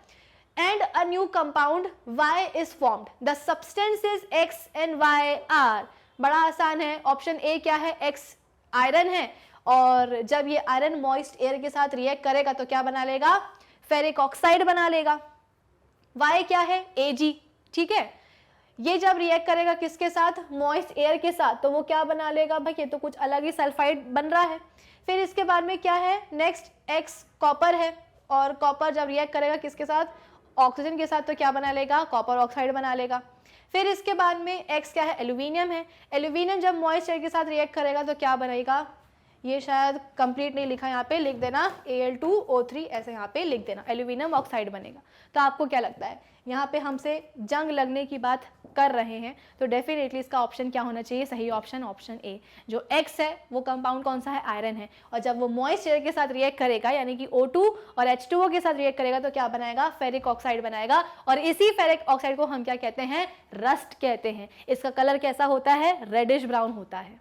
And a new compound Y is formed, the substances X and Y are. बड़ा आसान है, ऑप्शन ए क्या है? X आयरन है, और जब ये आयरन मॉइस्ट एयर के साथ रिएक्ट करेगा तो क्या बना लेगा? फेरिक ऑक्साइड बना लेगा। Y क्या है? Ag, ठीक है। ये जब रिएक्ट करेगा किसके साथ? मॉइस्ट एयर के साथ, तो वो क्या बना लेगा? भाई ये तो कुछ अलग ही सल्फाइड बन रहा है। फिर इसके बाद में क्या है? नेक्स्ट X कॉपर है, और कॉपर जब रिएक्ट करेगा किसके साथ? ऑक्सीजन के साथ, तो क्या बना लेगा? कॉपर ऑक्साइड बना लेगा। फिर इसके बाद में X क्या है? एल्यूमिनियम है। एल्यूमिनियम जब मॉइस्ट एयर के साथ रिएक्ट करेगा तो क्या बनेगा? ये शायद कंप्लीट नहीं लिखा, यहाँ पे लिख देना Al2O3, ऐसे यहाँ पे लिख देना, एल्यूमिनियम ऑक्साइड बनेगा। तो आपको क्या लगता है, यहाँ पे हमसे जंग लगने की बात कर रहे हैं, तो डेफिनेटली इसका ऑप्शन क्या होना चाहिए? सही ऑप्शन, ऑप्शन ए। जो X है वो कंपाउंड कौन सा है? आयरन है, और जब वो मॉइस्ट एयर के साथ रिएक्ट करेगा, यानी कि O2 और H2O के साथ रिएक्ट करेगा, तो क्या बनाएगा? फेरिक ऑक्साइड बनाएगा, और इसी फेरिक ऑक्साइड को हम क्या कहते हैं? रस्ट कहते हैं। इसका कलर कैसा होता है? रेडिश ब्राउन होता है।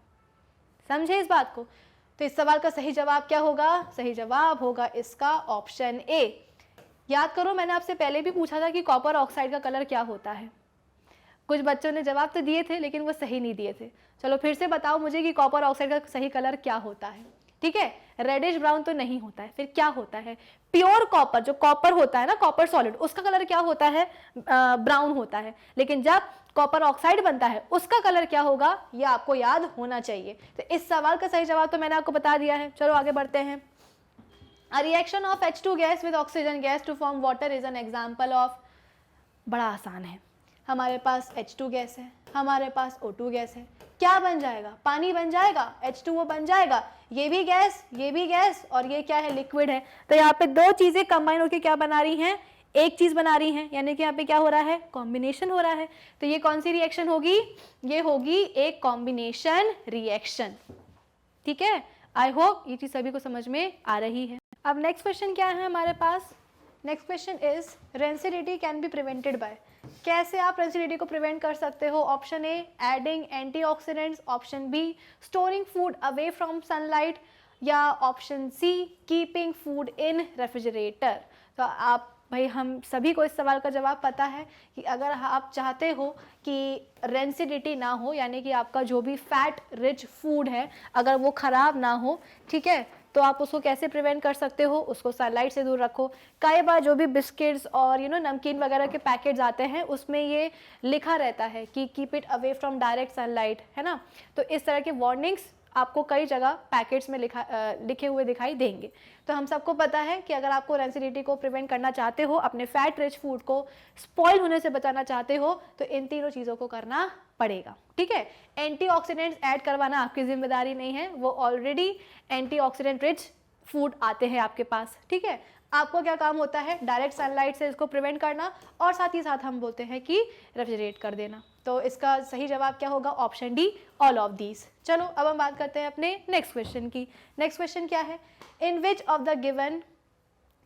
समझे इस बात को? तो इस सवाल का सही जवाब क्या होगा? सही जवाब होगा इसका ऑप्शन ए। याद करो, मैंने आपसे पहले भी पूछा था कि कॉपर ऑक्साइड का कलर क्या होता है। कुछ बच्चों ने जवाब तो दिए थे लेकिन वो सही नहीं दिए थे। चलो फिर से बताओ मुझे कि कॉपर ऑक्साइड का सही कलर क्या होता है। ठीक है, रेडिश ब्राउन तो नहीं होता है, फिर क्या होता है? प्योर कॉपर, जो कॉपर होता है ना, कॉपर सॉलिड, उसका कलर क्या होता है? ब्राउन होता है। लेकिन जब कॉपर ऑक्साइड बनता है उसका कलर क्या होगा? ये आपको याद होना चाहिए। तो इस सवाल का सही जवाब तो मैंने आपको बता दिया है। चलो आगे बढ़ते हैं। A reaction of H2 gas with oxygen gas to form water is an example of। बड़ा आसान है, हमारे पास H2 गैस है, हमारे पास O2 गैस है, क्या बन जाएगा? पानी बन जाएगा, H2O बन जाएगा, ये भी गैस, और ये क्या है? लिक्विड है। तो यहाँ पे दो चीजें कंबाइन होकर क्या बना रही हैं? एक चीज बना रही हैं, यानी कि यहाँ पे क्या हो रहा है? कॉम्बिनेशन हो रहा है। तो ये कौन सी रिएक्शन होगी? ये होगी एक कॉम्बिनेशन रिएक्शन। ठीक है, आई होप ये चीज सभी को समझ में आ रही है। अब नेक्स्ट क्वेश्चन क्या है हमारे पास? Next question is rancidity can be prevented by. कैसे आप रेंसिडिटी को प्रिवेंट कर सकते हो? Option A, adding antioxidants, option B, storing food away from sunlight, या option C, keeping food in refrigerator. तो आप भाई, हम सभी को इस सवाल का जवाब पता है कि अगर आप चाहते हो कि रेंसिडिटी ना हो, यानी कि आपका जो भी फैट रिच फूड है अगर वो ख़राब ना हो, ठीक है, तो आप उसको कैसे प्रिवेंट कर सकते हो? उसको सनलाइट से दूर रखो। कई बार जो भी बिस्किट्स और नमकीन वगैरह के पैकेट्स आते हैं उसमें ये लिखा रहता है कि keep it away from direct sunlight, है ना। तो इस तरह के वार्निंग्स आपको कई जगह पैकेट्स में लिखे हुए दिखाई देंगे। तो हम सबको पता है कि अगर आपको रेंसिडिटी को प्रिवेंट करना चाहते हो, अपने फैट रिच फूड को स्पॉइल होने से बचाना चाहते हो, तो इन तीनों चीज़ों को करना पड़ेगा। ठीक है, एंटीऑक्सीडेंट्स ऐड करवाना आपकी जिम्मेदारी नहीं है, वो ऑलरेडी एंटीऑक्सीडेंट रिच फूड आते हैं आपके पास। ठीक है, आपको क्या काम होता है? डायरेक्ट सनलाइट से इसको प्रिवेंट करना, और साथ ही साथ हम बोलते हैं कि रेफ्रिजरेट कर देना। तो इसका सही जवाब क्या होगा? Option D, all of these. चलो अब हम बात करते हैं अपने नेक्स्ट क्वेश्चन की। नेक्स्ट क्वेश्चन क्या है? In which of the given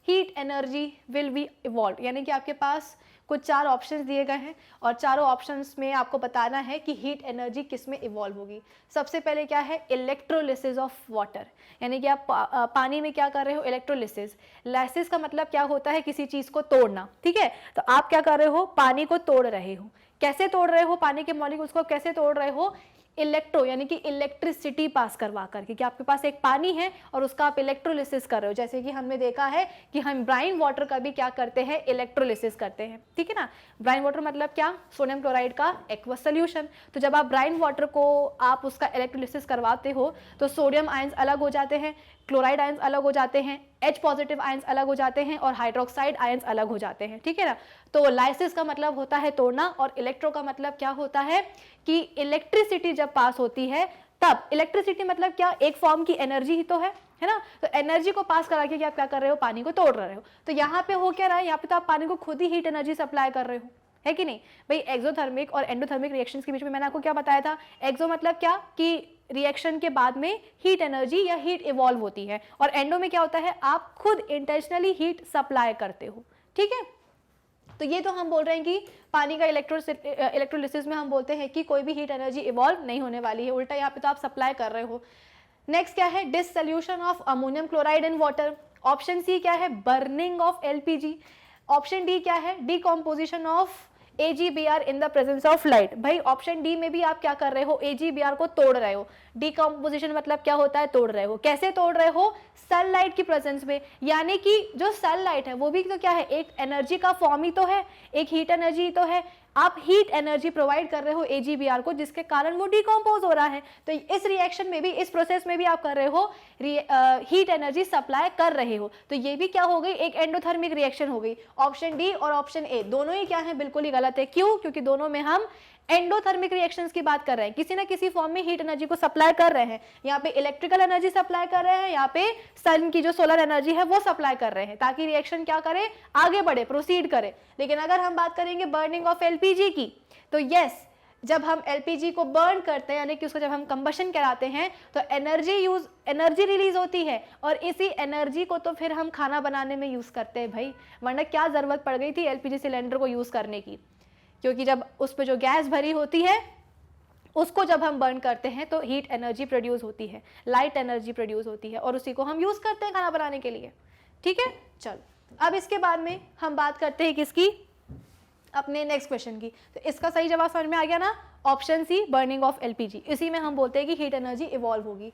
heat energy will be evolve, यानी कि आपके पास कुछ 4 ऑप्शंस दिए गए हैं और चारों ऑप्शंस में आपको बताना है कि हीट एनर्जी किस में इवॉल्व होगी। सबसे पहले क्या है? इलेक्ट्रोलिसिस ऑफ वाटर, यानी कि आप पानी में क्या कर रहे हो? इलेक्ट्रोलिसिस। लाइसिस का मतलब क्या होता है? किसी चीज़ को तोड़ना। ठीक है, तो आप क्या कर रहे हो? पानी को तोड़ रहे हो। कैसे तोड़ रहे हो? पानी के मॉलिक्यूल्स को कैसे तोड़ रहे हो? इलेक्ट्रो यानी कि इलेक्ट्रिसिटी पास करवा करके, कि आपके पास एक पानी है और उसका आप इलेक्ट्रोलिसिस कर रहे हो, जैसे कि हमने देखा है कि हम ब्राइन वाटर का भी क्या करते हैं, इलेक्ट्रोलिसिस करते हैं, ठीक है ना। ब्राइन वाटर मतलब क्या, सोडियम क्लोराइड का एक्वस सोल्यूशन। तो जब आप ब्राइन वाटर को आप उसका इलेक्ट्रोलिसिस करवाते हो तो सोडियम आयंस अलग हो जाते हैं, क्लोराइड आयंस अलग हो जाते हैं, H पॉजिटिव आयंस अलग हो जाते हैं और हाइड्रोक्साइड आयंस अलग हो जाते हैं, ठीक है ना। तो लाइसिस का मतलब होता है तोड़ना और इलेक्ट्रो का मतलब क्या होता है कि इलेक्ट्रिसिटी जब पास होती है तब, इलेक्ट्रिसिटी मतलब क्या, एक फॉर्म की एनर्जी ही तो है ना। तो एनर्जी को पास करा के आप क्या कर रहे हो, पानी को तोड़ रहे हो। तो यहाँ पे हो क्या रहा है, यहाँ पे तो आप पानी को खुद ही हीट एनर्जी सप्लाई कर रहे हो, है कि नहीं भाई। एक्सोथर्मिक और एंडोथर्मिक रिएक्शंस के बीच में मैंने आपको क्या बताया था, एक्सो मतलब क्या कि रिएक्शन के बाद में हीट एनर्जी या हीट इवॉल्व होती है, और एंडो में क्या होता है, आप खुद इंटेंशनली हीट सप्लाई करते हो, ठीक है। तो ये तो हम बोल रहे हैं कि पानी का इलेक्ट्रोलिसिस में हम बोलते हैं कि कोई भी हीट एनर्जी इवॉल्व नहीं होने वाली है, उल्टा यहाँ पे तो आप सप्लाई कर रहे हो। नेक्स्ट क्या है, dissolution of ammonium chloride in water. Option C क्या है, burning of LPG. Option D क्या है, decomposition of AgBr in the presence of light. भाई ऑप्शन डी में भी आप क्या कर रहे हो, AgBr को तोड़ रहे हो। डिकम्पोजिशन मतलब क्या होता है, तोड़ रहे हो। कैसे तोड़ रहे हो, सनलाइट की प्रेजेंस में, यानी कि जो सनलाइट है वो भी तो क्या है, एक एनर्जी का फॉर्म ही तो है, एक हीट एनर्जी ही तो है। आप हीट एनर्जी प्रोवाइड कर रहे हो AgBr को, जिसके कारण वो डिकम्पोज हो रहा है। तो इस रिएक्शन में भी, इस प्रोसेस में भी आप कर रहे हो हीट एनर्जी सप्लाई कर रहे हो। तो ये भी क्या हो गई, एक एंडोथर्मिक रिएक्शन हो गई। ऑप्शन डी और ऑप्शन ए दोनों ही क्या है, बिल्कुल ही गलत है। क्यों, क्योंकि दोनों में हम एंडोथर्मिक रिएक्शंस की बात कर रहे हैं, किसी ना किसी फॉर्म में हीट एनर्जी को सप्लाई कर रहे हैं। यहाँ पे इलेक्ट्रिकल एनर्जी सप्लाई कर रहे हैं, यहाँ पे सन की जो सोलर एनर्जी है वो सप्लाई कर रहे हैं, ताकि रिएक्शन क्या करे, आगे बढ़े, प्रोसीड करे। लेकिन अगर हम बात करेंगे बर्निंग ऑफ एलपीजी की, तो यस, जब हम एलपीजी को बर्न करते हैं, यानी कि उसको जब हम कंबशन कराते हैं, तो एनर्जी रिलीज होती है, और इसी एनर्जी को तो फिर हम खाना बनाने में यूज करते हैं भाई। वरना क्या जरूरत पड़ गई थी एलपीजी सिलेंडर को यूज करने की, क्योंकि जब उस पर जो गैस भरी होती है उसको जब हम बर्न करते हैं तो हीट एनर्जी प्रोड्यूस होती है, लाइट एनर्जी प्रोड्यूस होती है, और उसी को हम यूज करते हैं खाना बनाने के लिए, ठीक है। चलो अब इसके बाद में हम बात करते हैं किसकी, अपने नेक्स्ट क्वेश्चन की। तो इसका सही जवाब समझ में आ गया ना, option C, burning of LPG. इसी में हम बोलते हैं कि हीट एनर्जी इवॉल्व होगी।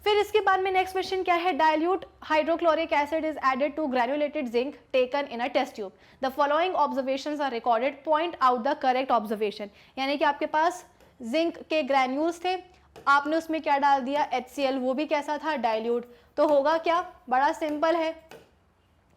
फिर इसके बाद में नेक्स्ट क्वेश्चन क्या है, dilute hydrochloric acid is added to granulated zinc taken in a test tube. The following observations are recorded, point out the correct observation. यानी कि आपके पास जिंक के ग्रैन्यूल्स थे, आपने उसमें क्या डाल दिया, HCl, वो भी कैसा था, डाइल्यूट। तो होगा क्या, बड़ा सिंपल है,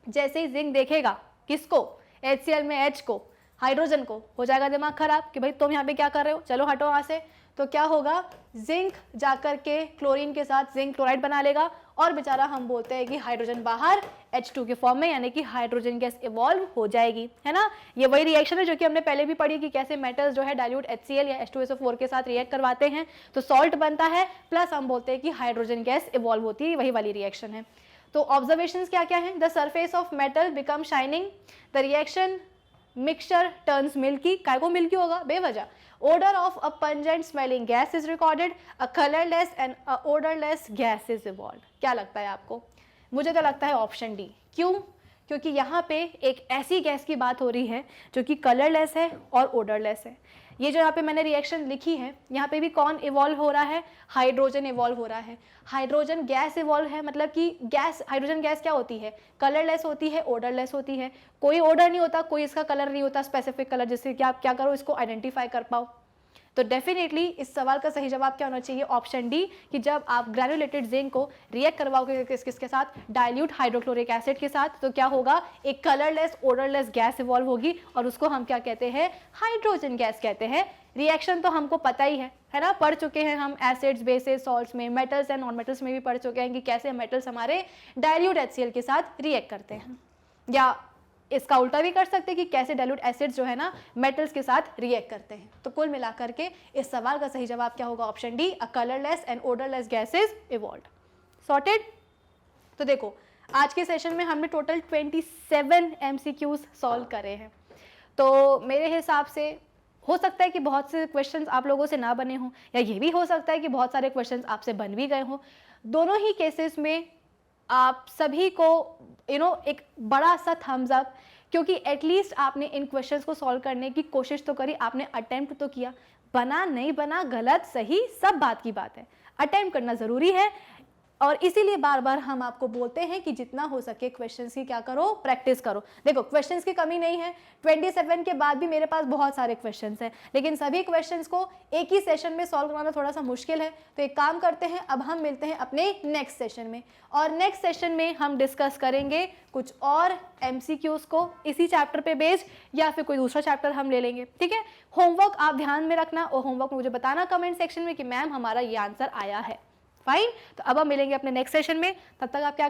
जैसे ही जिंक देखेगा किसको, HCl में H को, हाइड्रोजन को, हो जाएगा दिमाग खराब कि भाई तुम यहाँ पे क्या कर रहे हो, चलो हटो वहाँ से। तो क्या होगा, जिंक जाकर के क्लोरीन के साथ जिंक क्लोराइड बना लेगा, और बेचारा हम बोलते हैं कि हाइड्रोजन बाहर H2 के फॉर्म में, यानी कि हाइड्रोजन गैस इवॉल्व हो जाएगी, है ना। ये वही रिएक्शन है जो कि हमने पहले भी पढ़ी कि कैसे मेटल्स जो है डाइल्यूट HCl या H2SO4 के साथ रिएक्ट करवाते हैं तो सॉल्ट बनता है, प्लस हम बोलते हैं कि हाइड्रोजन गैस इवॉल्व होती है, वही वाली रिएक्शन है। तो ऑब्जर्वेशंस क्या क्या है, the surface of metal become shining, the reaction mixture turns milky, काय को मिल्की होगा बेवजह, odor of a pungent smelling gas is recorded, a colorless and a odorless gas is evolved। क्या लगता है आपको, मुझे तो लगता है ऑप्शन डी। क्यों, क्योंकि यहाँ पे एक ऐसी गैस की बात हो रही है जो कि कलरलेस है और ओडरलेस है। ये जो यहाँ पे मैंने रिएक्शन लिखी है, यहाँ पे भी कौन इवॉल्व हो रहा है, हाइड्रोजन इवॉल्व हो रहा है। हाइड्रोजन गैस इवॉल्व है, मतलब कि गैस, हाइड्रोजन गैस क्या होती है, कलरलेस होती है, ओडरलेस होती है। कोई ओडर नहीं होता, कोई इसका कलर नहीं होता स्पेसिफिक कलर, जिससे कि आप क्या करो, इसको आइडेंटिफाई कर पाओ। तो डेफिनेटली इस सवाल का सही जवाब क्या होना चाहिए, ऑप्शन डी, कि जब आप ग्रेनुलेटेड जिंक को रिएक्ट करवाओगे किसके साथ, डाइल्यूट हाइड्रोक्लोरिक एसिड के साथ, तो क्या होगा, एक कलरलेस ओडरलेस गैस इवॉल्व होगी, और उसको हम क्या कहते हैं, हाइड्रोजन गैस कहते हैं। रिएक्शन तो हमको पता ही है ना, पढ़ चुके हैं हम एसिड्स, बेसिस, सॉल्ट्स में, मेटल्स एंड नॉन मेटल्स में भी पढ़ चुके हैं कि कैसे मेटल्स हमारे डाइल्यूट HCl के साथ रिएक्ट करते हैं, या इसका उल्टा भी कर सकते हैं कि कैसे डाइल्यूट एसिड्स जो है ना मेटल्स के साथ रिएक्ट करते हैं। तो कुल मिलाकर के इस सवाल का सही जवाब क्या होगा, option D, a colourless and odourless gases evolved. Sorted. तो देखो आज के सेशन में हमने टोटल 27 MCQs सॉल्व करे हैं। तो मेरे हिसाब से हो सकता है कि बहुत से क्वेश्चंस आप लोगों से ना बने हों, या ये भी हो सकता है कि बहुत सारे क्वेश्चंस आपसे बन भी गए हों। दोनों ही केसेस में आप सभी को एक बड़ा सा थम्स अप, क्योंकि एटलीस्ट आपने इन क्वेश्चंस को सॉल्व करने की कोशिश तो करी, आपने अटेम्प्ट तो किया। बना नहीं बना, गलत सही सब बात की बात है, अटेम्प्ट करना ज़रूरी है। और इसीलिए बार बार हम आपको बोलते हैं कि जितना हो सके क्वेश्चंस की क्या करो, प्रैक्टिस करो। देखो क्वेश्चंस की कमी नहीं है, 27 के बाद भी मेरे पास बहुत सारे क्वेश्चंस हैं, लेकिन सभी क्वेश्चंस को एक ही सेशन में सॉल्व करवाना थोड़ा सा मुश्किल है। तो एक काम करते हैं, अब हम मिलते हैं अपने नेक्स्ट सेशन में, और नेक्स्ट सेशन में हम डिस्कस करेंगे कुछ और MCQs को इसी चैप्टर पे बेस्ड, या फिर कोई दूसरा चैप्टर हम ले लेंगे, ठीक है। होमवर्क आप ध्यान में रखना, और होमवर्क मुझे बताना कमेंट सेक्शन में कि मैम हमारा ये आंसर आया है। फाइन, तो अब हम मिलेंगे अपने नेक्स्ट सेशन में, तब तक आप क्या